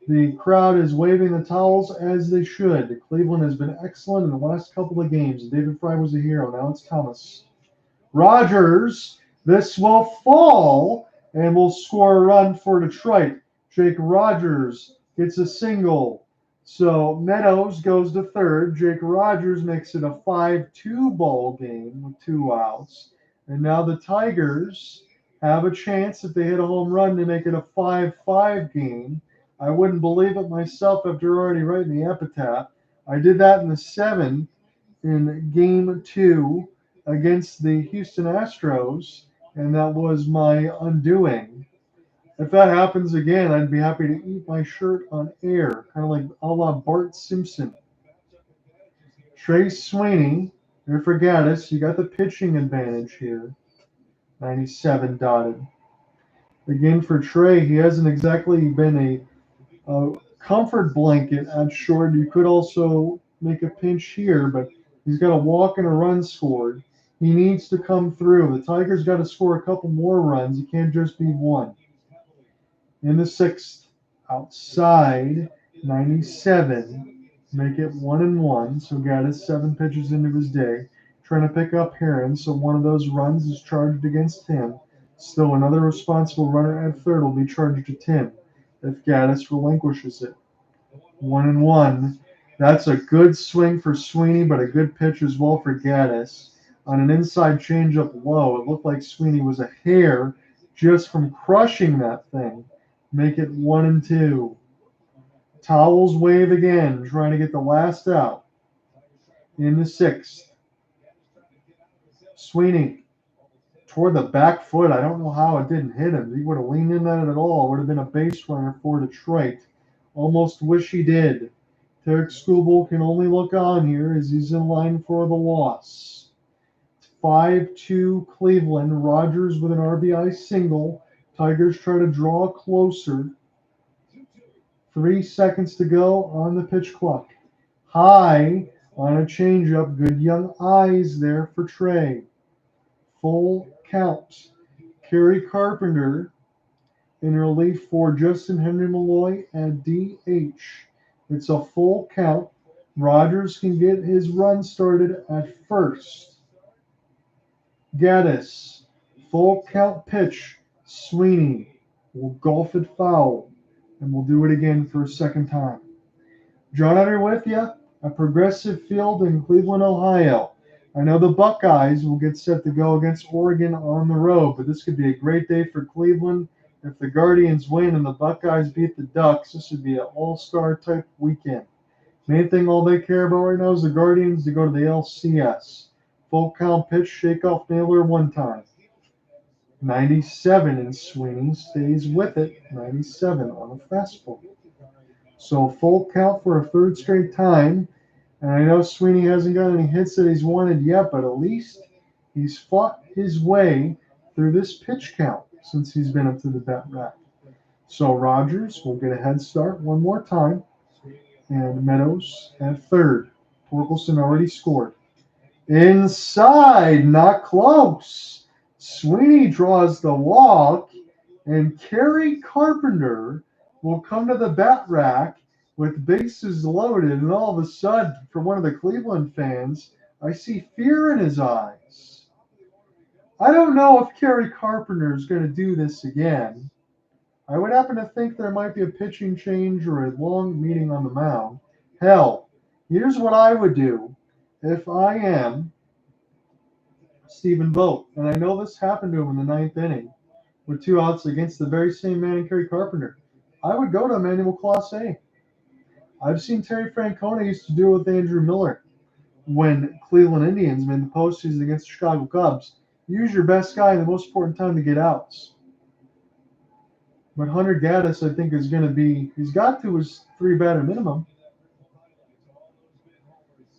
Speaker 4: The crowd is waving the towels as they should. Cleveland has been excellent in the last couple of games. David Fry was a hero. Now it's Thomas. Rogers, this will fall and will score a run for Detroit. Jake Rogers gets a single. So Meadows goes to third. Jake Rogers makes it a 5-2 ball game with 2 outs. And now the Tigers have a chance if they hit a home run to make it a 5-5 game. I wouldn't believe it myself after already writing the epitaph. I did that in the 7th in game 2 against the Houston Astros, and that was my undoing. If that happens again, I'd be happy to eat my shirt on air, kind of like a la Bart Simpson. Trey Sweeney, there for Gaddis. You got the pitching advantage here. 97 dotted. Again for Trey, he hasn't exactly been a comfort blanket at short. You could also make a pinch here, but he's got a walk and a run scored. He needs to come through. The Tigers got to score a couple more runs. It can't just be one. In the 6th, outside, 97. Make it 1-1. So Gaddis 7 pitches into his day. Trying to pick up Herron, so one of those runs is charged against him. Still another responsible runner at third will be charged to Tim if Gaddis relinquishes it. 1-1. That's a good swing for Sweeney, but a good pitch as well for Gaddis. On an inside changeup low, it looked like Sweeney was a hair just from crushing that thing. Make it 1-2. Towels wave again, trying to get the last out. In the 6th. Sweeney toward the back foot. I don't know how it didn't hit him. He would have leaned in at it at all. It would have been a base runner for Detroit. Almost wish he did. Tarek Skubal can only look on here as he's in line for the loss. 5-2 Cleveland. Rogers with an RBI single. Tigers try to draw closer. 3 seconds to go on the pitch clock. High on a changeup. Good young eyes there for Trey. Full count. Kerry Carpenter in relief for Justyn-Henry Malloy at DH. It's a full count. Rogers can get his run started at first. Gaddis, full count pitch. Sweeney will golf it foul, and we'll do it again for a second time. John Hunter with you at Progressive Field in Cleveland, Ohio. I know the Buckeyes will get set to go against Oregon on the road, but this could be a great day for Cleveland. If the Guardians win and the Buckeyes beat the Ducks, this would be an all-star type weekend. Main thing all they care about right now is the Guardians to go to the LCS. Full count pitch, shake off Naylor one time. 97 and Sweeney stays with it. 97 on a fastball. So full count for a third straight time. And I know Sweeney hasn't got any hits that he's wanted yet, but at least he's fought his way through this pitch count since he's been up to the bat rack. So Rogers will get a head start one more time. And Meadows at third. Torkelson already scored. Inside, not close. Sweeney draws the walk, and Kerry Carpenter will come to the bat rack with bases loaded. And all of a sudden, for one of the Cleveland fans, I see fear in his eyes. I don't know if Kerry Carpenter is going to do this again. I would happen to think there might be a pitching change or a long meeting on the mound. Hell, here's what I would do if I am Stephen Vogt. And I know this happened to him in the ninth inning with 2 outs against the very same man in Kerry Carpenter. I would go to Emmanuel Clase. I've seen Terry Francona used to do it with Andrew Miller when Cleveland Indians made the postseason against the Chicago Cubs. Use your best guy in the most important time to get outs. But Hunter Gaddis, I think, is going to be, he's got to his 3-batter minimum.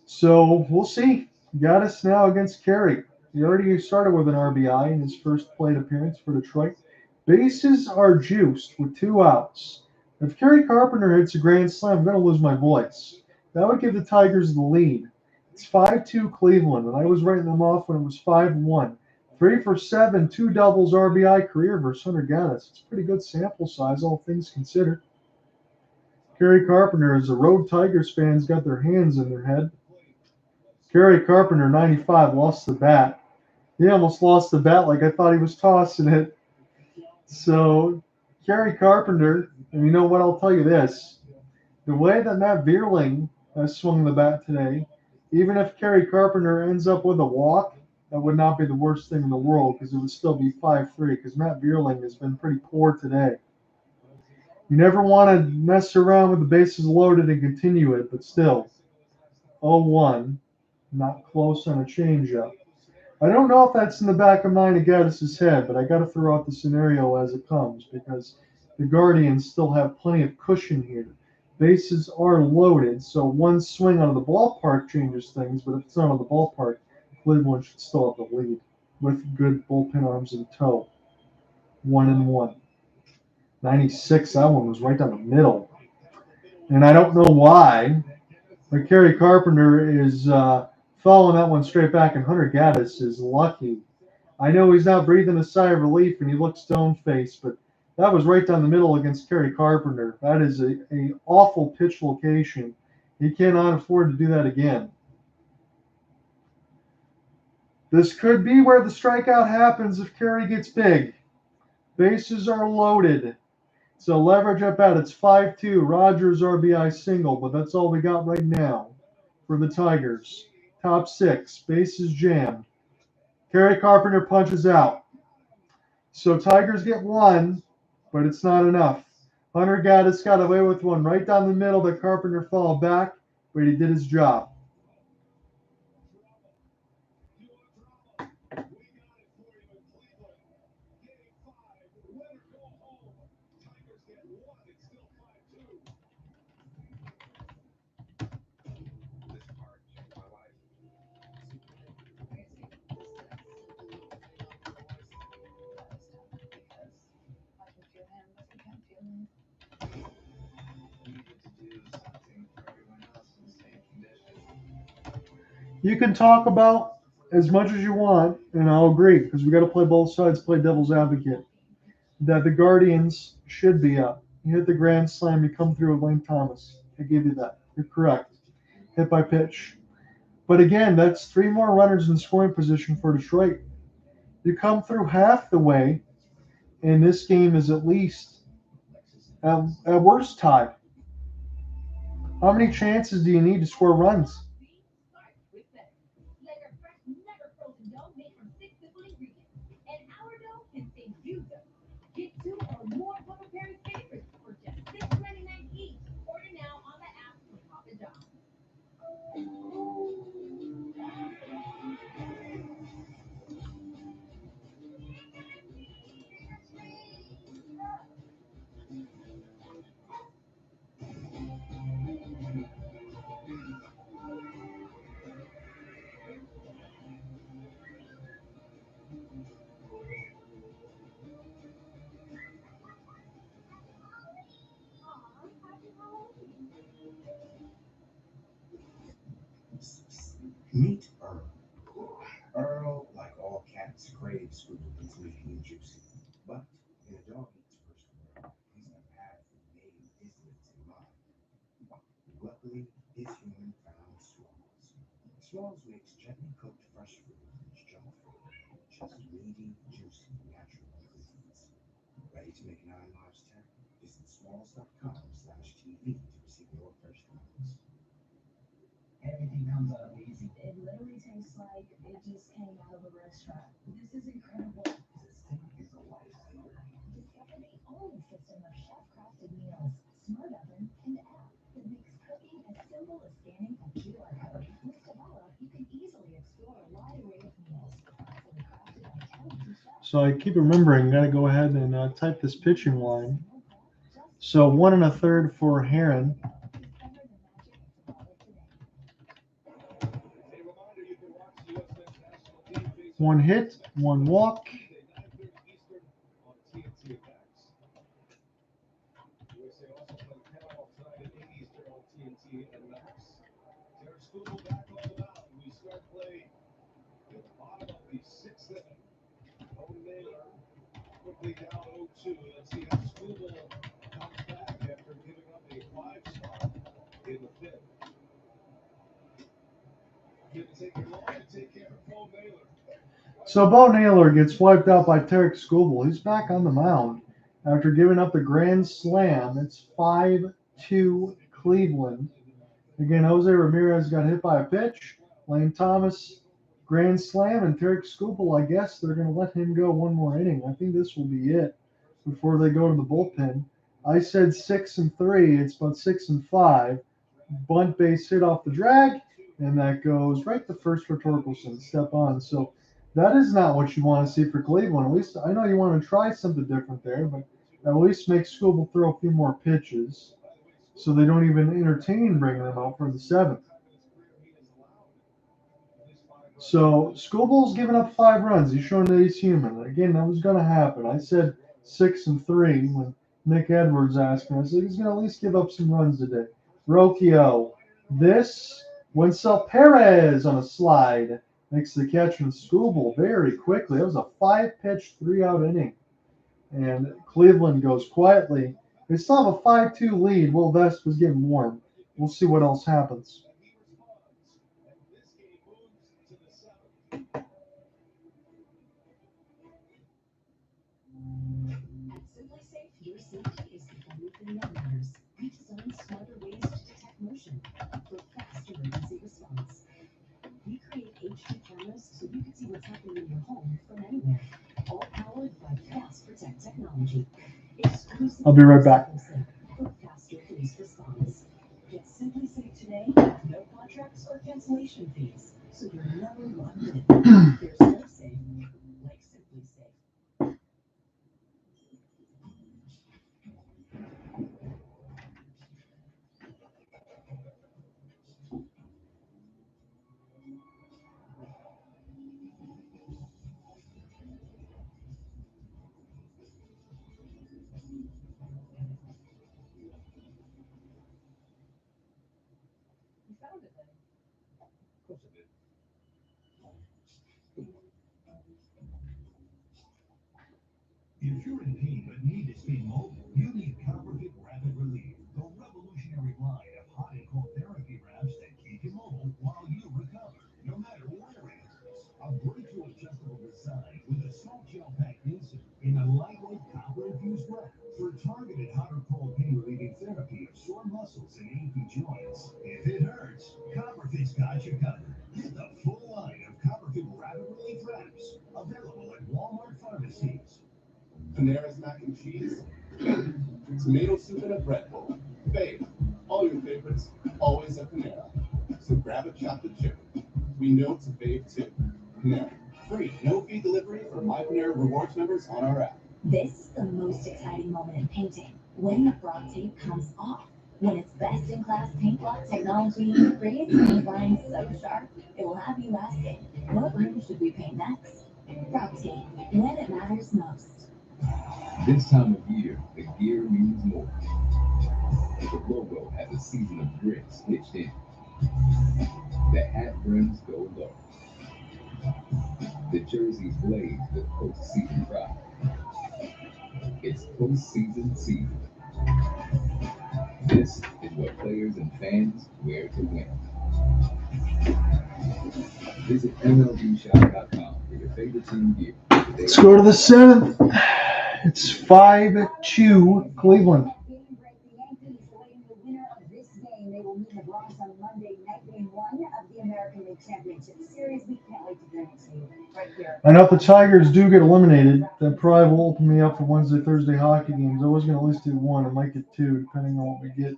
Speaker 4: So we'll see. Gaddis now against Kerry. He already started with an RBI in his first plate appearance for Detroit. Bases are juiced with 2 outs. If Kerry Carpenter hits a grand slam, I'm going to lose my voice. That would give the Tigers the lead. It's 5-2 Cleveland, and I was writing them off when it was 5-1. 3 for 7, 2 doubles RBI career versus Hunter Gaddis. It's a pretty good sample size, all things considered. Kerry Carpenter, as the Road Tigers fans got their hands in their head. Kerry Carpenter, 95, lost the bat. He almost lost the bat like I thought he was tossing it. So, Kerry Carpenter, and you know what, I'll tell you this. The way that Matt Vierling has swung the bat today, even if Kerry Carpenter ends up with a walk, that would not be the worst thing in the world because it would still be 5-3 because Matt Vierling has been pretty poor today. You never want to mess around with the bases loaded and continue it, but still, 0-1, not close on a changeup. I don't know if that's in the back of mind of Gaddis' head, but I got to throw out the scenario as it comes because the Guardians still have plenty of cushion here. Bases are loaded, so one swing out of the ballpark changes things, but if it's not out of the ballpark, Cleveland should still have the lead with good bullpen arms in tow. 1-1. 96, that one was right down the middle. And I don't know why, but Kerry Carpenter is following that one straight back, and Hunter Gaddis is lucky. I know he's not breathing a sigh of relief and he looks stone-faced, but that was right down the middle against Kerry Carpenter. That is a awful pitch location. He cannot afford to do that again. This could be where the strikeout happens if Kerry gets big. Bases are loaded. So leverage up at it's 5-2. Rogers RBI single, but that's all we got right now for the Tigers. Top 6, bases jammed. Kerry Carpenter punches out. So Tigers get 1, but it's not enough. Hunter Gaddis got away with one right down the middle that Carpenter fouled back, but he did his job. You can talk about as much as you want, and I'll agree, because we got to play both sides, play devil's advocate, that the Guardians should be up. You hit the grand slam, you come through with Lane Thomas. I give you that. You're correct. Hit by pitch. But again, that's 3 more runners in scoring position for Detroit. You come through half the way, and this game is at least at worst tied. How many chances do you need to score runs?
Speaker 7: Get 2 or more Papa Perez favorites for just $6.99 each. Order now on the app from Papa John's.
Speaker 5: Meet Earl. Earl, like all cats, craves food that's meaty and juicy. But in a dog eats first world, he's never had food made with his needs in mind. Luckily, his human found Smalls. Smalls makes gently cooked fresh food that's junk food. Just meaty, juicy, natural ingredients. Ready to make an Iron Lives 10? Visit smalls.com/TV to receive your first comments.
Speaker 10: Everything comes out easy.
Speaker 2: It literally tastes like it just came out of a restaurant. This is incredible.
Speaker 5: Distinct is a lifesaver.
Speaker 2: Discover the only system of chef-crafted meals, smart oven, and app that makes cooking as simple as scanning a QR code. With Tabala, you can easily explore a wide array of meals, thoughtfully crafted by talented chefs.
Speaker 4: So I keep remembering, got to go ahead and type this pitching line. So 1 1/3 for Heron. One hit, one walk.
Speaker 1: Quickly down 0-2. Let's see how Scooble comes back after giving up a 5 spot in the fifth. Didn't take it long to take care of Bo Naylor.
Speaker 4: So Bo Naylor gets wiped out by Tarek Skubal. He's back on the mound after giving up a grand slam. It's 5-2 Cleveland. Again, Jose Ramirez got hit by a pitch. Lane Thomas, grand slam, and Tarek Skubal, I guess they're going to let him go one more inning. I think this will be it before they go to the bullpen. I said 6-3. It's about 6-5. Bunt base hit off the drag, and that goes right to first for Torkelson. Step on. So that is not what you want to see for Cleveland. At least I know you want to try something different there, but at least make Skubal throw a few more pitches so they don't even entertain bringing him out for the 7th. So Scobal's giving up 5 runs. He's showing that he's human. Again, that was going to happen. I said 6-3 when Nick Edwards asked me. I said he's going to at least give up some runs today. Rocchio. This, Wenceel Perez on a slide makes the catch from Skubal very quickly. It was a 5-pitch, 3-out inning. And Cleveland goes quietly. They still have a 5-2 lead. Will Vest was getting warm. We'll see what else happens.
Speaker 2: At Simply Safe, your safety is the only thing that matters. We designed smarter ways to detect motion for fast emergency response. We create HD cameras so you can see what's happening in your home from anywhere. All powered by Fast Protect technology. Exclusive
Speaker 4: I'll be right back.
Speaker 2: For faster police response. Get Simply Safe today. No contracts or cancellation fees. So you're never locked in. There's no safe like Simply Safe. You found it then.
Speaker 1: Of course I did.
Speaker 9: If you're in pain but need to stay mobile, you need Copperfit Rapid Relief, the revolutionary line of hot and cold therapy wraps that keep you mobile while you recover, no matter where it is. A breakthrough adjustable design with a soft gel pack insert in a lightweight copper-infused wrap for targeted hot or cold pain-relieving therapy of sore muscles and achy joints. If it hurts, Copperfit's got you covered. Get the full line of Copperfit Rapid Relief wraps, available at Walmart pharmacies.
Speaker 8: Panera's mac and cheese, tomato soup in a bread bowl. Fave, all your favorites, always at Panera. So grab a chocolate chip. We know it's a fave too. Panera, free, no-fee delivery for My Panera Rewards members on our app.
Speaker 2: This is the most exciting moment in painting. When the frog tape comes off. When it's best-in-class paint block technology creates paint lines so sharp, it will have you asking, what room should we paint next? Frog tape, when it matters most.
Speaker 8: This time of year, the gear means more. The logo has a season of grit stitched in. The hat brims go low. The jerseys blaze with postseason pride. It's postseason season. This is what players and fans wear to win. Visit MLBshop.com for your favorite team gear.
Speaker 4: Let's go to the 7th. It's 5-2 Cleveland.
Speaker 2: The Yankees awaiting the winner of this game. They will meet the Bronx on Monday night, game 1 of the American League Championship Series. We can't wait to bring it to you right here.
Speaker 4: I know if the Tigers do get eliminated, that probably will open me up for Wednesday, Thursday hockey games. I was going to at least do 1. I might get 2, depending on what we get.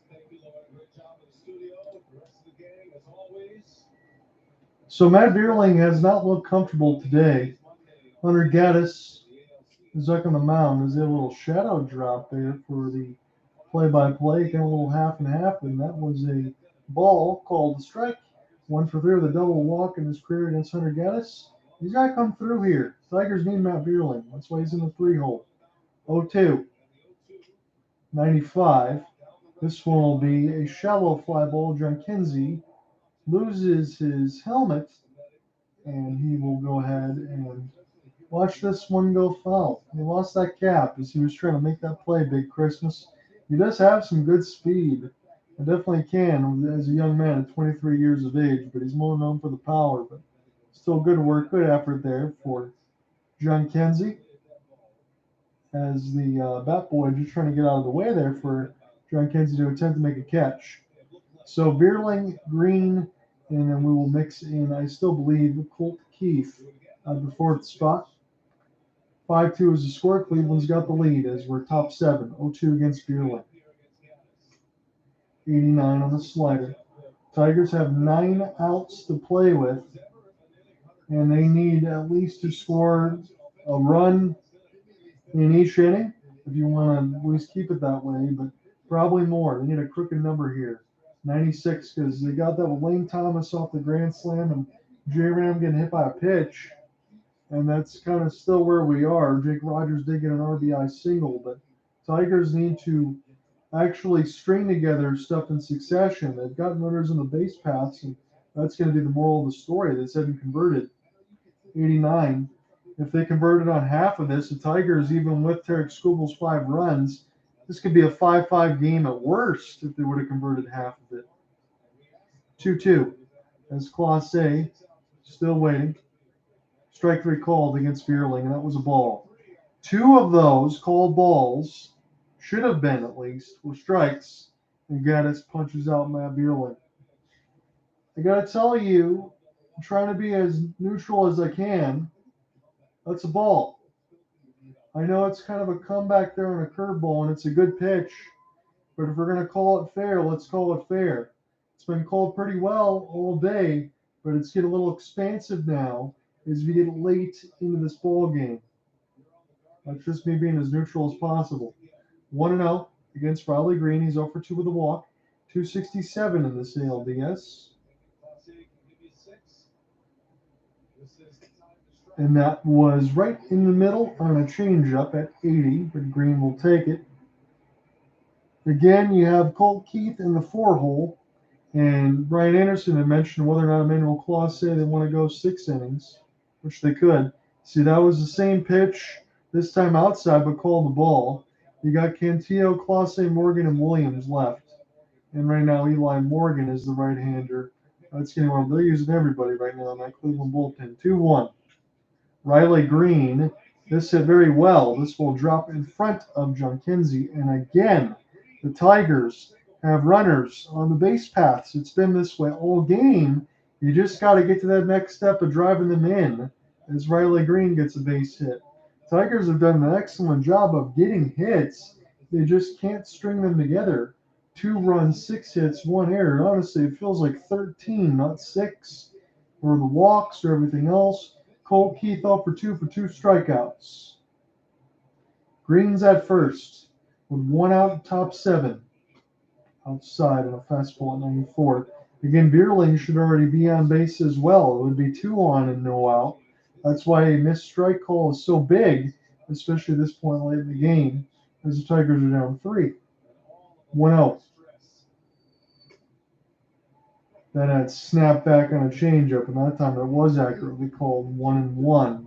Speaker 1: Thank you, Lord. Great job in the studio. The rest of the gang, as always.
Speaker 4: So Matt Vierling has not looked comfortable today. Hunter Gaddis is up on the mound. There's a little shadow drop there for the play-by-play, kind of a little half and half, and that was a ball called a strike. 1 for 3 with a double walk in his career against Hunter Gaddis. He's got to come through here. Tigers need Matt Vierling. That's why he's in the 3-hole. 0-2. 95. This one will be a shallow fly ball. John Kinsey loses his helmet, and he will go ahead and watch this one go foul. He lost that cap as he was trying to make that play, Big Christmas. He does have some good speed. I definitely can as a young man at 23 years of age, but he's more known for the power. But still good work, good effort there for John Kinsey as the bat boy just trying to get out of the way there for John Kinsey to attempt to make a catch. So Vierling, Greene, and then we will mix in, I still believe, Colt Keith at the 4th spot. 5-2 is the score. Cleveland's got the lead as we're top 7. 0-2 against Vierling. 89 on the slider. Tigers have 9 outs to play with, and they need at least to score a run in each inning if you want to at least keep it that way, but probably more. They need a crooked number here. 96 because they got that with Lane Thomas off the grand slam and J-Ram getting hit by a pitch, and that's kind of still where we are. Jake Rogers did get an RBI single, but Tigers need to actually string together stuff in succession. They've got runners in the base paths, and that's going to be the moral of the story. They haven't converted. 89. If they converted on half of this, the Tigers, even with Tarek Skubel's 5 runs, this could be a 5-5 game at worst if they would have converted half of it. 2-2. As Clase still waiting. Strike 3 called against Vierling, and that was a ball. 2 of those called balls should have been, at least, were strikes, and Gaddis punches out Matt Vierling. I got to tell you, I'm trying to be as neutral as I can. That's a ball. I know it's kind of a comeback there on a curveball, and it's a good pitch, but if we're going to call it fair, let's call it fair. It's been called pretty well all day, but it's getting a little expansive now as we get late into this ball game. That's just me being as neutral as possible. 1-0 against Riley Greene. He's 0 for 2 with a walk. 267 in this ALDS. And that was right in the middle on a changeup at 80, but Greene will take it. Again, you have Colt Keith in the 4-hole, and Brian Anderson had mentioned whether or not Emmanuel Clause said they want to go 6 innings, which they could. See, that was the same pitch, this time outside, but called the ball. You got Cantillo, Clause, Morgan, and Williams left. And right now, Eli Morgan is the right-hander. That's getting well. They're using everybody right now in that Cleveland bullpen. 2-1. Riley Greene, this hit very well. This will drop in front of John Kinsey. And again, the Tigers have runners on the base paths. It's been this way all game. You just got to get to that next step of driving them in as Riley Greene gets a base hit. Tigers have done an excellent job of getting hits. They just can't string them together. 2 runs, 6 hits, 1 error. Honestly, it feels like 13, not 6, for the walks or everything else. Colt Keith 0 for 2 strikeouts. Greene's at first with 1 out, top 7. Outside on a fastball at 94. Again, Vierling should already be on base as well. It would be 2 on and no out. That's why a missed strike call is so big, especially at this point late in the game. as the Tigers are down 3. 1-0. Then it snapped back on a changeup, and that time it was accurately called 1-1.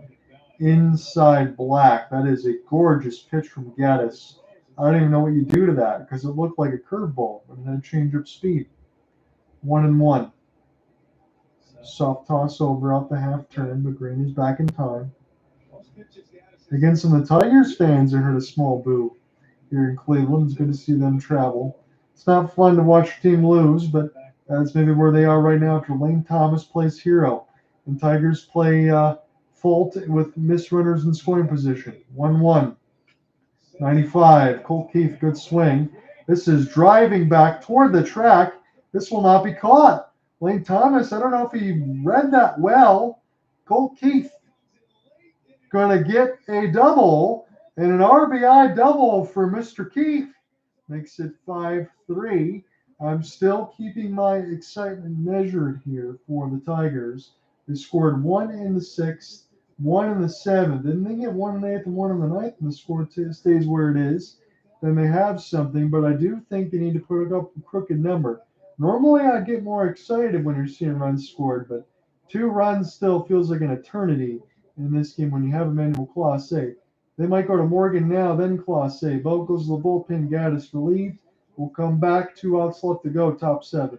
Speaker 4: Inside black. That is a gorgeous pitch from Gaddis. I don't even know what you do to that because it looked like a curveball, but it had changeup speed. 1-1. Soft toss over out the half turn, but Greene is back in time. Again, some of the Tigers fans, I heard a small boo here in Cleveland. It's good to see them travel. It's not fun to watch your team lose, but that's maybe where they are right now after Lane Thomas plays hero. And Tigers play fault with missed runners in scoring position. 1-1. 95. Colt Keith, good swing. This is driving back toward the track. This will not be caught. Lane Thomas, I don't know if he read that well. Colt Keith going to get a double, and an RBI double for Mr. Keith. Makes it 5-3. I'm still keeping my excitement measured here for the Tigers. They scored 1 in the 6th, 1 in the 7th. Didn't they get 1 in the 8th and 1 in the 9th, and the score stays where it is? Then they have something, but I do think they need to put up a crooked number. Normally, I get more excited when you're seeing runs scored, but 2 runs still feels like an eternity in this game when you have Emmanuel Clase. They might go to Morgan now, then Clase. Boat goes to the bullpen. Gaddis relieved. We'll come back. 2 outs left to go. Top 7.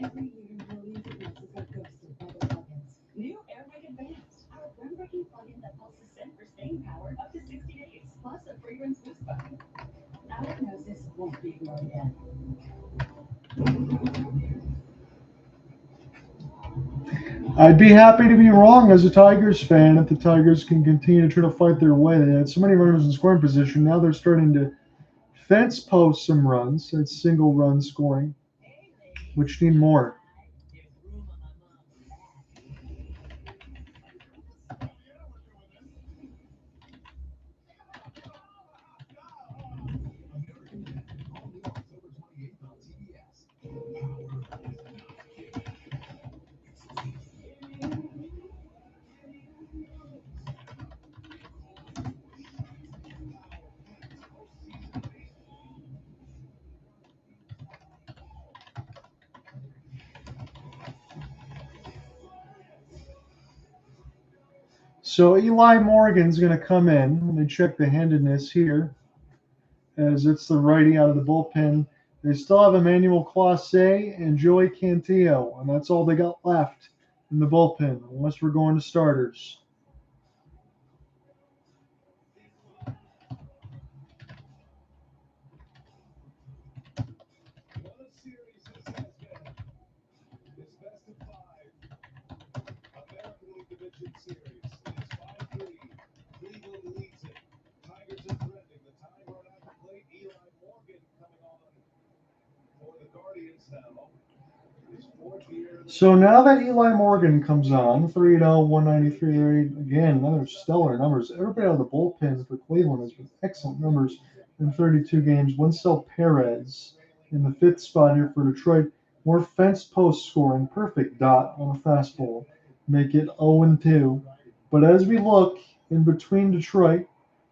Speaker 2: Every year, millions of nurses are ghosted by their plugins. New Airway Advanced, our groundbreaking plugin that pulses scent for staying power up to 60 days, plus a fragrance boost button. Diagnosis won't be ignored again.
Speaker 4: I'd be happy to be wrong as a Tigers fan if the Tigers can continue to try to fight their way. They had so many runners in scoring position. Now they're starting to fence post some runs. It's single run scoring, which need more. So Eli Morgan's going to come in. Let me check the handedness here, as it's the righty out of the bullpen. They still have Emmanuel Clase and Joey Cantillo, and that's all they got left in the bullpen, unless we're going to starters. So now that Eli Morgan comes on, 3-0, 193, again, another stellar numbers. Everybody out of the bullpen for Cleveland has been excellent numbers in 32 games. Wenceel Perez in the 5th spot here for Detroit. More fence post scoring, perfect dot on a fastball, make it 0-2. But as we look in between Detroit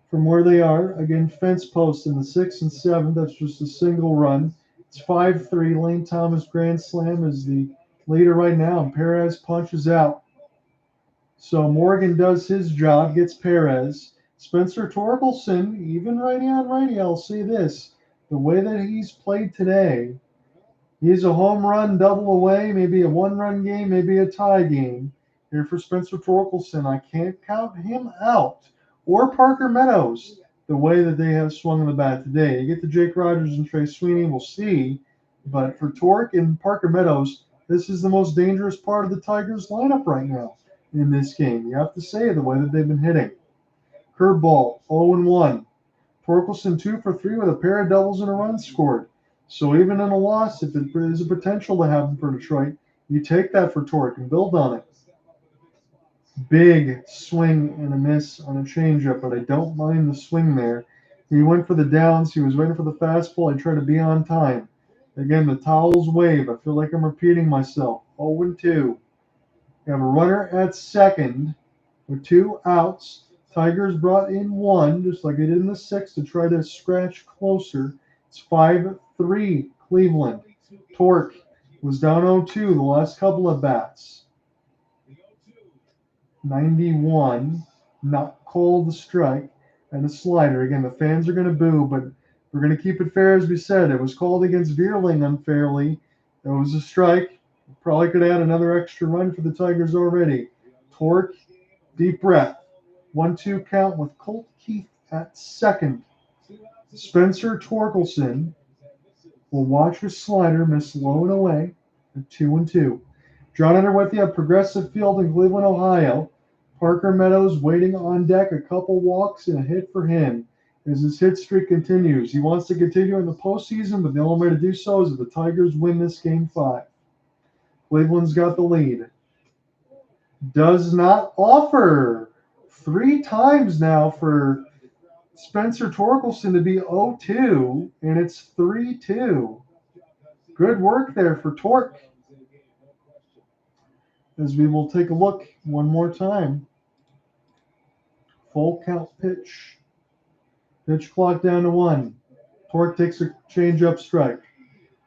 Speaker 4: from where they are, again, fence post in the 6th and 7th, that's just a single run. It's 5-3. Lane Thomas grand slam is the leader right now, and Perez punches out. So Morgan does his job, gets Perez. Spencer Torkelson, even righty on righty, I'll say this. The way that he's played today, he's a home run, double away, maybe a 1-run game, maybe a tie game. Here for Spencer Torkelson. I can't count him out. Or Parker Meadows, the way that they have swung the bat today. You get to Jake Rogers and Trey Sweeney, we'll see. But for Torque and Parker Meadows, this is the most dangerous part of the Tigers lineup right now in this game. You have to say the way that they've been hitting. Curveball, 0-1. Torkelson 2 for 3 with a pair of doubles and a run scored. So even in a loss, if there is a potential to happen for Detroit, you take that for Torque and build on it. Big swing and a miss on a changeup, but I don't mind the swing there. He went for the downs. He was waiting for the fastball. I tried to be on time. Again, the towels wave. I feel like I'm repeating myself. 0-2. You have a runner at second with 2 outs. Tigers brought in 1, just like they did in the 6th, to try to scratch closer. It's 5-3 Cleveland. Torque was down 0-2 the last couple of bats. 91, not called the strike, and a slider. Again, the fans are going to boo, but we're going to keep it fair as we said. It was called against Vierling unfairly. It was a strike. Probably could add another extra run for the Tigers already. Torque, deep breath. 1-2 count with Colt Keith at second. Spencer Torkelson will watch his slider miss low and away at 2-2. John Underwood at Progressive Field in Cleveland, Ohio. Parker Meadows waiting on deck, a couple walks and a hit for him as his hit streak continues. He wants to continue in the postseason, but the only way to do so is if the Tigers win this Game 5. Cleveland's got the lead. Does not offer. 3 times now for Spencer Torkelson to be 0-2, and it's 3-2. Good work there for Torque. As we will take a look one more time. Full count pitch. Pitch clock down to 1. Torque takes a change-up strike.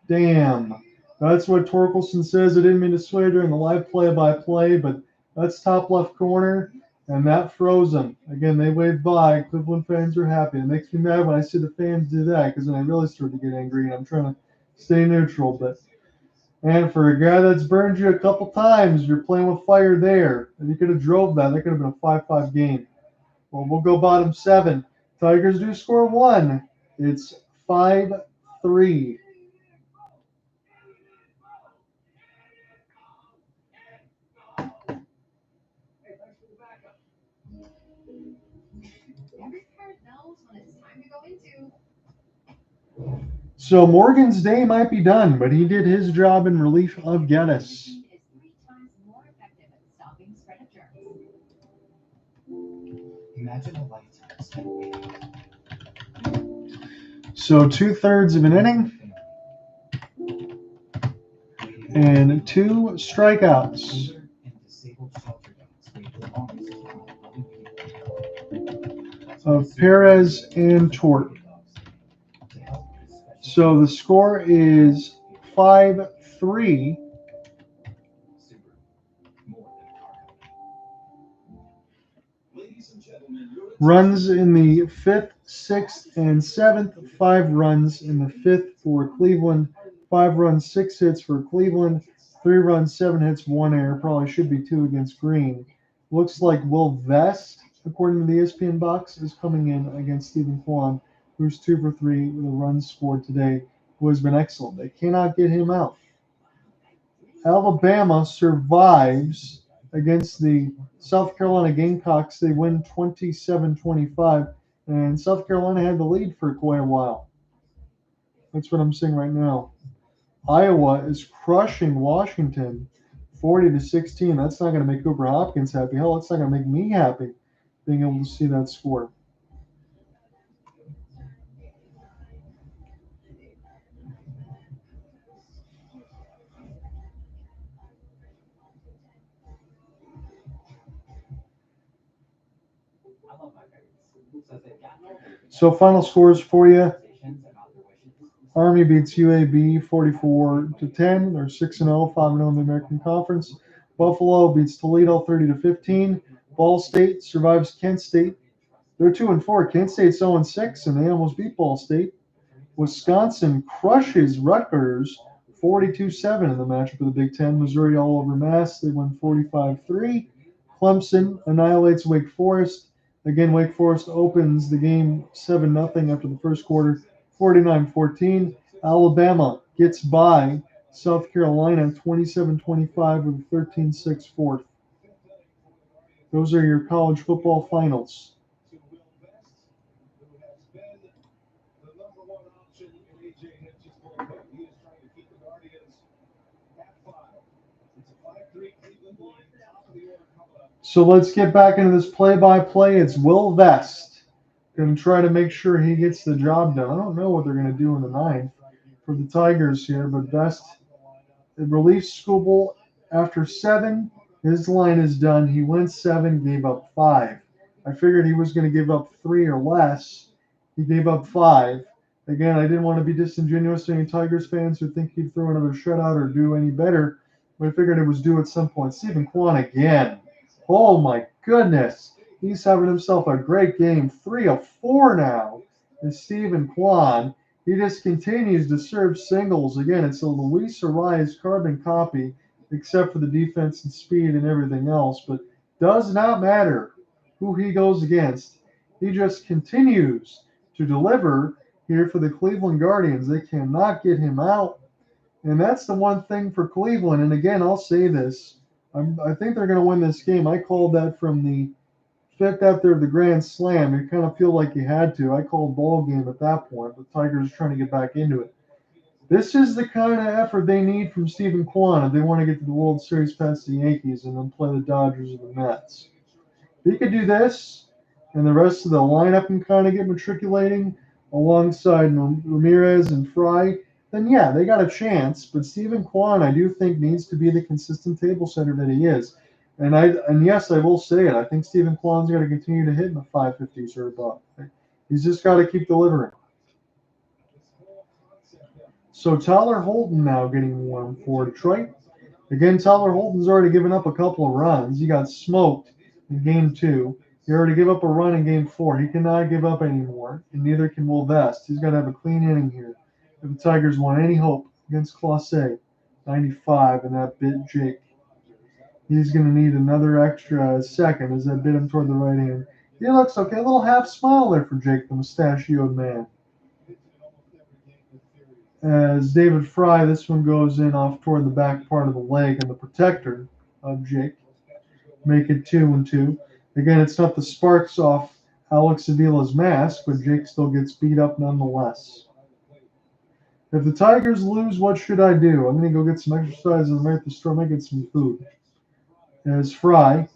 Speaker 4: Damn. That's what Torkelson says. I didn't mean to swear during the live play-by-play, but that's top left corner, and that froze him. Again, they waved by. Cleveland fans are happy. It makes me mad when I see the fans do that, because then I really start to get angry, and I'm trying to stay neutral, but... And for a guy that's burned you a couple times, you're playing with fire there. And you could have drove that. That could have been a 5-5 game. Well, we'll go bottom 7. Tigers do score 1. It's 5-3. So Morgan's day might be done, but he did his job in relief of Geddes.
Speaker 5: Imagine a lifetime spent waiting.
Speaker 4: So 2/3 of an inning and 2 strikeouts. Of Perez and Torque. So the score is 5-3. Runs in the 5th, 6th, and 7th. 5 runs in the 5th for Cleveland. 5 runs, 6 hits for Cleveland. 3 runs, 7 hits, 1 error. Probably should be 2 against Greene. Looks like Will Vest, according to the ESPN box, is coming in against Stephen Kwan, who's 2 for 3 with a run scored today, who has been excellent. They cannot get him out. Alabama survives against the South Carolina Gamecocks. They win 27-25, and South Carolina had the lead for quite a while. That's what I'm seeing right now. Iowa is crushing Washington 40-16. That's not going to make Cooper Hopkins happy. Hell, it's not going to make me happy being able to see that score. So final scores for you. Army beats UAB 44-10. They're 6-0, 5-0 in the American Conference. Buffalo beats Toledo 30-15. Ball State survives Kent State. They're 2-4. Kent State's 0-6, and they almost beat Ball State. Wisconsin crushes Rutgers 42-7 in the matchup of the Big Ten. Missouri all over Mass. They won 45-3. Clemson annihilates Wake Forest. Again, Wake Forest opens the game 7-0 after the first quarter, 49-14. Alabama gets by South Carolina 27-25 with a 13-6 fourth. Those are your college football finals.
Speaker 1: To Will Best, who has been the number one option in A.J. Hinch's bullpen. He is trying to keep the Guardians at 5. It's a 5-3 Cleveland lead. Top of the order coming up.
Speaker 4: So let's get back into this play-by-play. It's Will Vest. Going to try to make sure he gets the job done. I don't know what they're going to do in the ninth for the Tigers here, but Vest relief Skubal after 7. His line is done. He went 7, gave up 5. I figured he was going to give up 3 or less. He gave up 5. Again, I didn't want to be disingenuous to any Tigers fans who think he'd throw another shutout or do any better, but I figured it was due at some point. Stephen Kwan again. Oh my goodness. He's having himself a great game. 3 of 4 now is Stephen Kwan. He just continues to serve singles. Again, it's a Luis Arias carbon copy, except for the defense and speed and everything else. But does not matter who he goes against. He just continues to deliver here for the Cleveland Guardians. They cannot get him out. And that's the one thing for Cleveland. And again, I'll say this. I think they're going to win this game. I called that from the 5th after the Grand Slam. You kind of feel like you had to. I called ball game at that point. The Tigers are trying to get back into it. This is the kind of effort they need from Stephen Kwan if they want to get to the World Series past the Yankees and then play the Dodgers or the Mets. If he could do this, and the rest of the lineup can kind of get matriculating alongside Ramirez and Fry, then yeah, they got a chance. But Stephen Kwan, I do think, needs to be the consistent table setter that he is. And yes, I will say it. I think Stephen Kwan's got to continue to hit in the 550s or above. He's just got to keep delivering. So Tyler Holton now getting warm for Detroit. Again, Tyler Holton's already given up a couple of runs. He got smoked in Game 2. He already gave up a run in Game 4. He cannot give up anymore, and neither can Will Vest. He's got to have a clean inning here if the Tigers want any hope against Clase. 95, and that bit Jake. He's going to need another extra second as that bit him toward the right hand. He looks okay. A little half smile there for Jake, the mustachioed man. As David Fry, this one goes in off toward the back part of the leg and the protector of Jake. Make it 2-2. Again, it's not the sparks off Alex Avila's mask, but Jake still gets beat up nonetheless. If the Tigers lose, what should I do? I'm going to go get some exercise and right at the store, get some food. As Fry,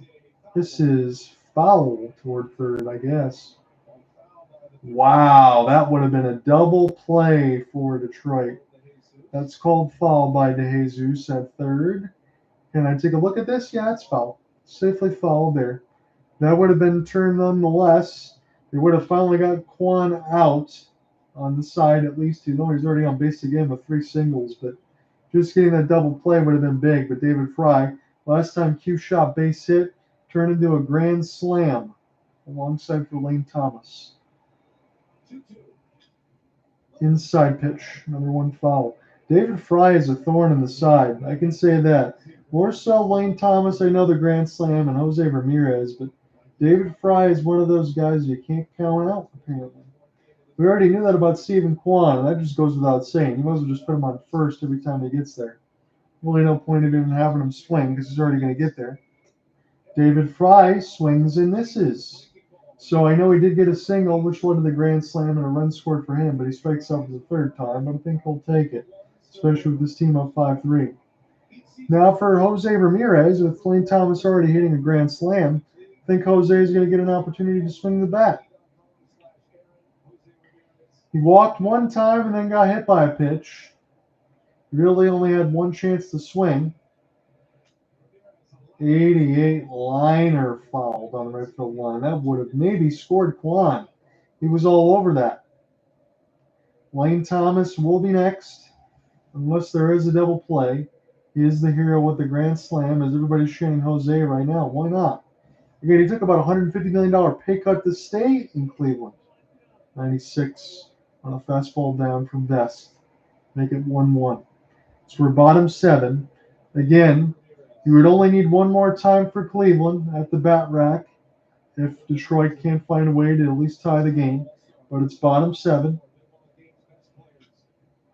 Speaker 4: this is foul toward third, I guess. Wow, that would have been a double play for Detroit. That's called foul by DeJesus at third. Can I take a look at this? Yeah, it's foul. Safely fouled there. That would have been turned nonetheless. They would have finally got Kwan out on the side at least. You know he's already on base again with 3 singles, but just getting that double play would have been big. But David Fry, last time Q shot base hit, turned into a grand slam alongside for Lane Thomas. Inside pitch, number 1 foul. David Fry is a thorn in the side. I can say that. More so Lane Thomas, I know the grand slam, and Jose Ramirez, but David Fry is one of those guys you can't count out, apparently. We already knew that about Stephen Kwan, and that just goes without saying. You might as well just put him on first every time he gets there. Really no point of even having him swing because he's already going to get there. David Fry swings and misses. So I know he did get a single, which led to the grand slam and a run scored for him, but he strikes out for the 3rd time. I think he'll take it, especially with this team up 5-3. Now for Jose Ramirez, with Lane Thomas already hitting a grand slam, I think Jose is going to get an opportunity to swing the bat. He walked 1 time and then got hit by a pitch. He really only had 1 chance to swing. 88 liner fouled on the right field line. That would have maybe scored Kwan. He was all over that. Lane Thomas will be next, unless there is a double play. He is the hero with the grand slam, as everybody's chanting Jose right now. Why not? Again, he took about a $150 million pay cut to stay in Cleveland. 96 on a fastball down from Vest. Make it 1-1. So we're bottom 7. Again, you would only need one more time for Cleveland at the bat rack if Detroit can't find a way to at least tie the game. But it's bottom 7.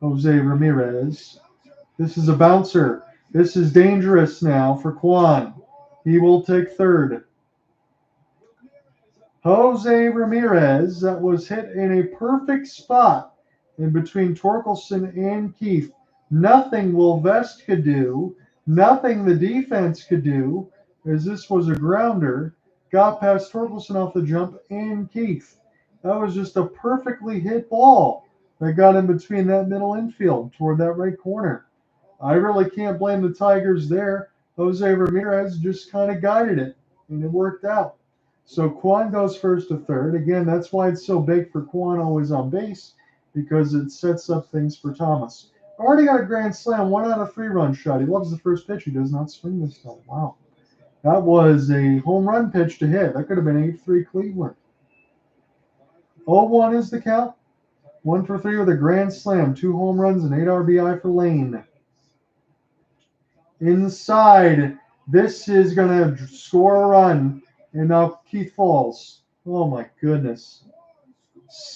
Speaker 4: Jose Ramirez. This is a bouncer. This is dangerous now for Kwan. He will take third. Jose Ramirez, that was hit in a perfect spot in between Torkelson and Keith. Nothing Wilvest could do, nothing the defense could do, as this was a grounder. Got past Torkelson off the jump and Keith. That was just a perfectly hit ball that got in between that middle infield toward that right corner. I really can't blame the Tigers there. Jose Ramirez just kind of guided it, and it worked out. So Kwan goes first to third. Again, that's why it's so big for Kwan always on base, because it sets up things for Thomas. Already got a grand slam, 1 out of 3 run shot. He loves the first pitch. He does not swing this time. Wow. That was a home run pitch to hit. That could have been 8-3 Cleveland. 0-1 is the count. 1 for 3 with a grand slam, 2 home runs, and 8 RBI for Lane. Inside, this is going to score a run, and now Keith falls. Oh my goodness.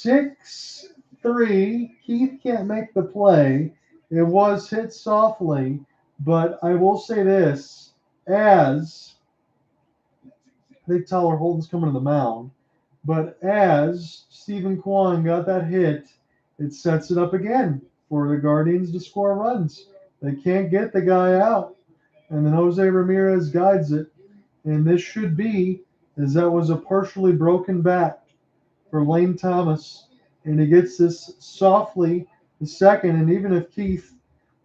Speaker 4: 6-3. Keith can't make the play. It was hit softly, but I will say this, as I think Tyler Holton's coming to the mound, but as Stephen Kwan got that hit, it sets it up again for the Guardians to score runs. They can't get the guy out, and then Jose Ramirez guides it, and this should be, as that was a partially broken bat for Lane Thomas, and he gets this softly the second, and even if Keith,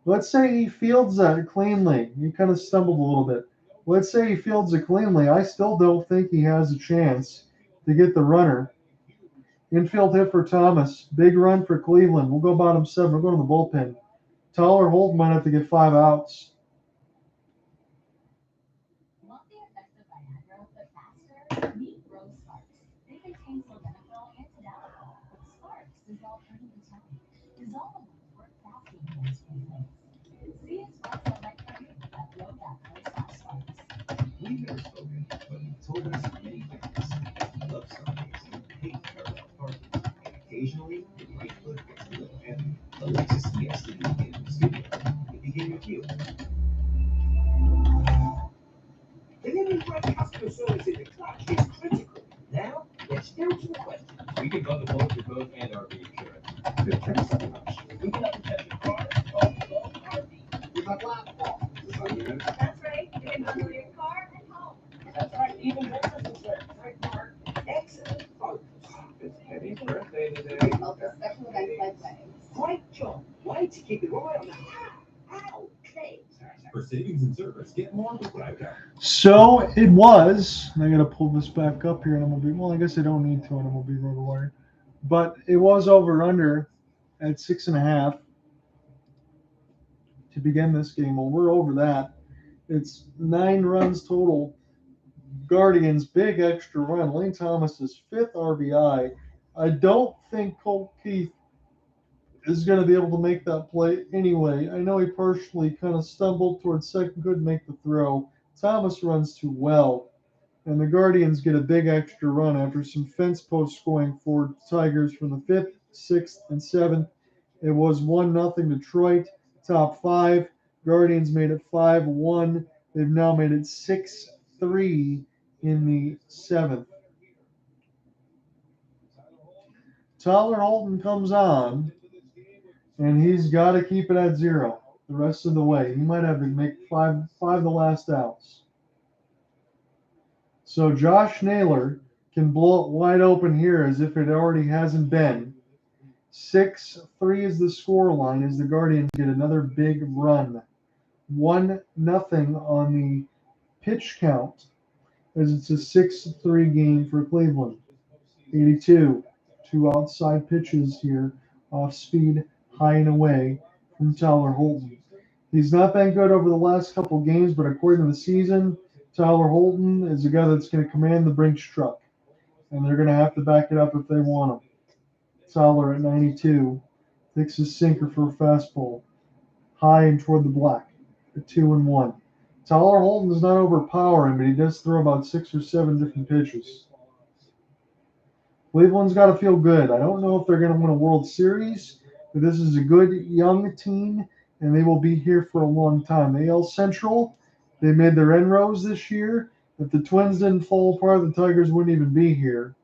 Speaker 4: let's say he fields that cleanly, he kind of stumbled a little bit. Let's say he fields it cleanly, I still don't think he has a chance to get the runner. Infield hit for Thomas. Big run for Cleveland. We'll go bottom 7. We're going to the bullpen. Tyler Holt might have to get 5 outs.
Speaker 7: Want the effects of Viagra, but faster? Meet Rose Sparks. They contain sildenafil and tadalafil. Sparks dissolve urine-detected. Dissolvables work faster than most treatments. See if Sparks are right for you at low-fat/Sparks.
Speaker 5: We've never spoken, but you've told us many things. You love some things and hate parallel parking. And occasionally, your right foot gets a little heavy. The Lexus ES didn't get in the studio. It became a cue.
Speaker 9: Delivering great customer service in the clutch is critical. Now, let's go to the question.
Speaker 5: We can bundle both your boat and RV insurance. Good price on much.
Speaker 9: We can help protect your car, boat, RV.
Speaker 5: With my platform.
Speaker 7: That's right. You can bundle your car and home.
Speaker 9: That's right, even business insurance. Right, Mark? Excellent focus.
Speaker 5: It's Kenny's birthday today.
Speaker 7: Oh, the special events like weddings.
Speaker 9: Great job. Way to keep it right on the how. Okay.
Speaker 5: For savings and service, get more with Geico.
Speaker 4: So it was, and I got to pull this back up here, and MLB. Well, I guess I don't need to on MLB RotoWire, but it was over under at 6.5 to begin this game. Well, we're over that. It's 9 runs total. Guardians, big extra run. Lane Thomas's 5th RBI. I don't think Colt Keith is going to be able to make that play anyway. I know he partially kind of stumbled towards second, couldn't make the throw. Thomas runs too well, and the Guardians get a big extra run after some fence posts going for Tigers from the 5th, 6th, and 7th. It was 1-0 Detroit. Top 5. Guardians made it 5-1. They've now made it 6-3 in the 7th. Tyler Holton comes on, and he's got to keep it at 0 the rest of the way. He might have to make five the last outs. So Josh Naylor can blow it wide open here as if it already hasn't been. 6-3 is the score line as the Guardians get another big run. 1-0 on the pitch count as it's a 6-3 game for Cleveland. 82. 2 outside pitches here off speed, high and away from Tyler Holton. He's not been good over the last couple games, but according to the season, Tyler Holton is a guy that's going to command the Brinks truck, and they're going to have to back it up if they want him. Tyler at 92 takes his sinker for a fastball. high and toward the black. A 2-1. Tyler Holton is not overpowering, but he does throw about 6 or 7 different pitches. Cleveland's got to feel good. I don't know if they're going to win a World Series, but this is a good young team, and they will be here for a long time. AL Central, they made their inroads this year. If the Twins didn't fall apart, the Tigers wouldn't even be here.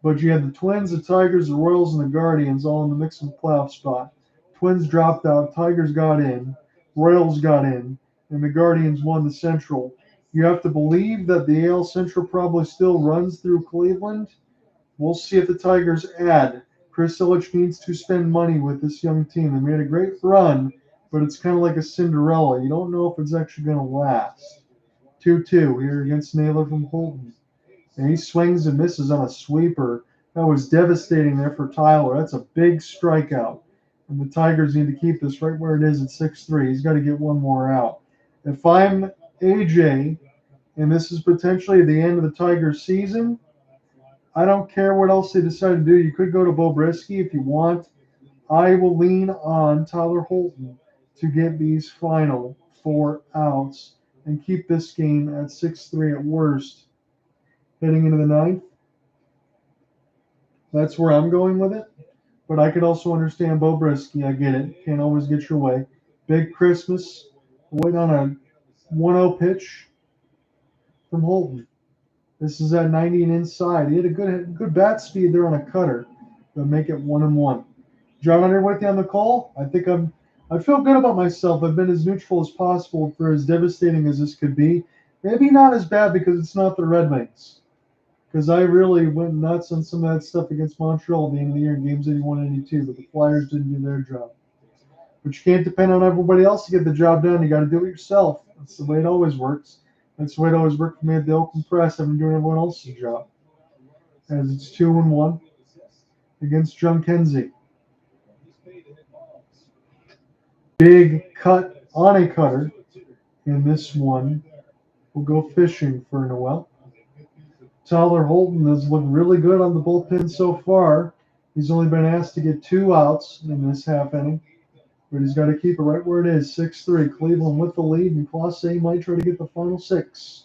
Speaker 4: But you had the Twins, the Tigers, the Royals, and the Guardians all in the mix of the playoff spot. Twins dropped out, Tigers got in, Royals got in, and the Guardians won the Central. You have to believe that the AL Central probably still runs through Cleveland. We'll see if the Tigers add. Chris Ilitch needs to spend money with this young team. They made a great run, but it's kind of like a Cinderella. You don't know if it's actually going to last. 2-2 here against Naylor from Holton. And he swings and misses on a sweeper. That was devastating there for Tyler. That's a big strikeout. And the Tigers need to keep this right where it is at 6-3. He's got to get one more out. If I'm AJ, and this is potentially the end of the Tigers season, I don't care what else they decide to do. You could go to Bobrisky if you want. I will lean on Tyler Holton to get these final 4 outs and keep this game at 6-3 at worst. Heading into the 9th, that's where I'm going with it. But I could also understand Bobrisky. I get it. Can't always get your way. Big Christmas. Waiting on a 1-0 pitch from Holton. This is at 90 and inside. He had a good bat speed there on a cutter. But make it 1-1. John Hunter with you on the call. I feel good about myself. I've been as neutral as possible for as devastating as this could be. Maybe not as bad because it's not the Red Wings. Because I really went nuts on some of that stuff against Montreal at the end of the year in games 81 and 82, but the Flyers didn't do their job. But you can't depend on everybody else to get the job done. You got to do it yourself. That's the way it always works. That's the way it always worked for me at the Oakland Press. I've been doing everyone else's job. As it's 2-1 against John Kenzie. Big cut on a cutter. And this one will go fishing for Noel. Tyler Holton has looked really good on the bullpen so far. He's only been asked to get 2 outs in this half inning, but he's got to keep it right where it is. 6-3. Cleveland with the lead, and Clase might try to get the final 6.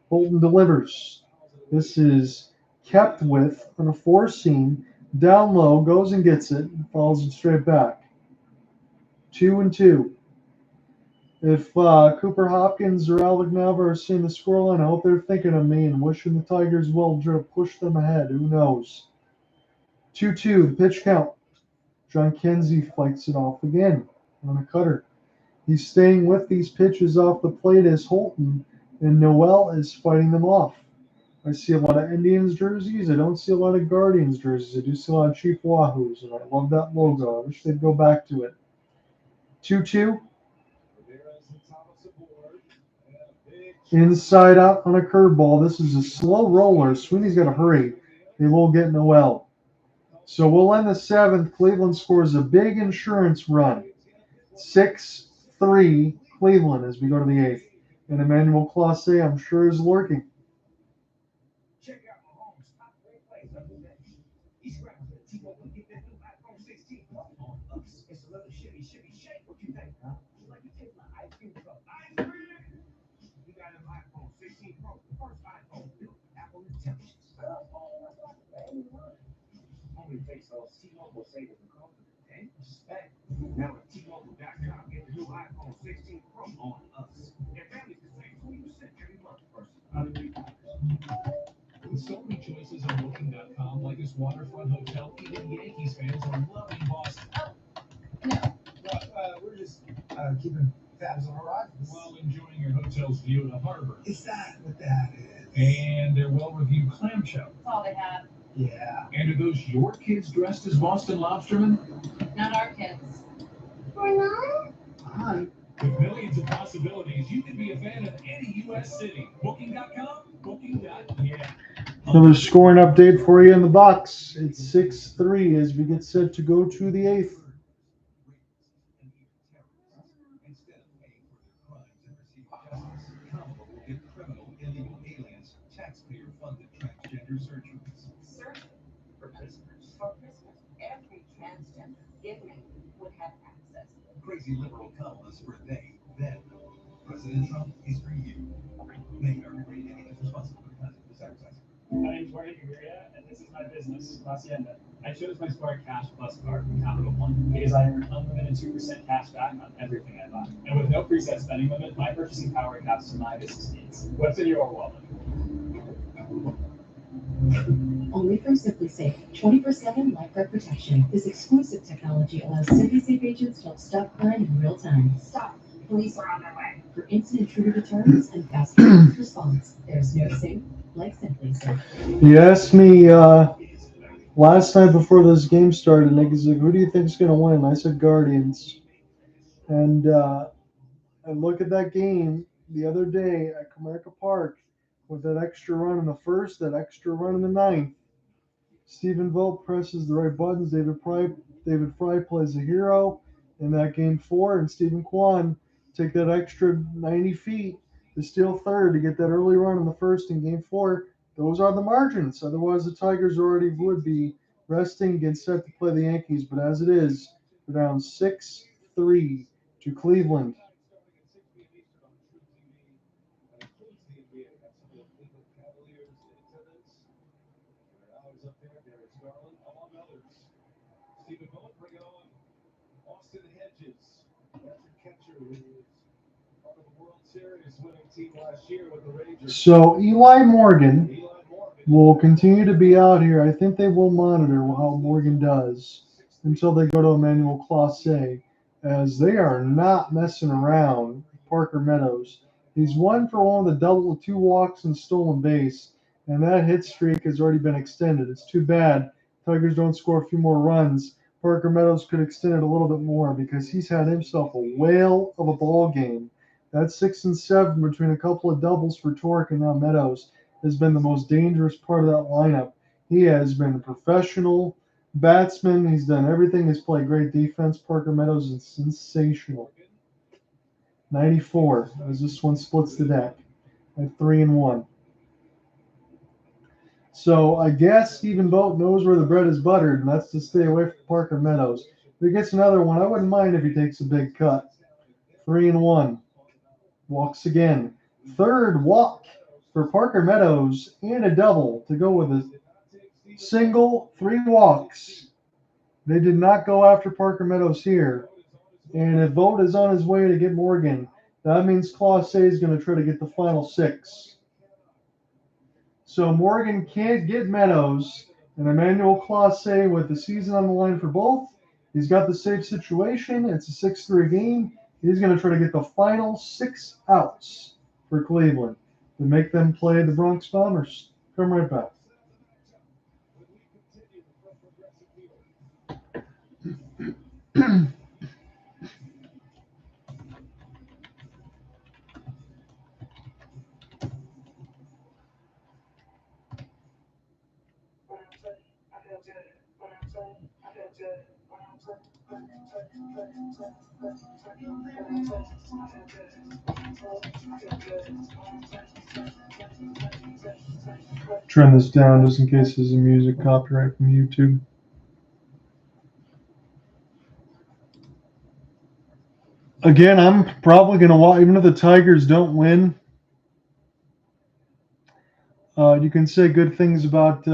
Speaker 4: Holton delivers. This is kept with on a 4-seam. Down low, goes and gets it, and falls it straight back. 2-2. If Cooper Hopkins or Alec Nava are seeing the scoreline, I hope they're thinking of me and wishing the Tigers well to try to push them ahead. Who knows? 2-2, the pitch count. John Kenzie fights it off again on a cutter. He's staying with these pitches off the plate as Holton, and Noel is fighting them off. I see a lot of Indians jerseys. I don't see a lot of Guardians jerseys. I do see a lot of Chief Wahoos, and I love that logo. I wish they'd go back to it. 2-2. Inside out on a curveball. This is a slow roller. Sweeney's got to hurry. They will get Noel. So we'll end the 7th. Cleveland scores a big insurance run. 6-3 Cleveland as we go to the 8th. And Emmanuel Clase, I'm sure, is lurking.
Speaker 9: Check out Mahomes' top 3 plays of the day. He's grabbing the T-Mobile to get that new iPhone 16 Pro on us. It's a little shimmy, shake. What you think, huh? Like you take my ice cream truck. Ice cream! You got an iPhone 16 Pro, the first iPhone built Apple Intelligence. Only face those T-Mobile savings and calls with 10%. Now at T-Mobile.com, get the new iPhone 16 Pro on us. Your families can save 20% every month versus other people.
Speaker 1: With so many choices on Booking.com, like this waterfront hotel, even Yankees fans are loving Boston.
Speaker 6: We're just keeping tabs on our rivals.
Speaker 1: While enjoying your hotel's view of the harbor.
Speaker 6: Is that what that is?
Speaker 1: And their well-reviewed clam chowder.
Speaker 10: That's all they have.
Speaker 6: Yeah.
Speaker 1: And are those your kids dressed as Boston lobstermen?
Speaker 10: Not our kids.
Speaker 7: We're not?
Speaker 6: Hi.
Speaker 1: With millions of possibilities, you can be a fan of any U.S. city. Booking.com, Booking.yeah.
Speaker 4: Another scoring update for you in the box. It's 6-3 as we get set to go to the 8th.
Speaker 8: Instead of paying for their crimes and receiving justice, Kamala will give criminal illegal aliens taxpayer-funded transgender surgeries.
Speaker 10: Surgery for prisoners. For prisoners, every transgender inmate would have access.
Speaker 8: Crazy liberal
Speaker 3: Where you can hear yet, and this is my business, Hacienda. I chose my Square Cash Plus card from Capital One because I earn unlimited 2% cash back on everything I buy. And with no preset spending limit, my purchasing power adapts to my business needs. What's in your wallet?
Speaker 2: Only from Simply Safe, 24/7 lifeguard protection. This exclusive technology allows Simply Safe agents to help stop crime in real time.
Speaker 7: Stop. Police are on their way.
Speaker 2: For instant intruder deterrence and fast crisis response, there's no safe like Simply Safe.
Speaker 4: He asked me last night before this game started, Nick, he's like, who do you think's going to win? I said Guardians. And I look at that game the other day at Comerica Park with that extra run in the first, that extra run in the ninth. Stephen Vogt presses the right buttons. David Fry plays a hero in that game 4, and Stephen Kwan take that extra 90 feet to steal third to get that early run in the first in game 4. Those are the margins. Otherwise, the Tigers already would be resting, getting set to play the Yankees. But as it is, they're down 6-3 to Cleveland.
Speaker 1: Up there, Darius Garland, among others. Stephen Vogt bringing on Austin Hedges, veteran catcher who was part of the World Series winning team last year with the Rangers.
Speaker 4: So Eli Morgan will continue to be out here. I think they will monitor how Morgan does until they go to Emmanuel Clase, as they are not messing around with Parker Meadows. He's 1 for 1 with a double, 2 walks, and stolen base. And that hit streak has already been extended. It's too bad Tigers don't score a few more runs. Parker Meadows could extend it a little bit more because he's had himself a whale of a ball game. That 6 and 7 between a couple of doubles for Torque and now Meadows has been the most dangerous part of that lineup. He has been a professional batsman. He's done everything. He's played great defense. Parker Meadows is sensational. 94 as this one splits the deck at 3-1. So I guess Stephen Vogt knows where the bread is buttered, and that's to stay away from Parker Meadows. If he gets another one, I wouldn't mind if he takes a big cut. 3-1. Walks again. Third walk for Parker Meadows and a double to go with a single, 3 walks. They did not go after Parker Meadows here. And if Vogt is on his way to get Morgan, that means Clase is going to try to get the final 6. So Morgan can't get Meadows, and Emmanuel Clase with the season on the line for both. He's got the safe situation. It's a 6-3 game. He's going to try to get the final 6 outs for Cleveland to make them play the Bronx Bombers. Come right back. Turn this down just in case there's a music copyright from YouTube. Again, I'm probably going to watch, even if the Tigers don't win. You can say good things about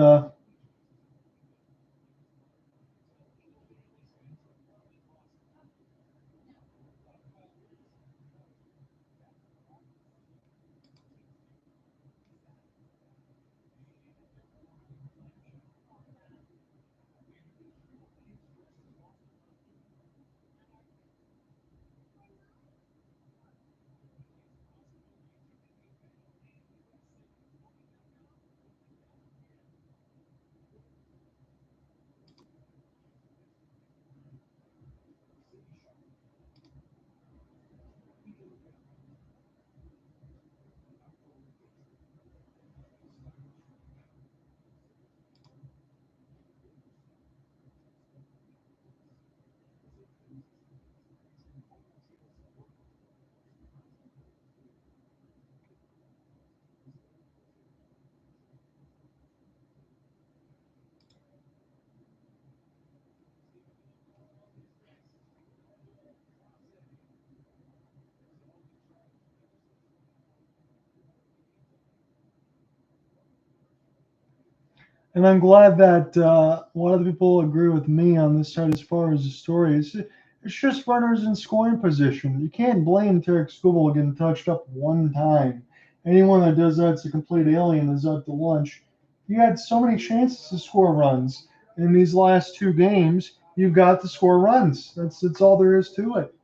Speaker 4: And I'm glad that a lot of the people agree with me on this side as far as the story. It's just runners in scoring position. You can't blame Tarek Skubal getting touched up one time. Anyone that does that's a complete alien is up to lunch. You had so many chances to score runs in these last two games. You've got to score runs. That's all there is to it.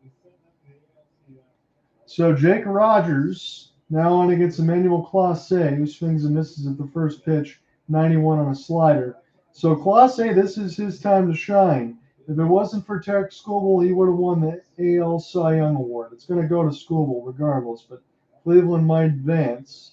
Speaker 4: So Jake Rogers now on against Emmanuel Clase, who swings and misses at the first pitch, 91 on a slider. So Clase, this is his time to shine. If it wasn't for Tarek Skubal, he would have won the AL Cy Young Award. It's going to go to Skubal regardless, but Cleveland might advance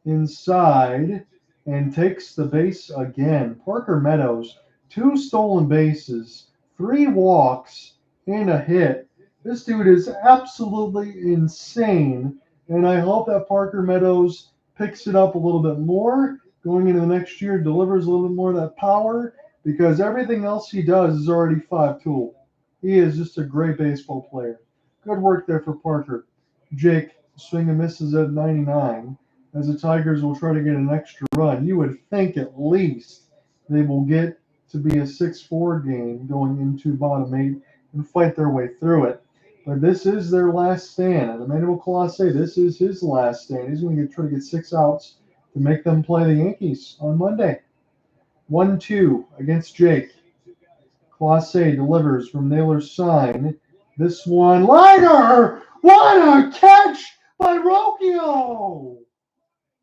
Speaker 4: inside and takes the base again. Parker Meadows, 2 stolen bases, 3 walks, and a hit. This dude is absolutely insane, and I hope that Parker Meadows picks it up a little bit more going into the next year, delivers a little bit more of that power, because everything else he does is already 5-tool. He is just a great baseball player. Good work there for Parker. Jake, swing and misses at 99 as the Tigers will try to get an extra run. You would think at least they will get to be a 6-4 game going into bottom 8 and fight their way through it. But this is their last stand. And Emmanuel Clase, this is his last stand. He's going to try to get 6 outs to make them play the Yankees on Monday. 1-2 against Jake. Clase delivers from Naylor's sign. This one, liner! What a catch by Rocchio!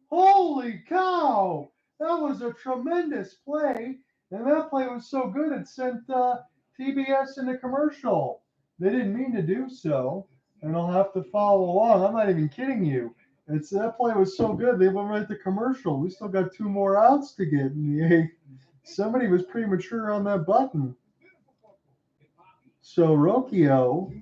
Speaker 4: Holy cow! That was a tremendous play, and that play was so good it sent TBS into commercial. They didn't mean to do so, and I'll have to follow along. I'm not even kidding you. That play was so good they went right to commercial. We still got 2 more outs to get in the 8th. Somebody was premature on that button. So Rocchio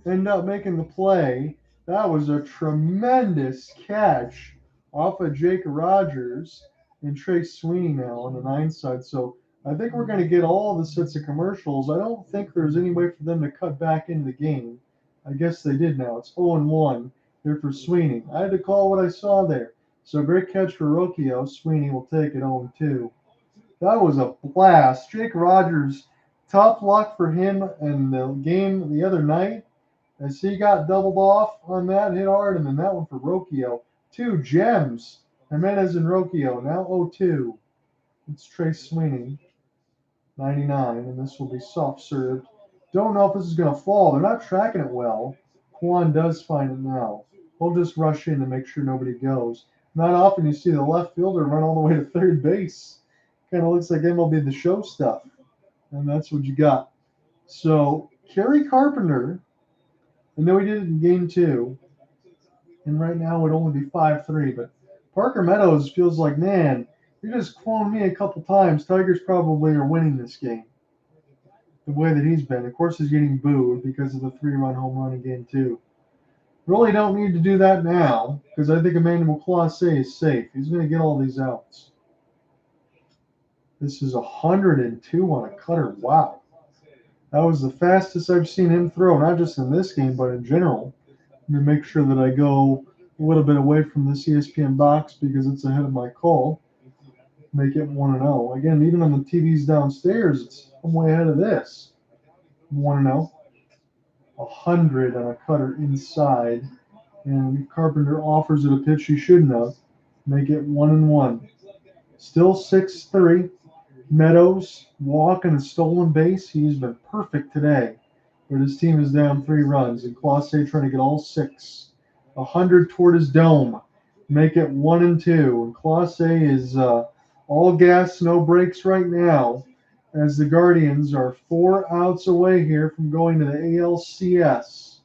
Speaker 4: ended up making the play. That was a tremendous catch off of Jake Rogers and Trey Sweeney now on the 9 side. So I think we're going to get all the sets of commercials. I don't think there's any way for them to cut back into the game. I guess they did now. It's 0-1 here for Sweeney. I had to call what I saw there. So great catch for Rocchio. Sweeney will take it 0-2. That was a blast. Jake Rogers, tough luck for him in the game the other night as he got doubled off on that, hit hard, and then that one for Rocchio. 2 gems. Ibanez and Rocchio, now 0-2. It's Trace Sweeney, 99, and this will be soft served. Don't know if this is going to fall. They're not tracking it well. Quan does find it now. We'll just rush in to make sure nobody goes. Not often you see the left fielder run all the way to third base. Kind of looks like MLB The Show stuff, and that's what you got. So Kerry Carpenter, I know he did it in game 2, and right now it would only be 5-3, but Parker Meadows feels like, man, you're just cloning me a couple times. Tigers probably are winning this game the way that he's been. Of course, he's getting booed because of the 3-run home run in game 2. Really don't need to do that now because I think Emmanuel Clase is safe. He's going to get all these outs. This is 102 on a cutter. Wow. That was the fastest I've seen him throw, not just in this game, but in general. Let me make sure that I go a little bit away from this ESPN box because it's ahead of my call. Make it 1-0. Again, even on the TVs downstairs, I'm way ahead of this. 1-0. 100 on a cutter inside. And Carpenter offers it a pitch he shouldn't have. Make it 1-1. Still 6-3. Meadows, walk and a stolen base. He's been perfect today. But his team is down 3 runs. And Clase trying to get all 6. 100 toward his dome. Make it 1-2. And Clase is all gas, no brakes right now. As the Guardians are 4 outs away here from going to the ALCS.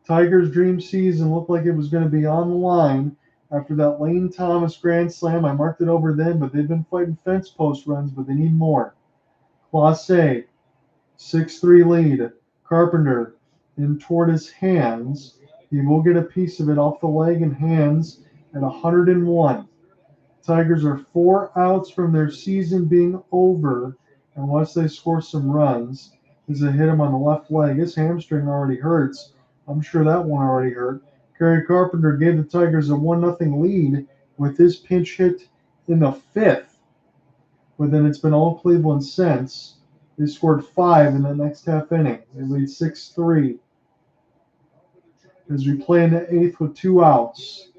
Speaker 4: Tigers' dream season looked like it was going to be on the line after that Lane Thomas grand slam. I marked it over then, but they've been fighting fence post runs, but they need more. Clase, 6-3 lead. Carpenter in toward his hands. He will get a piece of it off the leg and hands at 101. Tigers are 4 outs from their season being over unless they score some runs. As they hit him on the left leg. His hamstring already hurts. I'm sure that one already hurt. Kerry Carpenter gave the Tigers a 1-0 lead with his pinch hit in the 5th. but then it's been all Cleveland since. They scored 5 in the next half inning. They lead 6-3 as we play in the 8th with 2 outs.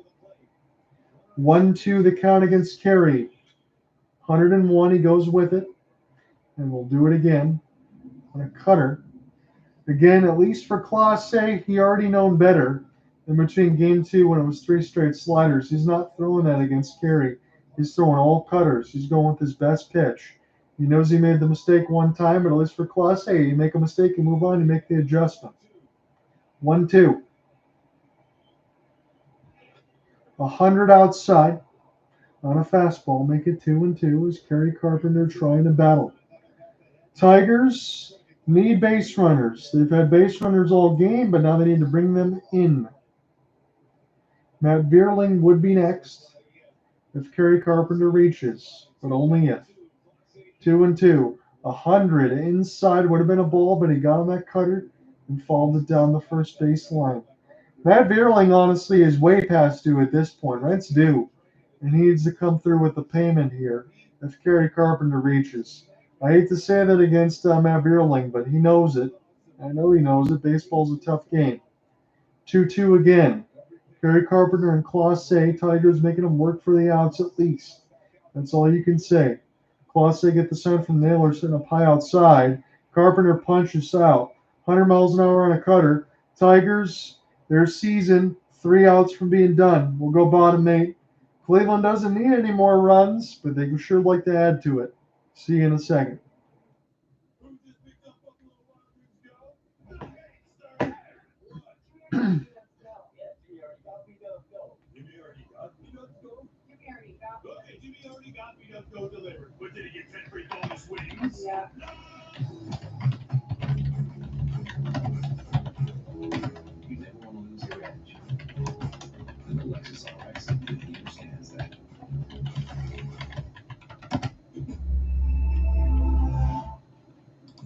Speaker 4: 1-2 the count against Carey. 101, he goes with it, and we'll do it again on a cutter. Again, at least for Clase, he already known better in between game 2 when it was 3 straight sliders. He's not throwing that against Carey. He's throwing all cutters. He's going with his best pitch. He knows he made the mistake one time, but at least for Clase, you make a mistake, you move on, you make the adjustment. 1-2. 100 outside on a fastball. Make it 2-2 as Kerry Carpenter trying to battle. Tigers need base runners. They've had base runners all game, but now they need to bring them in. Matt Vierling would be next if Kerry Carpenter reaches, but only if. 2-2. 100 inside would have been a ball, but he got on that cutter and fouled it down the first base line. Matt Vierling, honestly, is way past due at this point. Rent's due, and he needs to come through with the payment here if Kerry Carpenter reaches. I hate to say that against Matt Vierling, but he knows it. I know he knows it. Baseball's a tough game. 2-2 again. Kerry Carpenter and Clase, Tigers making them work for the outs at least. That's all you can say. Clase get the sign from Naylor sitting up high outside. Carpenter punches out. 100 miles an hour on a cutter. Tigers, their season, 3 outs from being done. We'll go bottom 8. Cleveland doesn't need any more runs, but they sure like to add to it. See you in a second.
Speaker 9: Jimmy already got me up, go delivered. But did he get 10 free bonus wings?
Speaker 10: Yeah.
Speaker 5: You never want to lose your edge. And the Lexus RX understands that.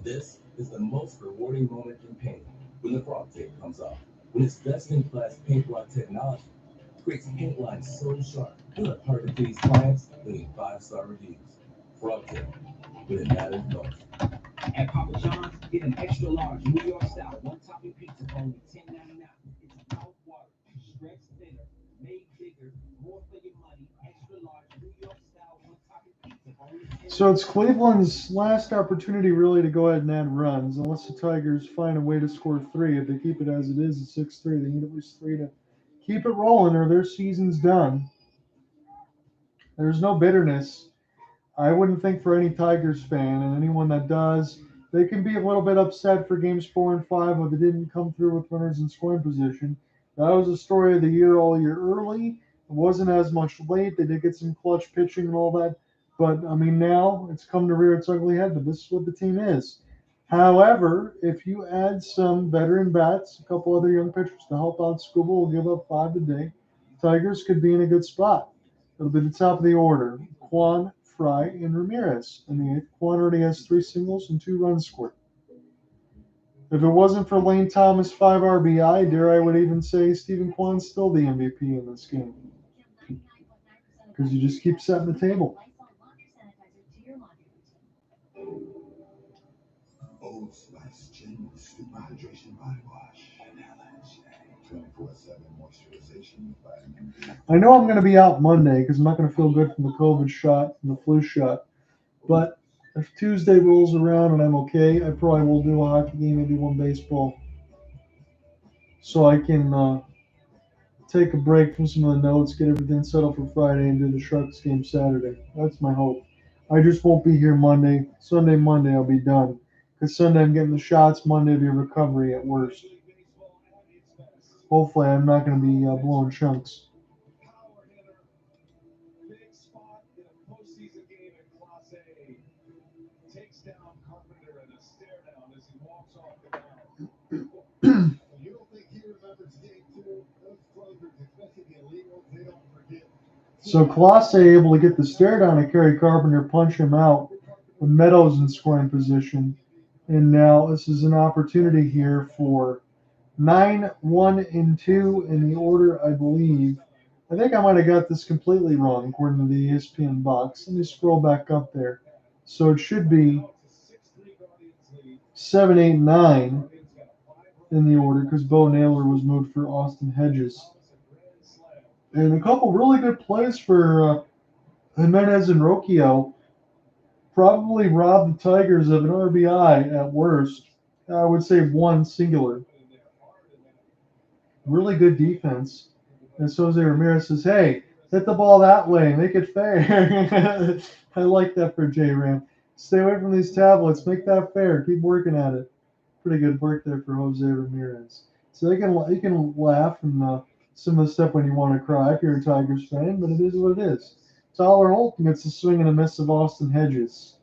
Speaker 11: This is the most rewarding moment in paint when the frog tape comes off. When its best-in-class paint block technology creates paint lines so sharp, good hard to please clients winning 5-star reviews. Frog tape, when it matters most.
Speaker 9: At Papa John's, get an extra large New York style one-topping pizza for only $10.99. It's mouth-watering, stretched thinner, made bigger, more for your money. Extra large New York style one-topping pizza for only $10.99.
Speaker 4: So it's Cleveland's last opportunity really to go ahead and add runs, unless the Tigers find a way to score 3. If they keep it as it is at 6-3, they need at least 3 to keep it rolling or their season's done. There's no bitterness. I wouldn't think for any Tigers fan, and anyone that does, they can be a little bit upset for games 4 and 5 when they didn't come through with runners in scoring position. That was the story of the year all year early. It wasn't as much late. They did get some clutch pitching and all that. But, I mean, now it's come to rear its ugly head, but this is what the team is. However, if you add some veteran bats, a couple other young pitchers to help out Scuba, will give up 5 today. Tigers could be in a good spot. It'll be the top of the order. Quan, Fry, and Ramirez. In the 8th, Quan already has 3 singles and 2 runs scored. If it wasn't for Lane Thomas' 5 RBI, dare I would even say Stephen Kwan's still the MVP in this game. Because you just keep setting the table.
Speaker 8: Old Spice Genuine Super Hydration Body Wash. 24/7 moisturization with vitamin D.
Speaker 4: I know I'm going to be out Monday because I'm not going to feel good from the COVID shot and the flu shot. But if Tuesday rolls around and I'm okay, I probably will do a hockey game, maybe one baseball. So I can take a break from some of the notes, get everything settled for Friday, and do the Sharks game Saturday. That's my hope. I just won't be here Monday. Sunday, Monday, I'll be done. Because Sunday I'm getting the shots. Monday will be recovery at worst. Hopefully I'm not going to be blowing chunks.
Speaker 1: Big spot in a postseason game in Class A. Takes down Carpenter and a stare down as he walks off the mound.
Speaker 6: You don't think he remembers game 2? Those closers, especially the illegals, they don't forget.
Speaker 4: So Clase able to get the stare down at Kerry Carpenter, punch him out. With Meadows in scoring position. And now this is an opportunity here for 9, 1, and 2 in the order, I believe. I think I might have got this completely wrong according to the ESPN box. Let me scroll back up there. So it should be 7, 8, 9 in the order because Bo Naylor was moved for Austin Hedges. And a couple really good plays for Jimenez and Rocchio. Probably robbed the Tigers of an RBI at worst. I would say one singular. Really good defense. And Jose Ramirez says, hey, hit the ball that way, make it fair. I like that for J-Ram. Stay away from these tablets, make that fair, keep working at it. Pretty good work there for Jose Ramirez. So you can laugh and some of the stuff when you want to cry if you're a Tigers fan, but it is what it is. Tyler Holton gets the swing and a miss of Austin Hedges.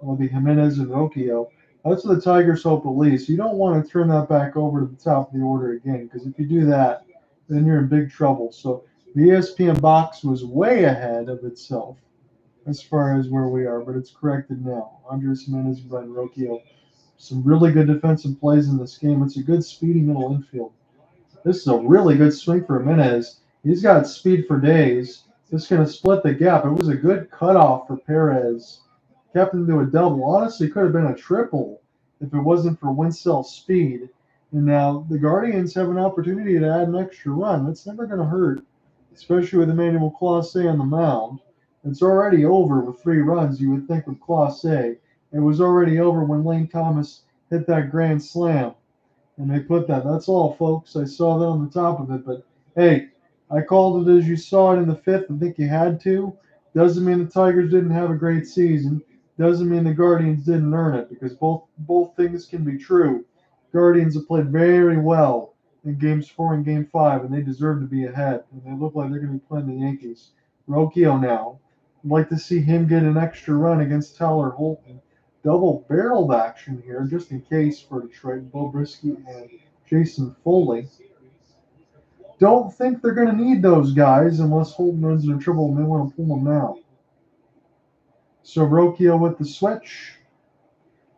Speaker 4: Will be Jimenez and Rocchio. That's what the Tigers hope at least. You don't want to turn that back over to the top of the order again, because if you do that, then you're in big trouble. So the ESPN box was way ahead of itself as far as where we are, but it's corrected now. Andres Jimenez and Brian Rocchio. Some really good defensive plays in this game. It's a good speedy middle infield. This is a really good swing for Ibanez. He's got speed for days. Just going to split the gap. It was a good cutoff for Perez. Kept him to a double. Honestly, could have been a triple if it wasn't for Wenceel's speed. And now the Guardians have an opportunity to add an extra run. That's never going to hurt, especially with Emmanuel Clase on the mound. It's already over with 3 runs, you would think, with Clase. It was already over when Lane Thomas hit that grand slam. And they put that. That's all, folks. I saw that on the top of it. But, hey, I called it as you saw it in the 5th. I think you had to. Doesn't mean the Tigers didn't have a great season. Doesn't mean the Guardians didn't earn it, because both things can be true. Guardians have played very well in Games 4 and Game 5, and they deserve to be ahead. And they look like they're going to be playing the Yankees. Rocchio now. I'd like to see him get an extra run against Tyler Holton. Double-barreled action here, just in case, for Detroit. Bo Brisky and Jason Foley. Don't think they're going to need those guys unless Holton runs into trouble and they want to pull them now. So Rocchio with the switch.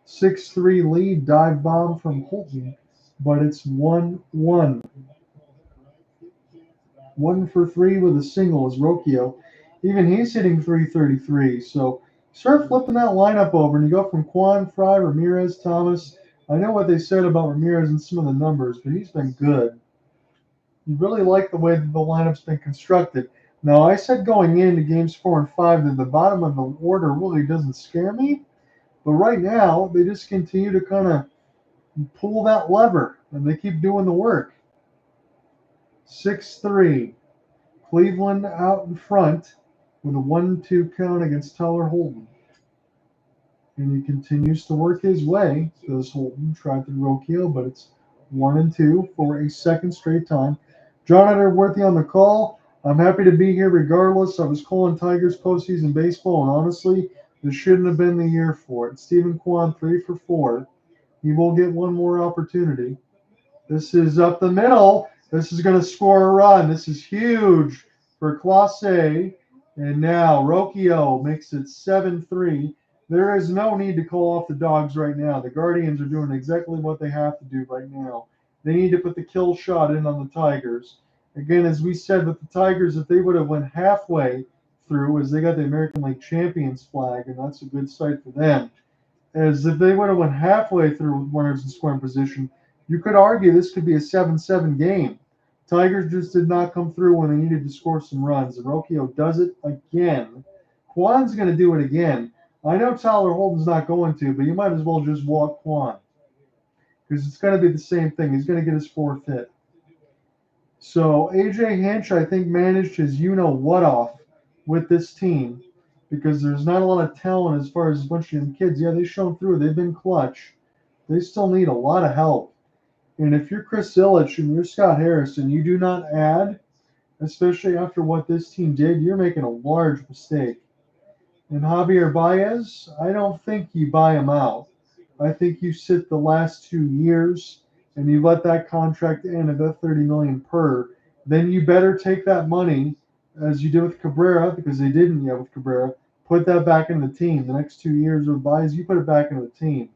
Speaker 4: 6-3 lead, dive bomb from Holton, but it's 1-1. 1 for 3 with a single is Rocchio. Even he's hitting .333. So start flipping that lineup over, and you go from Quan, Fry, Ramirez, Thomas. I know what they said about Ramirez and some of the numbers, but he's been good. You really like the way that the lineup's been constructed. Now, I said going into Games 4 and 5 that the bottom of the order really doesn't scare me. But right now, they just continue to kind of pull that lever, and they keep doing the work. 6-3. Cleveland out in front with a 1-2 count against Tyler Holton. And he continues to work his way. Does Holton try through Rocchio, but it's 1-2 for a second straight time. John Edwarthy on the call. I'm happy to be here regardless. I was calling Tigers postseason baseball, and honestly, this shouldn't have been the year for it. Stephen Kwan, 3 for 4. He will get one more opportunity. This is up the middle. This is going to score a run. This is huge for Clase. And now Rocchio makes it 7-3. There is no need to call off the Dogs right now. The Guardians are doing exactly what they have to do right now. They need to put the kill shot in on the Tigers. Again, as we said with the Tigers, if they would have went halfway through, as they got the American League Champions flag, and that's a good sight for them, as if they would have went halfway through with runners in scoring position, you could argue this could be a 7-7 game. Tigers just did not come through when they needed to score some runs, and Rocchio does it again. Kwan's going to do it again. I know Tyler Holton's not going to, but you might as well just walk Kwan, because it's going to be the same thing. He's going to get his 4th hit. So A.J. Hinch, I think, managed his you-know-what off with this team, because there's not a lot of talent as far as a bunch of young kids. Yeah, they've shown through. They've been clutch. They still need a lot of help. And if you're Chris Ilitch and you're Scott Harrison, you do not add, especially after what this team did, you're making a large mistake. And Javier Baez, I don't think you buy him out. I think you sit the last 2 years and you let that contract end at that $30 million per. Then you better take that money, as you did with Cabrera, because they didn't yet with Cabrera, put that back in the team. The next 2 years of Baez, you put it back into the team.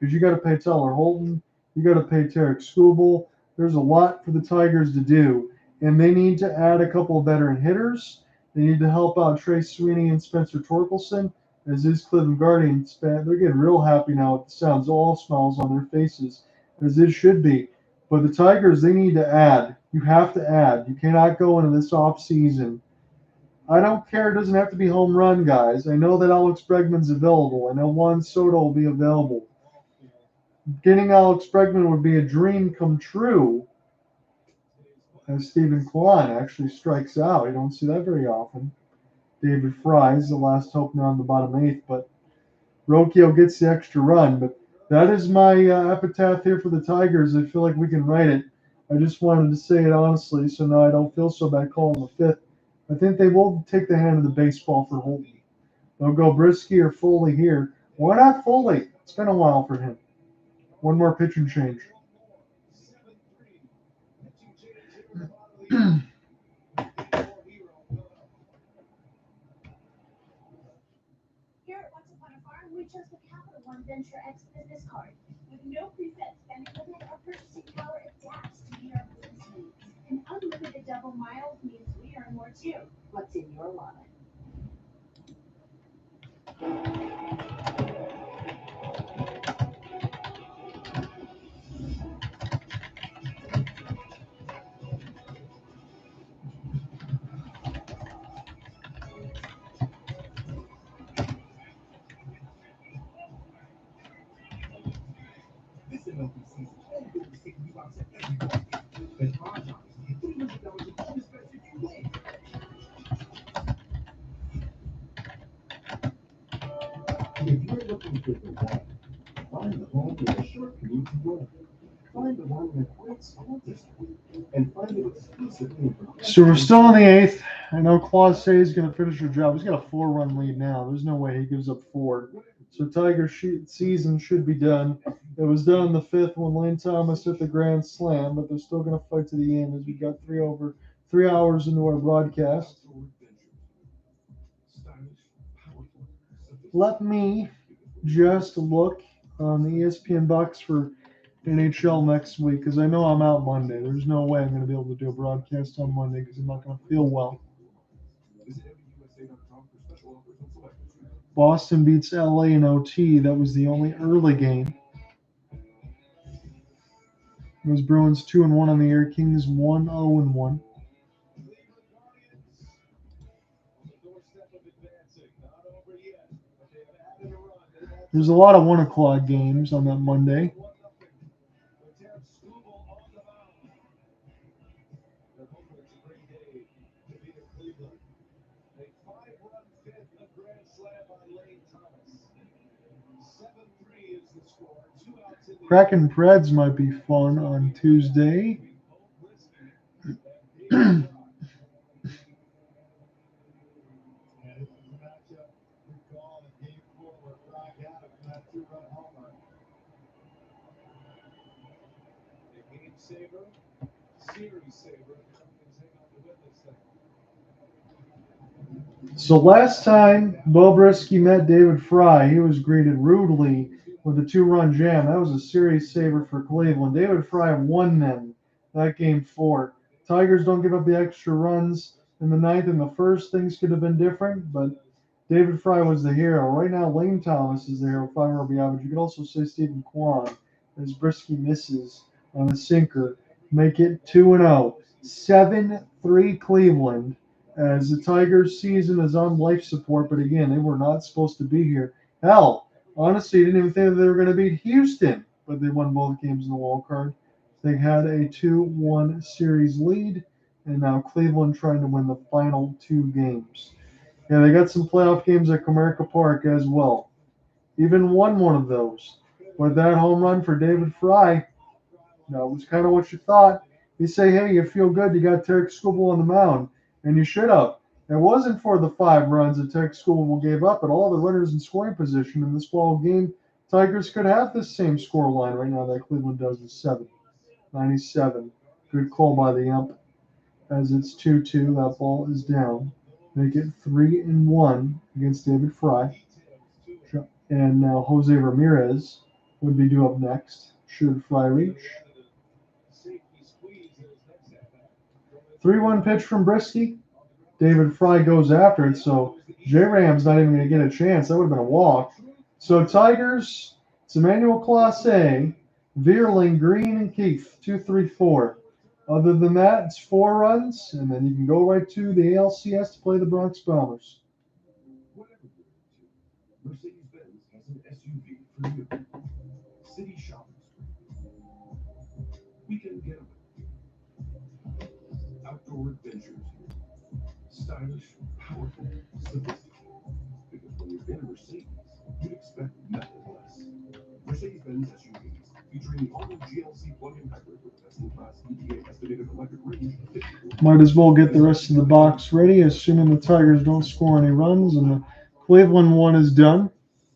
Speaker 4: Because you got to pay Tyler Holton, you got to pay Tarek Skubal. There's a lot for the Tigers to do. And they need to add a couple of veteran hitters. They need to help out Trey Sweeney and Spencer Torkelson. as is Cleveland Guardians fan. They're getting real happy now with the sounds, all smiles on their faces, as it should be. But the Tigers, they need to add. You have to add. You cannot go into this off season. I don't care. It doesn't have to be home run guys. I know that Alex Bregman's available. I know Juan Soto will be available. Getting Alex Bregman would be a dream come true. As Stephen Kwan actually strikes out. You don't see that very often. David Fry is the last hope now in the bottom eighth, but Rocchio gets the extra run. But that is my epitaph here for the Tigers. I feel like we can write it. I just wanted to say it honestly, so now I don't feel so bad calling the fifth. I think they will take the hand of the baseball for Holton. They'll go Brisky or Foley here. Why not Foley? It's been a while for him. One more pitching change.
Speaker 2: Here at Once Upon a Farm, we chose the Capital One Venture X business card. With no preset spending limit, our purchasing power adapts to meet our business needs. And unlimited double miles means we earn more too. What's in your wallet?
Speaker 5: This MLB season, all the biggest ticket you box at every ball game. Bet $5 and get $300 in bonus bets if you win. If you're looking for the one, find the home with a short commute to work. Find the one in a quiet school district. And find it exclusively in
Speaker 4: So we're still in the eighth. I know Claus Say is going to finish the job. He's got a 4-run lead now. There's no way he gives up 4. So Tiger season should be done. It was done in the 5th when Lane Thomas hit the grand slam, but they're still going to fight to the end as we got 3 hours into our broadcast. Let me just look on the ESPN box for NHL next week because I know I'm out Monday. There's no way I'm going to be able to do a broadcast on Monday because I'm not going to feel well. Boston beats LA in OT. That was the only early game. It was Bruins 2-1 on the year. Kings 1-0-1. There's a lot of 1 o'clock games on that Monday. Kraken Preds might be fun on Tuesday. So last time Bo Brisky met David Fry, he was greeted rudely with a 2-run jam. That was a series saver for Cleveland. David Fry won them that game 4. Tigers don't give up the extra runs in the 9th and the 1st. Things could have been different, but David Fry was the hero. Right now, Lane Thomas is the hero, 5 RBI average. You could also say Stephen Kwan as Brisky misses on the sinker. Make it 2-0. 7-3 Cleveland. As the Tigers season is on life support, but again, they were not supposed to be here. Hell, honestly, didn't even think that they were going to beat Houston, but they won both games in the wild card. They had a 2-1 series lead, and now Cleveland trying to win the final 2 games. Yeah, they got some playoff games at Comerica Park as well. Even won one of those with that home run for David Fry. That was kind of what you thought. You say, hey, you feel good, you got Tarek Skubal on the mound. And you should have. It wasn't for the 5 runs that Tarek Skubal gave up, but all the runners in scoring position in this ball game. Tigers could have this same score line right now that Cleveland does with 7-97. Good call by the ump. As it's 2-2, that ball is down. Make it 3-1 against David Fry. And now Jose Ramirez would be due up next. Should Fry reach? 3-1 pitch from Brisky. David Fry goes after it, so J-Ram's not even going to get a chance. That would have been a walk. So Tigers, it's Emmanuel Clase, Vierling, Greene, and Keith, 2, 3, 4. Other than that, it's 4 runs, and then you can go right to the ALCS to play the Bronx Bombers.
Speaker 8: Whatever you're into, Mercedes-Benz has an SUV for you. City shopping spree. Weekend getaway. Outdoor adventures. Stylish, powerful, sophisticated. Because when you're in a Mercedes, you'd expect nothing less. Mercedes-Benz SUVs featuring the all-new GLC plug-in hybrid with best-in-class EPA estimated electric range of 54.
Speaker 4: Might as well get the rest of the box ready, assuming the Tigers don't score any runs, and the Cleveland one is done.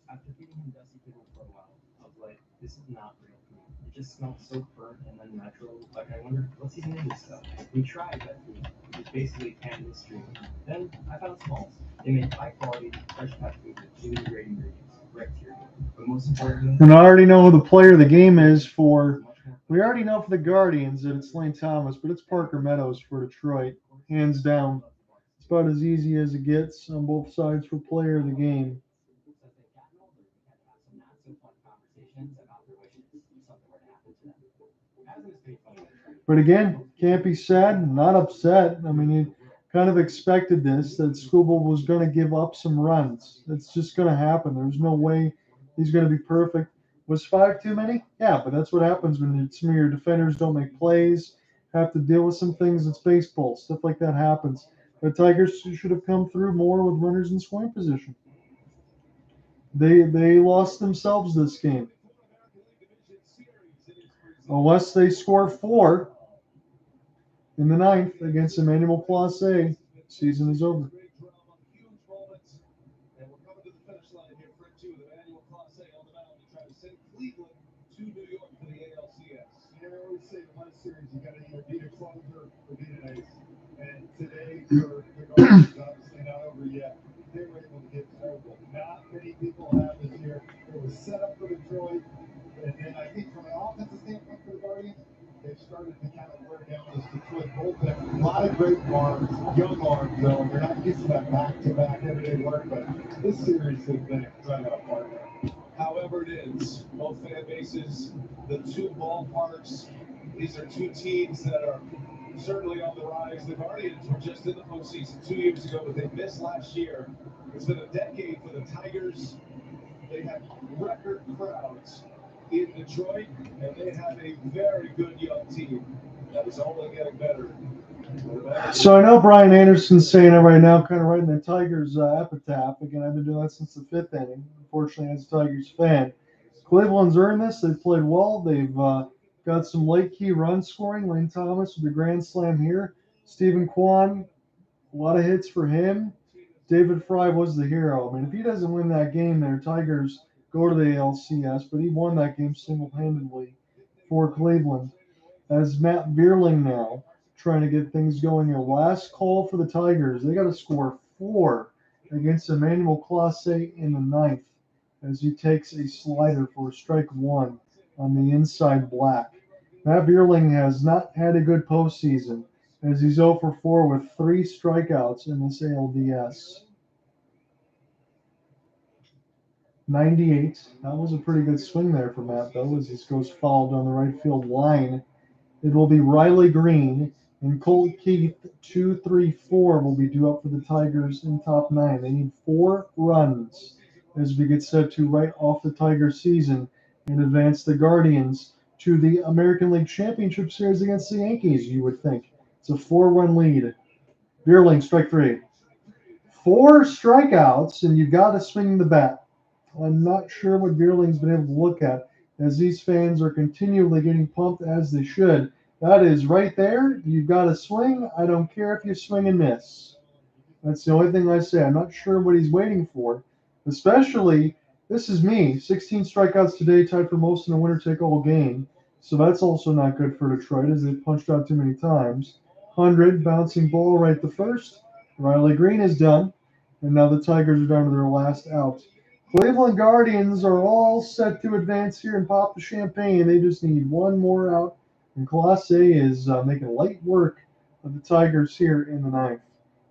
Speaker 3: After feeding him Dusty Pickle for a while, I was like, this is not real food. It just smells so burnt and unnatural. Like, I wonder, what's even in this stuff? We tried that food, which is basically canned mystery. Then I found Smalls. They make high-quality, fresh pet food with human-grade ingredients, right to your door. But most importantly,
Speaker 4: And I already know who the player of the game is for. We already know for the Guardians that it's Lane Thomas, but it's Parker Meadows for Detroit, hands down. It's about as easy as it gets on both sides for player of the game.
Speaker 3: since they've gotten older, we had to have some not-so-fun conversations about their wishes if something were to happen to them. Madison is pretty funny.
Speaker 4: But again, can't be sad, not upset. I mean, you kind of expected this, that Skubal was going to give up some runs. It's just going to happen. There's no way he's going to be perfect. Was 5 too many? Yeah, but that's what happens when some of your defenders don't make plays, have to deal with some things. It's baseball. Stuff like that happens. The Tigers should have come through more with runners in scoring position. They lost themselves this game. Unless they score 4 in the 9th against Emmanuel Clase, season is over.
Speaker 1: And we're coming to the finish line here for 2 with Emmanuel Clase on the mound to try to send Cleveland to New York for the ALCS.
Speaker 6: You know, I always say in my series, you got to either beat a closer or beat an ace. And today, the Guardians obviously not over yet. They were able to get terrible. Not many people have this year. It was set up for Detroit. And then I think from an offensive standpoint for the Guardians, they've started to kind of wear down this Detroit bullpen. A lot of great arms, young arms, though. They're not used to that back-to-back everyday work, but this series has been right up partner.
Speaker 1: However it is, both fan bases, the 2 ballparks, these are 2 teams that are certainly on the rise. The Guardians were just in the postseason 2 years ago, but they missed last year. It's been a decade for the Tigers. They have record crowds in Detroit, and they have a very good young team that is only getting better.
Speaker 4: So I know Brian Anderson's saying it right now, kind of writing the Tigers epitaph. Again, I've been doing that since the 5th inning, unfortunately, as a Tigers fan. Cleveland's earned this. They've played well. They've got some late key run scoring. Lane Thomas with the grand slam here. Stephen Kwan, a lot of hits for him. David Fry was the hero. I mean, if he doesn't win that game there, Tigers go to the LCS, but he won that game single-handedly for Cleveland. As Matt Vierling now trying to get things going here. Last call for the Tigers. They got to score 4 against Emmanuel Clase in the 9th as he takes a slider for strike 1 on the inside black. Matt Vierling has not had a good postseason as he's 0 for 4 with 3 strikeouts in this ALDS. 98. That was a pretty good swing there for Matt, though, as this goes foul down the right field line. It will be Riley Greene and Colt Keith, 2, 3, 4 will be due up for the Tigers in top 9. They need 4 runs as we get set to write off the Tigers season and advance the Guardians to the American League Championship Series against the Yankees, you would think. It's a 4-run lead. Vierling, strike 3. 4 strikeouts, and you've got to swing the bat. I'm not sure what Vierling's been able to look at, as these fans are continually getting pumped as they should. That is right there. You've got to swing. I don't care if you swing and miss. That's the only thing I say. I'm not sure what he's waiting for. Especially, this is me. 16 strikeouts today, tied for most in a winner-take-all game. So that's also not good for Detroit, as they punched out too many times. 100, bouncing ball right to first. Riley Greene is done. And now the Tigers are down to their last out. Cleveland Guardians are all set to advance here and pop the champagne. They just need 1 more out. And Clase is making light work of the Tigers here in the 9th.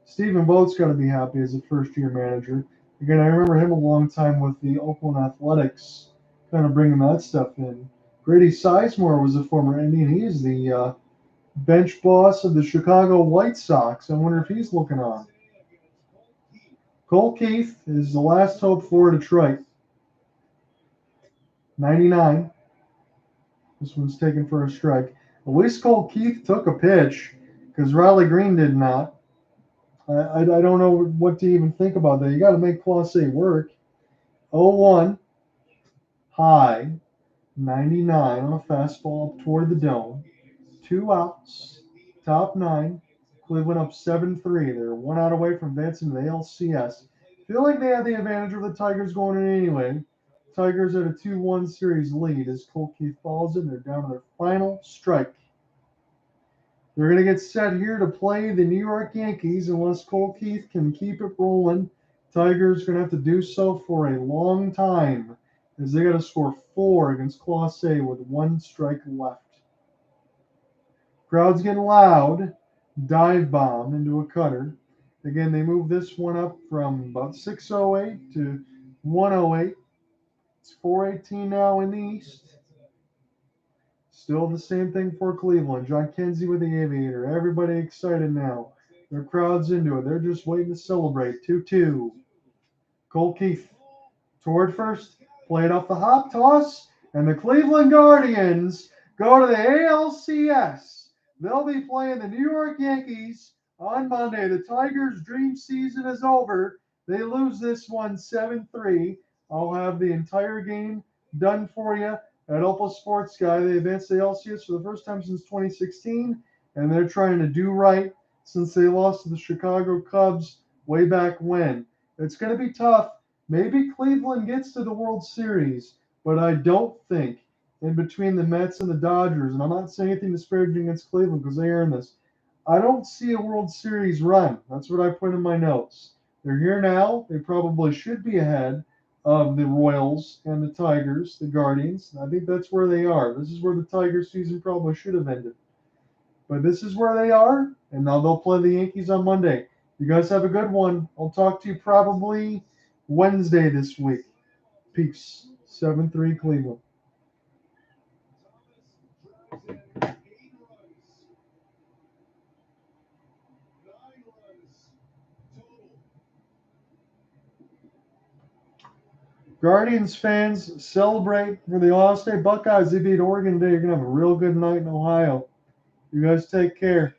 Speaker 4: Stephen Vogt's got to be happy as a first-year manager. Again, I remember him a long time with the Oakland Athletics, kind of bringing that stuff in. Grady Sizemore was a former Indian. He is the bench boss of the Chicago White Sox. I wonder if he's looking on. Cole Keith is the last hope for Detroit. 99. This one's taken for a strike. At least Cole Keith took a pitch because Riley Greene did not. I don't know what to even think about that. You got to make Class A work. 0-1. High. 99 on a fastball up toward the dome. 2 outs. Top 9. Cleveland up 7-3. They're 1 out away from advancing to the ALCS. Feel like they have the advantage of the Tigers going in anyway. Tigers at a 2-1 series lead as Cole Keith falls in. They're down to their final strike. They're going to get set here to play the New York Yankees unless Cole Keith can keep it rolling. Tigers are going to have to do so for a long time as they got to score 4 against Class A with 1 strike left. Crowd's getting loud. Dive bomb into a cutter. Again, they move this one up from about 608 to 108. It's 418 now in the East. Still the same thing for Cleveland. John Kenzie with the Aviator. Everybody excited now. Their crowd's into it. They're just waiting to celebrate. 2-2. Cole Keith toward first. Play it off the hop toss. And the Cleveland Guardians go to the ALCS. They'll be playing the New York Yankees on Monday. The Tigers' dream season is over. They lose this one 7-3. I'll have the entire game done for you at Opal Sports Guy. They advanced the LCS for the first time since 2016, and they're trying to do right since they lost to the Chicago Cubs way back when. It's going to be tough. Maybe Cleveland gets to the World Series, but I don't think in between the Mets and the Dodgers, and I'm not saying anything disparaging against Cleveland because they earned this, I don't see a World Series run. That's what I put in my notes. They're here now. They probably should be ahead of the Royals and the Tigers, the Guardians. I think that's where they are. This is where the Tigers season probably should have ended. But this is where they are, and now they'll play the Yankees on Monday. You guys have a good one. I'll talk to you probably Wednesday this week. Peace. 7-3 Cleveland. Guardians fans, celebrate for the Ohio State Buckeyes. They beat Oregon today. You're going to have a real good night in Ohio. You guys take care.